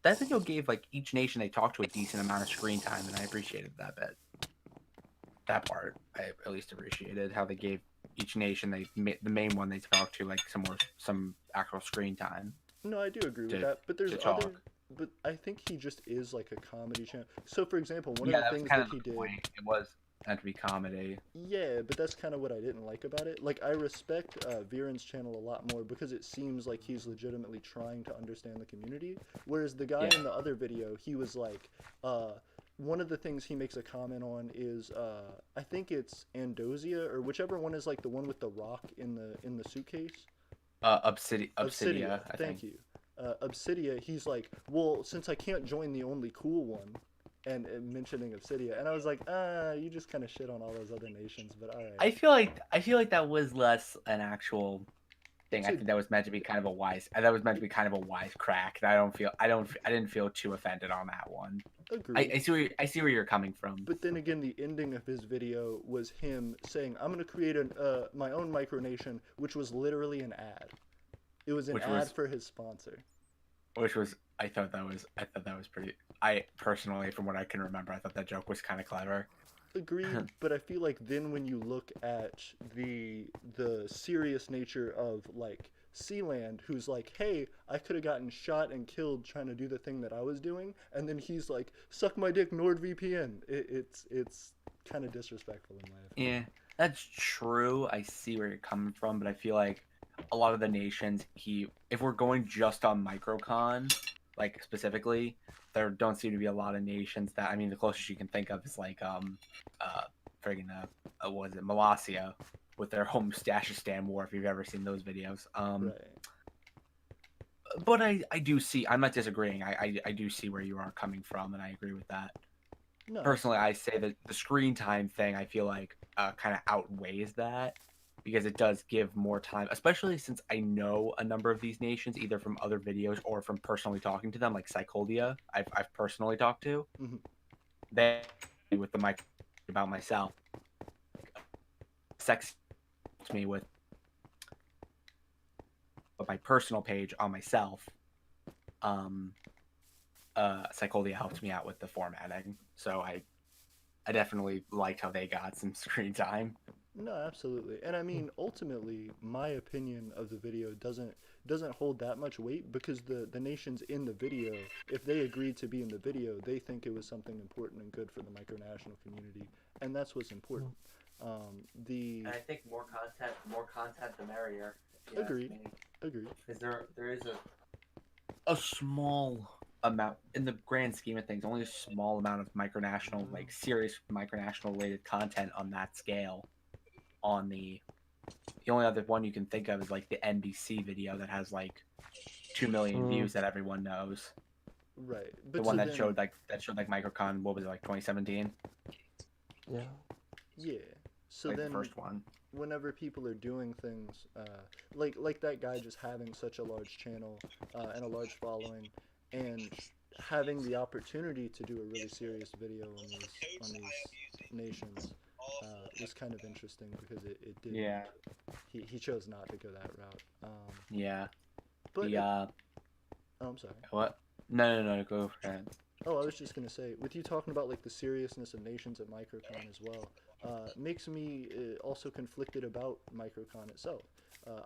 that video gave like each nation they talked to a decent amount of screen time, and I appreciated that bit. That part I at least appreciated, how they gave each nation the main one they talked to like some actual screen time. No, I do agree with to- that, but there's to talk. other. But I think he just is like a comedy channel. So, for example, one Yeah, of the that was things kind that of he the did. point. It was meant to be comedy. Yeah, but that's kind of what I didn't like about it. Like, I respect Viren's channel a lot more because it seems like he's legitimately trying to understand the community. Whereas the guy in the other video, he was like, one of the things he makes a comment on is, I think it's Andosia, or whichever one is like the one with the rock in the suitcase. Obsidia, I Thank think. you. Obsidia, he's like, well, since I can't join the only cool one, and mentioning Obsidia, and I was like, you just kind of shit on all those other nations, but all right. I feel like that was less an actual thing. I think that was meant to be kind of a wise. That was meant to be kind of a wise crack. I didn't feel too offended on that one. Agreed. I see where you're coming from. But then again, the ending of his video was him saying, "I'm gonna create my own micronation," which was literally an ad. It was an ad for his sponsor. Which was I thought that was pretty. I personally, from what I can remember, I thought that joke was kind of clever. Agreed, but I feel like then when you look at the serious nature of like Sealand, who's like, hey, I could have gotten shot and killed trying to do the thing that I was doing, and then he's like, suck my dick, NordVPN. It's kind of disrespectful in my opinion. Yeah, that's true. I see where you're coming from, but I feel like a lot of the nations if we're going just on Microcon, like specifically, there don't seem to be a lot of nations that, I mean, the closest you can think of is like what was it, Molossia with their home Stashistan war, if you've ever seen those videos. Right. But I do see, I'm not disagreeing. I do see where you are coming from, and I agree with that. No. Personally, I say that the screen time thing, I feel like kind of outweighs that, because it does give more time, especially since I know a number of these nations either from other videos or from personally talking to them, like Psychodia, I've personally talked to. Mm-hmm. They, with the mic about myself, sex me with my personal page on myself. Psychodia helped me out with the formatting, so I definitely liked how they got some screen time. No, absolutely. And I mean, ultimately, my opinion of the video doesn't hold that much weight, because the nations in the video, if they agreed to be in the video, they think it was something important and good for the micronational community, and that's what's important. And I think more content the merrier. Agreed. Because there is a small amount, in the grand scheme of things, only a small amount of micronational, like serious micronational related content on that scale. On the only other one you can think of is like the NBC video that has like 2 million views that everyone knows. Right. But the one that showed like Microcon, what was it, like 2017? Yeah. Yeah. So like then the first one. Whenever people are doing things like that guy just having such a large channel and a large following, and having the opportunity to do a really serious video on these nations was kind of interesting, because it did. Yeah. He chose not to go that route. Yeah. But oh, I'm sorry. What? No, go for it. Oh, I was just gonna say, with you talking about like the seriousness of nations at Microcon as well, makes me also conflicted about Microcon itself.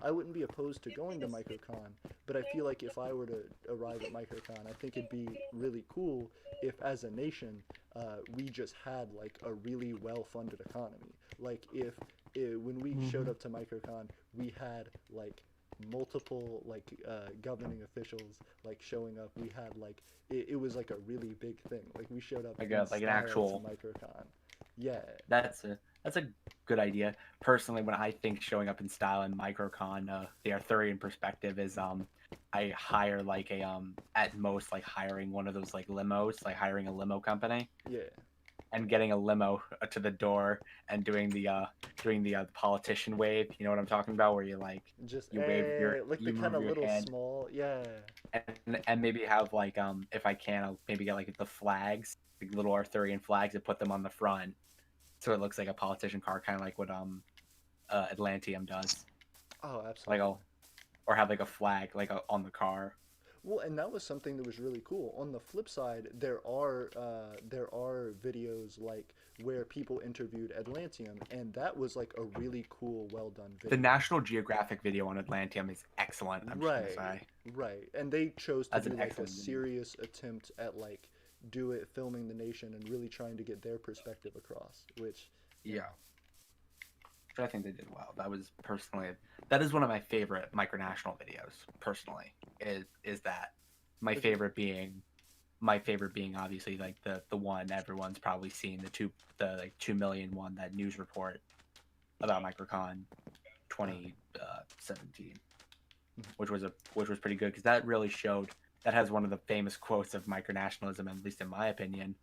I wouldn't be opposed to going to Microcon, but I feel like if I were to arrive at Microcon, I think it'd be really cool if, as a nation, we just had like a really well-funded economy. Like if when we showed up to Microcon, we had like multiple like governing officials like showing up. We had like it was like a really big thing. Like we showed up Like in an style actual to Microcon. Yeah. That's a good idea. Personally, when I think showing up in style in Microcon, the Arthurian perspective is I hire like a at most like hiring one of those like limos, like hiring a limo company Yeah. and getting a limo to the door and doing the politician wave. You know what I'm talking about? Where you like Just you wave your like the you kind move of your little hand small. Yeah. and maybe have like if I can I'll maybe get like the flags, the little Arthurian flags, and put them on the front so it looks like a politician car, kind of like what Atlantium does. Oh, Like absolutely. or have like a flag like on the car. Well, and that was something that was really cool. On the flip side, there are videos like where people interviewed Atlantium, and that was like a really cool, well done video. The National Geographic video on Atlantium is excellent. I'm just gonna say. Right, and they chose to That's do an like a excellent video. serious attempt at like filming the nation and really trying to get their perspective across, which Yeah. Which I think they did well. That is one of my favorite micronational videos. Personally, is that my Okay. favorite being obviously like the one everyone's probably seen, the like 2 million one, that news report about Microcon 2017, which was pretty good because that really showed, that has one of the famous quotes of micronationalism, at least in my opinion,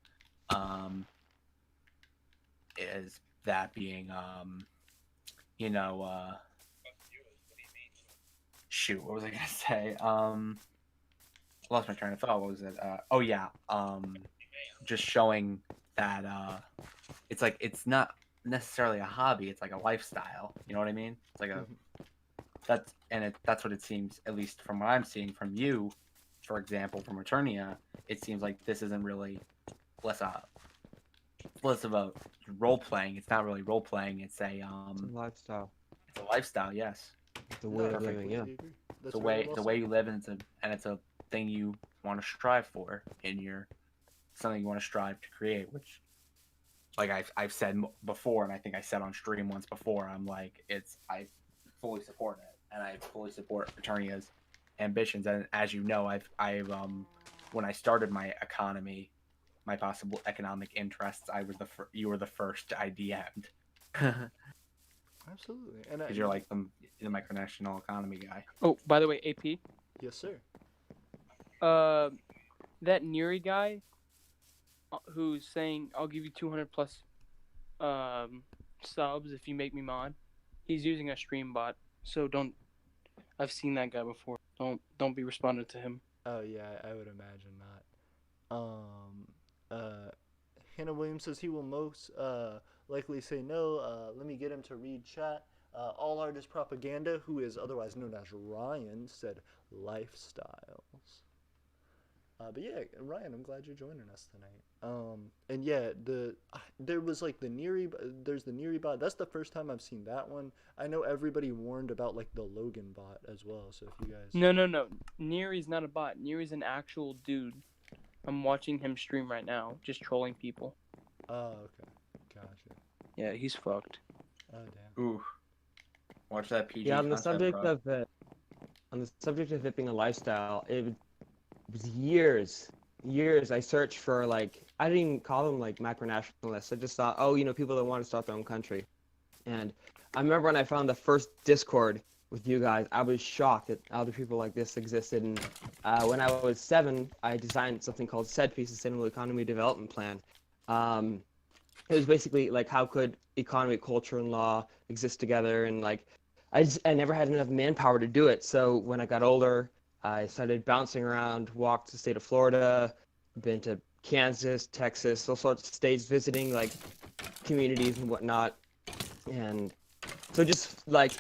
is that being shoot, what was I gonna say? Lost my train of thought. What was it? Oh yeah. Just showing that it's like it's not necessarily a hobby. It's like a lifestyle. You know what I mean? It's like a that's what it seems, at least from what I'm seeing from you, for example, from Eternia. It seems like this isn't really less of a role playing. It's not really role playing. It's a lifestyle. It's a lifestyle. Yes. It's a way of living. Yeah. It's the way you live, and it's a thing you want to strive for, something you want to strive to create. Which, like I've said before, and I think I said on stream once before, I'm like, I fully support it, and I fully support Eternia's ambitions. And as you know, I've when I started my economy, my possible economic interests, you were the first I DM'd. absolutely, and Because you're like the micronational economy guy. Oh, by the way, AP. yes, sir. That Neri guy, who's saying I'll give you 200 plus subs if you make me mod. He's using a stream bot, so don't. I've seen that guy before. Don't be responding to him. Oh yeah, I would imagine not. Hannah Williams says he will most likely say no. Let me get him to read chat. All Artist Propaganda, who is otherwise known as Ryan, said lifestyles. But yeah, Ryan, I'm glad you're joining us tonight. And yeah, there was like there's the Neri bot. That's the first time I've seen that one. I know everybody warned about like the Logan bot as well. So if you guys No. Neri's not a bot. Neri's an actual dude. I'm watching him stream right now, just trolling people. Oh, okay, gotcha. Yeah, he's fucked. Oh damn. Ooh. Watch that PG. Yeah, on the content, subject of it being a lifestyle, it was years I searched for, like, I didn't even call them like macronationalists. I just thought, people that want to start their own country. And I remember when I found the first Discord with you guys, I was shocked that other people like this existed. And when I was 7, I designed something called SEDP, Sustainable Economy Development Plan. It was basically like, how could economy, culture, and law exist together? And like, I never had enough manpower to do it. So when I got older, I started bouncing around, walked to the state of Florida, been to Kansas, Texas, all sorts of states, visiting like communities and whatnot. And so just like,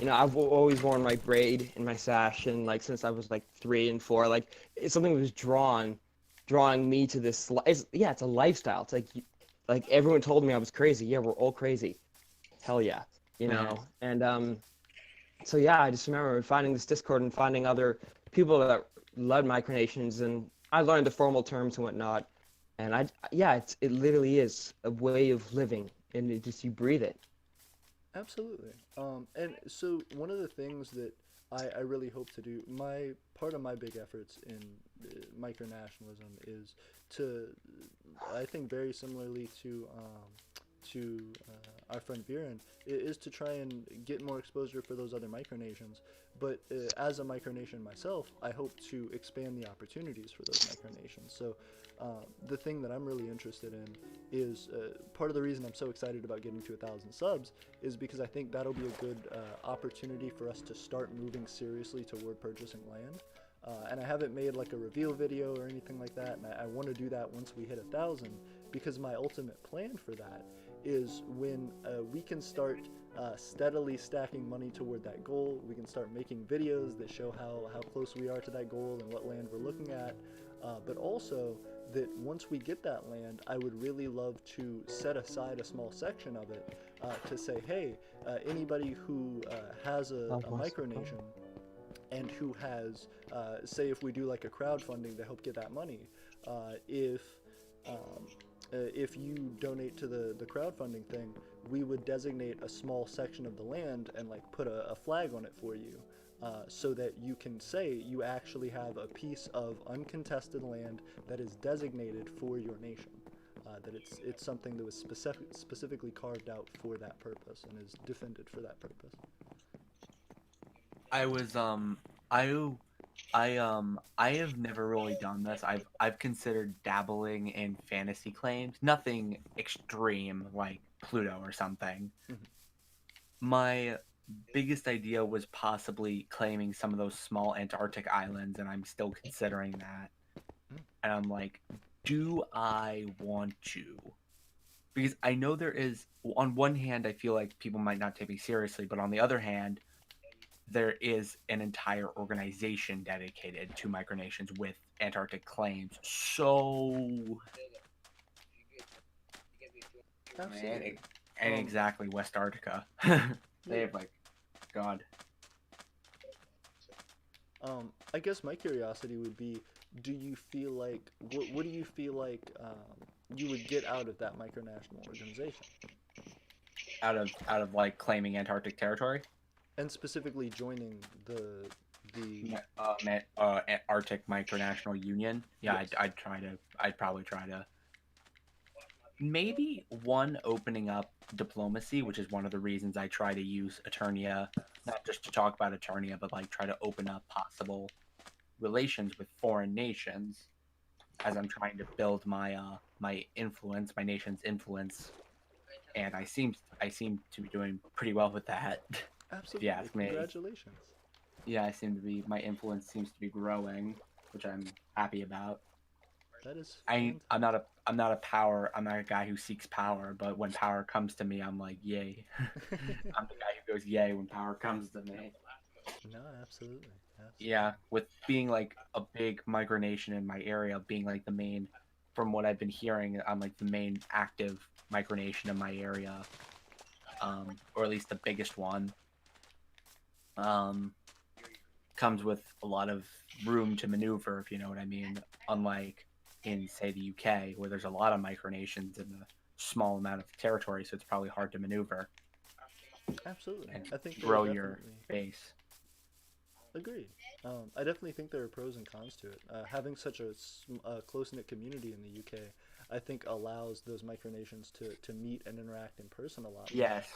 I've always worn my braid in my sash, and like since I was like 3 and 4, like it's something that was drawing me to this. It's a lifestyle. It's like everyone told me I was crazy. Yeah, we're all crazy. Hell yeah, And so yeah, I just remember finding this Discord and finding other people that led Micronations, and I learned the formal terms and whatnot. And it literally is a way of living, and you breathe it. Absolutely. And so one of the things that I really hope to do, part of my big efforts in micronationalism is to, I think very similarly to to our friend Viren is to try and get more exposure for those other micronations. But as a micronation myself, I hope to expand the opportunities for those micronations. So the thing that I'm really interested in is part of the reason I'm so excited about getting to 1,000 subs is because I think that'll be a good opportunity for us to start moving seriously toward purchasing land. And I haven't made like a reveal video or anything like that, and I want to do that once we hit 1,000, because my ultimate plan for that is when we can start steadily stacking money toward that goal, we can start making videos that show how close we are to that goal and what land we're looking at, but also that once we get that land, I would really love to set aside a small section of it to say, hey, anybody who has a micronation and who has, say if we do like a crowdfunding to help get that money, if you donate to the crowdfunding thing, we would designate a small section of the land and like put a flag on it for you, so that you can say you actually have a piece of uncontested land that is designated for your nation, that it's something that was specifically carved out for that purpose and is defended for that purpose. I have never really done this. I've considered dabbling in fantasy claims, nothing extreme like Pluto or something. My biggest idea was possibly claiming some of those small Antarctic islands, and I'm still considering that. And I'm like, do I want to? Because I know there is, on one hand, I feel like people might not take me seriously, but on the other hand, there is an entire organization dedicated to micronations with Antarctic claims. So, and exactly West Antarctica. They have like, God. I guess my curiosity would be, do you feel like, what do you feel like you would get out of that micronational organization? Out of like claiming Antarctic territory? And specifically joining the Arctic Micronational Union. Yeah, yes. I'd probably try to. Maybe one, opening up diplomacy, which is one of the reasons I try to use Eternia, not just to talk about Eternia, but like try to open up possible relations with foreign nations, as I'm trying to build my my influence, my nation's influence, and I seem to be doing pretty well with that. Absolutely. If you ask me. Congratulations. Yeah, my influence seems to be growing, which I'm happy about. That is I'm not a guy who seeks power, but when power comes to me, I'm like, yay. I'm the guy who goes yay when power comes to me. No, absolutely. Yeah, with being like a big micronation in my area, being like the main, from what I've been hearing, I'm like the main active micronation in my area, or at least the biggest one. Comes with a lot of room to maneuver, if you know what I mean. Unlike in, say, the UK, where there's a lot of micronations in a small amount of territory, so it's probably hard to maneuver. Absolutely. And I think grow your base. Agreed. I definitely think there are pros and cons to it. Having such a close-knit community in the UK, I think allows those micronations to meet and interact in person a lot more. Yes.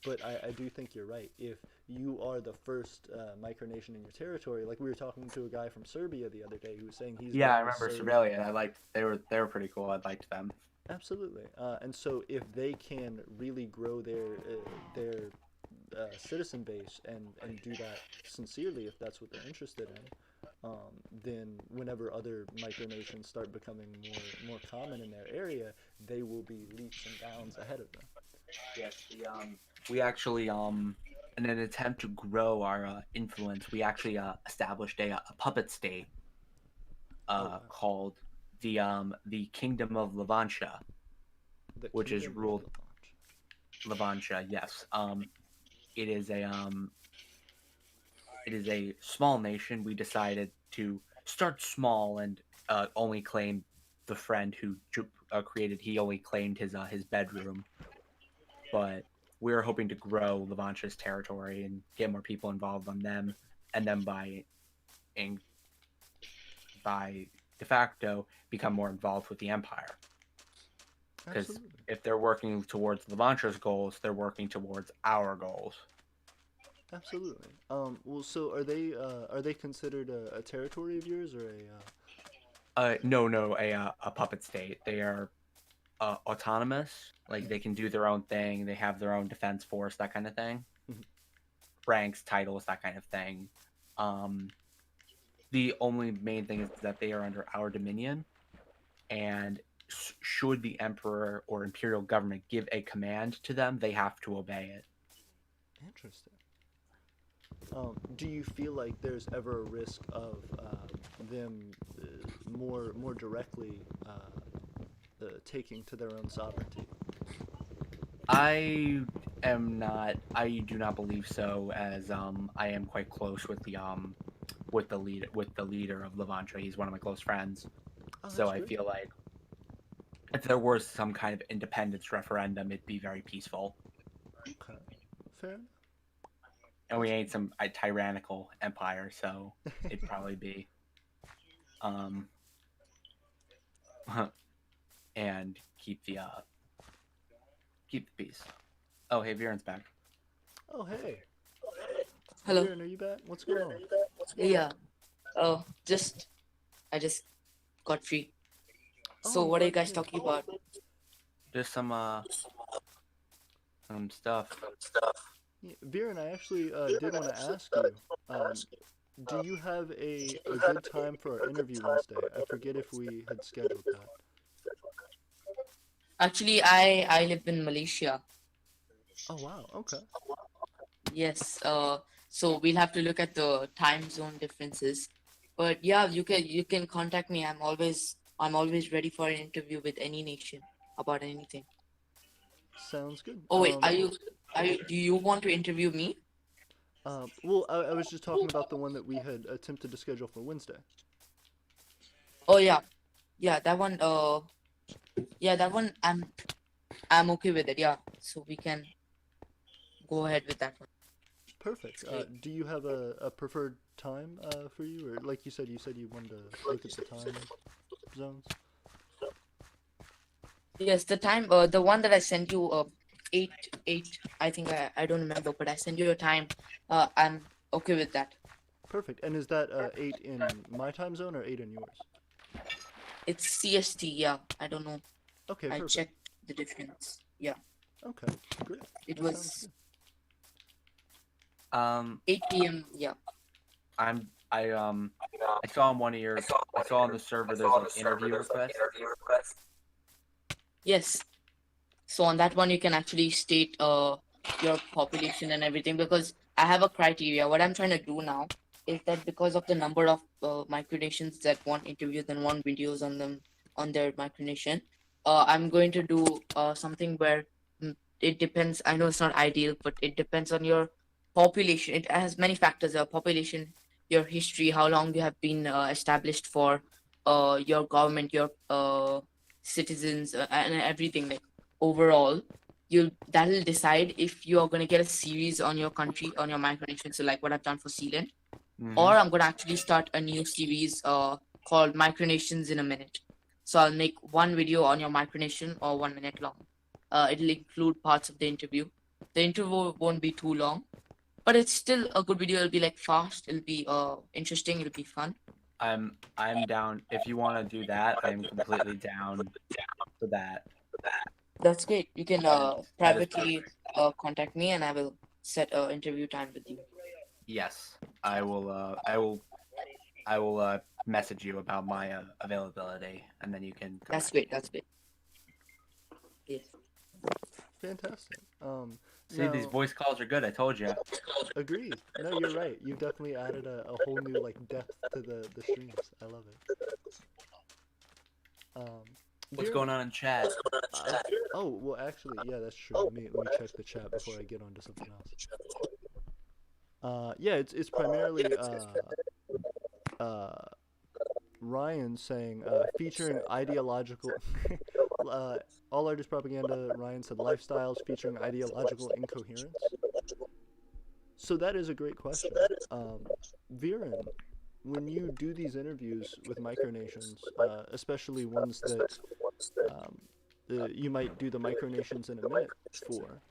But I do think you're right. If you are the first micronation in your territory, like we were talking to a guy from Serbia the other day who was saying he's I remember Serbia. They were pretty cool. I liked them. Absolutely. And so if they can really grow their citizen base and do that sincerely, if that's what they're interested in, then whenever other micronations start becoming more common in their area, they will be leaps and bounds ahead of them. Yes, we actually in an attempt to grow our influence, we actually established a puppet state called the Kingdom of Levantia, which is ruled Levantia. Yes, it is a small nation. We decided to start small and only claim the friend who created. He only claimed his bedroom. But we're hoping to grow Levantia's territory and get more people involved on them, and then by de facto become more involved with the Empire. Because Absolutely. if they're working towards Levantra's goals, they're working towards our goals. Absolutely. Well, so are they considered a territory of yours or No, a puppet state. They are autonomous. Like they can do their own thing. They have their own defense force, that kind of thing. Mhm. Ranks, titles, that kind of thing. The only main thing is that they are under our dominion, and should the emperor or imperial government give a command to them, they have to obey it. interesting? Do you feel like there's ever a risk of them more directly taking to their own sovereignty? I am not. I do not believe so, as I am quite close with the leader of Levantra. He's one of my close friends. Oh, So that's I great. feel like if there was some kind of independence referendum, it'd be very peaceful. Okay, fair enough. And we ain't some tyrannical empire, so it'd probably be and keep the peace. Oh, hey, Viren's back. Oh, hey. Hello. Viren, are you back? What's going on? Yeah. Oh, I just got free. So Oh, what are you glad guys to hear. talking about? Just some stuff. Yeah, Viren, I actually did want to ask you. Do you have a good time for our interview Wednesday? I forget if we had scheduled that. Actually, I live in Malaysia. Oh wow. Okay. Yes. So we'll have to look at the time zone differences. But yeah, you can contact me. I'm always ready for an interview with any nation about anything. Sounds good. Oh wait, do you want to interview me? Well, I was just talking about the one that we had attempted to schedule for Wednesday. Oh yeah. Yeah, that one I'm okay with it. Yeah. So we can go ahead with that one. Perfect. Great. Do you have a preferred time for you, or like you said you wanted to look at the time zones? Yes, the time the one that I sent you 8 I think I don't remember, but I sent you a time. I'm okay with that. Perfect. And is that 8 in my time zone or 8 in yours? It's CST, yeah. I don't know. Okay, I perfect. checked the difference. Yeah. Okay, great. It That sounds was good. 8 p.m. Yeah. I saw on one of your I saw on the server there's an interview request. Yes. So on that one you can actually state your population and everything, because I have a criteria. What I'm trying to do now is that because of the number of micronations that want interviews and want videos on them on their micronation, I'm going to do something where it depends. I know it's not ideal, but it depends on your population. It has many factors: population, your history, how long you have been established for, your government, your citizens, and everything. Like overall, that'll decide if you are going to get a series on your country, on your micronation. So like what I've done for Sealand, or I'm going to actually start a new series called Micronations in a Minute. So I'll make one video on your micronation or 1 minute long. It'll include parts of the interview. The interview won't be too long, but it's still a good video. It'll be like fast. It'll be interesting. It'll be fun. I'm down. If you want to do that, I'm completely down for that. That's great. You can privately contact me, and I will set an interview time with you. Yes, I will. Message you about my availability, and then you can. That's great. That's great. Yes. Fantastic. See, these voice calls are good. I told you. Agreed. No, you're right. You've definitely added a whole new like depth to the streams. I love it. What's Viren, going on in chat? oh well, actually, yeah, that's true. Let me check the chat before I get on to something else. Yeah, it's primarily Ryan saying featuring ideological. All artist propaganda. Ryan said lifestyles featuring ideological incoherence. So that is a great question. Viren, when you do these interviews with micronations, especially ones that you might do the micronations in a minute for,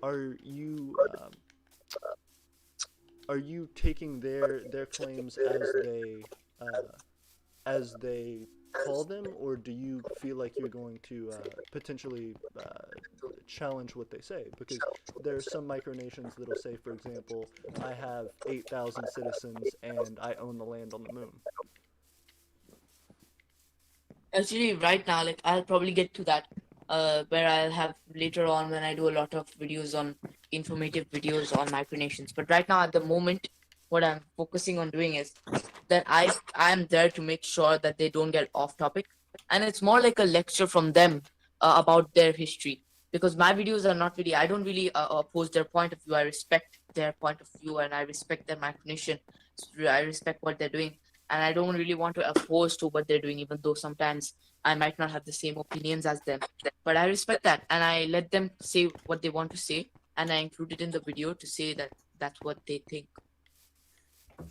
are you are you taking their claims as they call them, or do you feel like you're going to potentially challenge what they say? Because there are some micronations that'll say, for example, I have 8,000 citizens and I own the land on the moon. Actually, right now, like I'll probably get to that, where I'll have later on when I do a lot of videos on informative videos on micronations. But right now, at the moment, what I'm focusing on doing is that I'm there to make sure that they don't get off topic, and it's more like a lecture from them about their history. Because my videos are not really, I don't really oppose their point of view. I respect their point of view, and I respect their micronation. I respect what they're doing, and I don't really want to oppose to what they're doing, even though sometimes I might not have the same opinions as them. But I respect that, and I let them say what they want to say, and I include it in the video to say that that's what they think.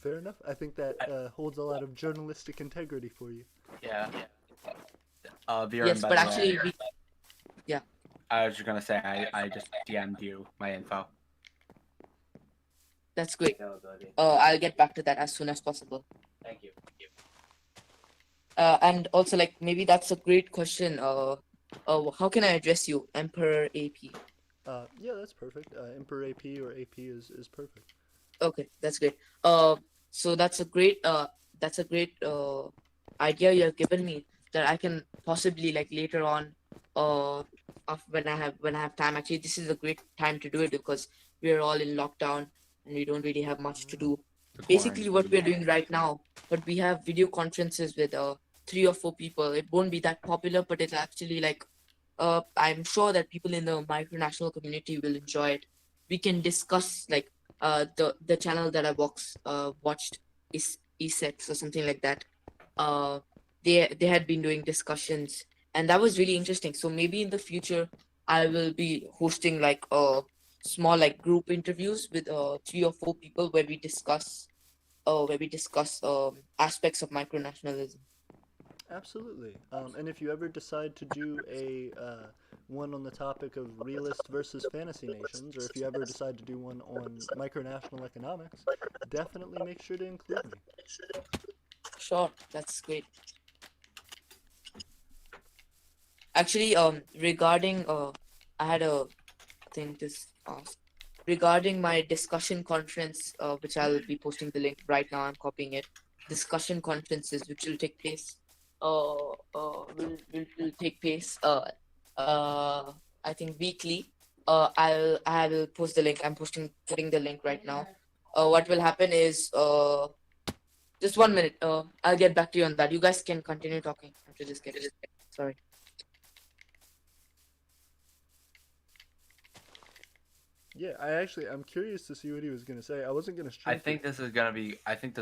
Fair enough. I think that holds a lot of journalistic integrity for you. Yeah. Yes, but actually, yeah. I was just gonna say I just DM'd you my info. That's great. I'll get back to that as soon as possible. Thank you. And also, like, maybe that's a great question. How can I address you, Emperor AP? Yeah, that's perfect. Emperor AP or AP is perfect. Okay, that's great. So that's a great idea you have given me, that I can possibly, like, later on, when I have time. Actually, this is a great time to do it because we're all in lockdown and we don't really have much to do. Basically, what we're doing right now, but we have video conferences with 3 or 4 people. It won't be that popular, but it's actually like, I'm sure that people in the micronational community will enjoy it. We can discuss, like, the channel that I watched is ESEX or something like that. They had been doing discussions, and that was really interesting. So maybe in the future I will be hosting like small, like, group interviews with 3 or 4 people where we discuss aspects of micronationalism. Absolutely. And if you ever decide to do a one on the topic of realist versus fantasy nations, or if you ever decide to do one on micronational economics, definitely make sure to include me. Sure, that's great. Actually, regarding I had a thing to ask regarding my discussion conference, which I'll be posting the link right now. I'm copying it. Discussion conferences, which will take place, will take place, I think weekly. I will post the link. I'm putting the link right now. What will happen is, just 1 minute. I'll get back to you on that. You guys can continue talking after this. Sorry. Yeah, I'm curious to see what he was gonna say. I wasn't gonna stream. I think this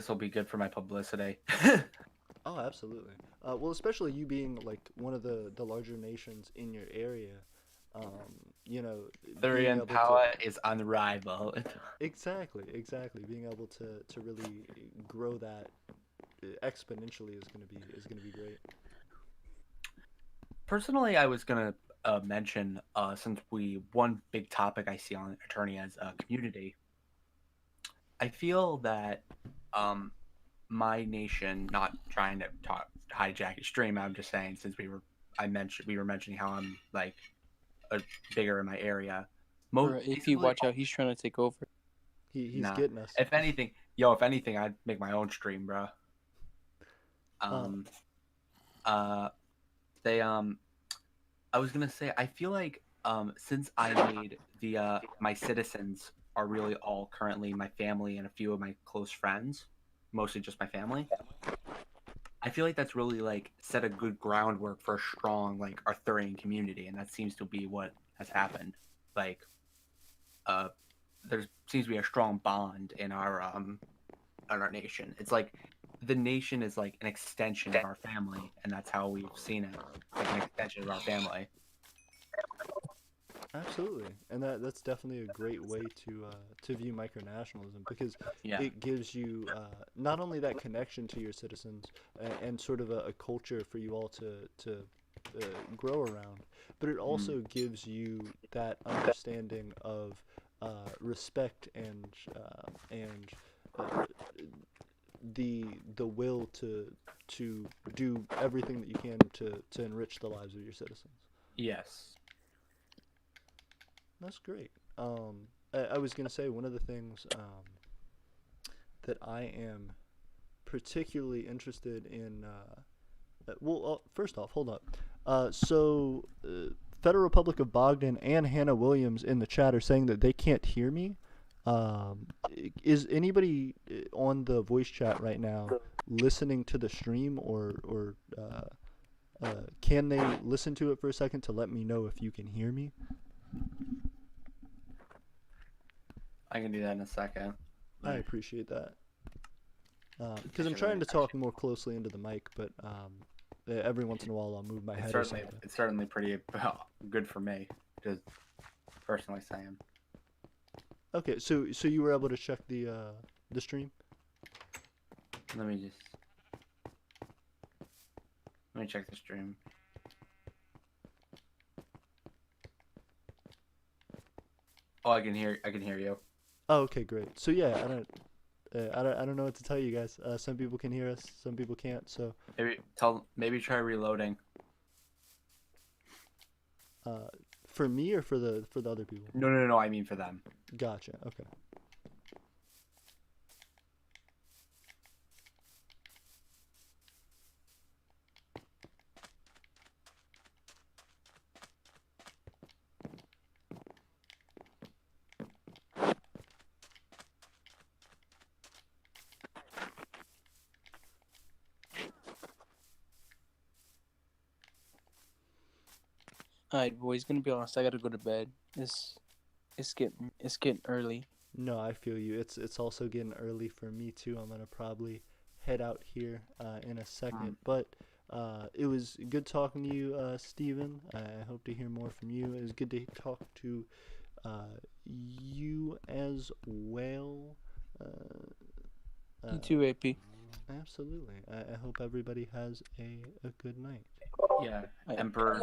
will be good for my publicity. Oh, absolutely. Well, especially you being like one of the larger nations in your area. You know, Thurian power is unrivaled. Exactly. Being able to really grow that exponentially is gonna be great. Personally, I was gonna mention, since one big topic I see on Attorney as a community, I feel that my nation, not trying to hijack your stream, I'm just saying, since we were mentioning how I'm like bigger in my area. AP, watch out, he's trying to take over. He's getting us. If anything, I'd make my own stream, bro. I was gonna say, I feel like since I made my citizens are really all currently my family and a few of my close friends, mostly just my family. I feel like that's really like set a good groundwork for a strong like Arthurian community, and that seems to be what has happened. Like, there seems to be a strong bond in our nation. It's like the nation is like an extension of our family, and that's how we've seen it, like an extension of our family. Absolutely, and that's definitely a great way to view micronationalism, because it gives you not only that connection to your citizens and sort of a culture for you all to grow around. But it also gives you that understanding of respect and the will to do everything that you can to enrich the lives of your citizens. Yes. That's great. I was gonna say one of the things that I am particularly interested in. First off, hold up. Federal Republic of Bogdan and Hannah Williams in the chat are saying that they can't hear me. Is anybody on the voice chat right now listening to the stream, or can they listen to it for a second to let me know if you can hear me? I can do that in a second. I appreciate that. Because I'm trying to talk more closely into the mic, but every once in a while I'll move my head or something. It's certainly pretty good for me, just personally saying. Okay, so you were able to check the stream? Let me check the stream. Oh, I can hear you. Oh, okay, great. So yeah, I don't know what to tell you guys. Some people can hear us, some people can't. So maybe try reloading. For me or for the other people? No. I mean for them. Gotcha. Okay. Alright, boys. Gonna be honest. I gotta go to bed. It's getting early. No, I feel you. It's also getting early for me too. I'm gonna probably head out here in a second. But it was good talking to you, Steven. I hope to hear more from you. It was good to talk to you as well. You too, AP. Absolutely. I hope everybody has a good night. Yeah, Emperor.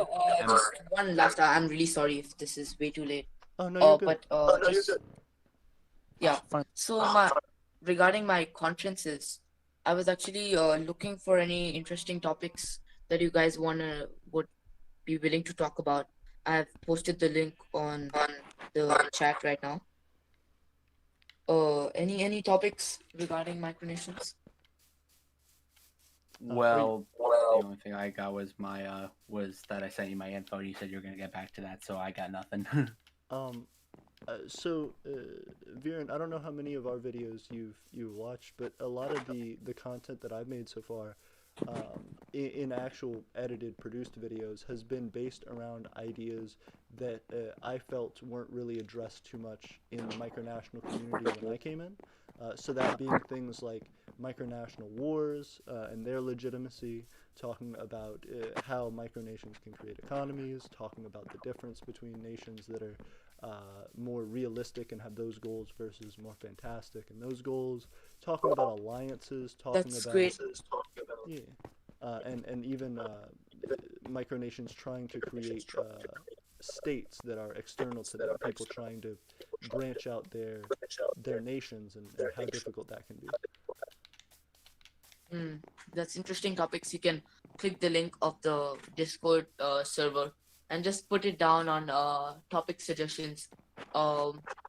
Just one last. I'm really sorry if this is way too late. Oh no, you're good. But just yeah. Fine. So regarding my conferences, I was actually looking for any interesting topics that you guys would be willing to talk about. I've posted the link on the chat right now. Any topics regarding Micronations? Well, the only thing I got was was that I sent you my info and you said you were gonna get back to that, so I got nothing. Viren, I don't know how many of our videos you've watched, but a lot of the content that I've made so far, in actual edited, produced videos, has been based around ideas that I felt weren't really addressed too much in the micronational community when I came in. So that being things like micronational wars and their legitimacy, talking about how micronations can create economies, talking about the difference between nations that are more realistic and have those goals versus more fantastic and those goals, talking about alliances, talking That's about great. And even micronations trying to create states that are external to them, people trying to branch out their nations and how difficult that can be. That's interesting topics. You can click the link of the Discord server and just put it down on topic suggestions.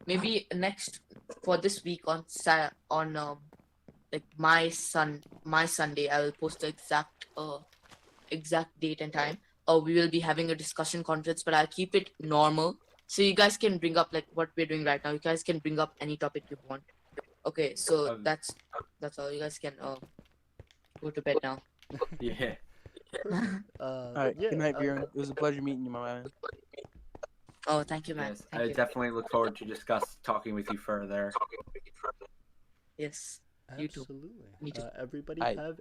Maybe next for this week on like my Sunday, I will post the exact date and time. We will be having a discussion conference, but I'll keep it normal so you guys can bring up like what we're doing right now. You guys can bring up any topic you want. Okay, so that's all. You guys can go to bed now. Yeah. Alright, yeah, good night, Bjorn. It was a pleasure meeting you, my man. Oh, thank you, man. Yes, Thank I you. definitely look forward to talking with you further. Yes. You too. Absolutely. Me too. Everybody Bye. have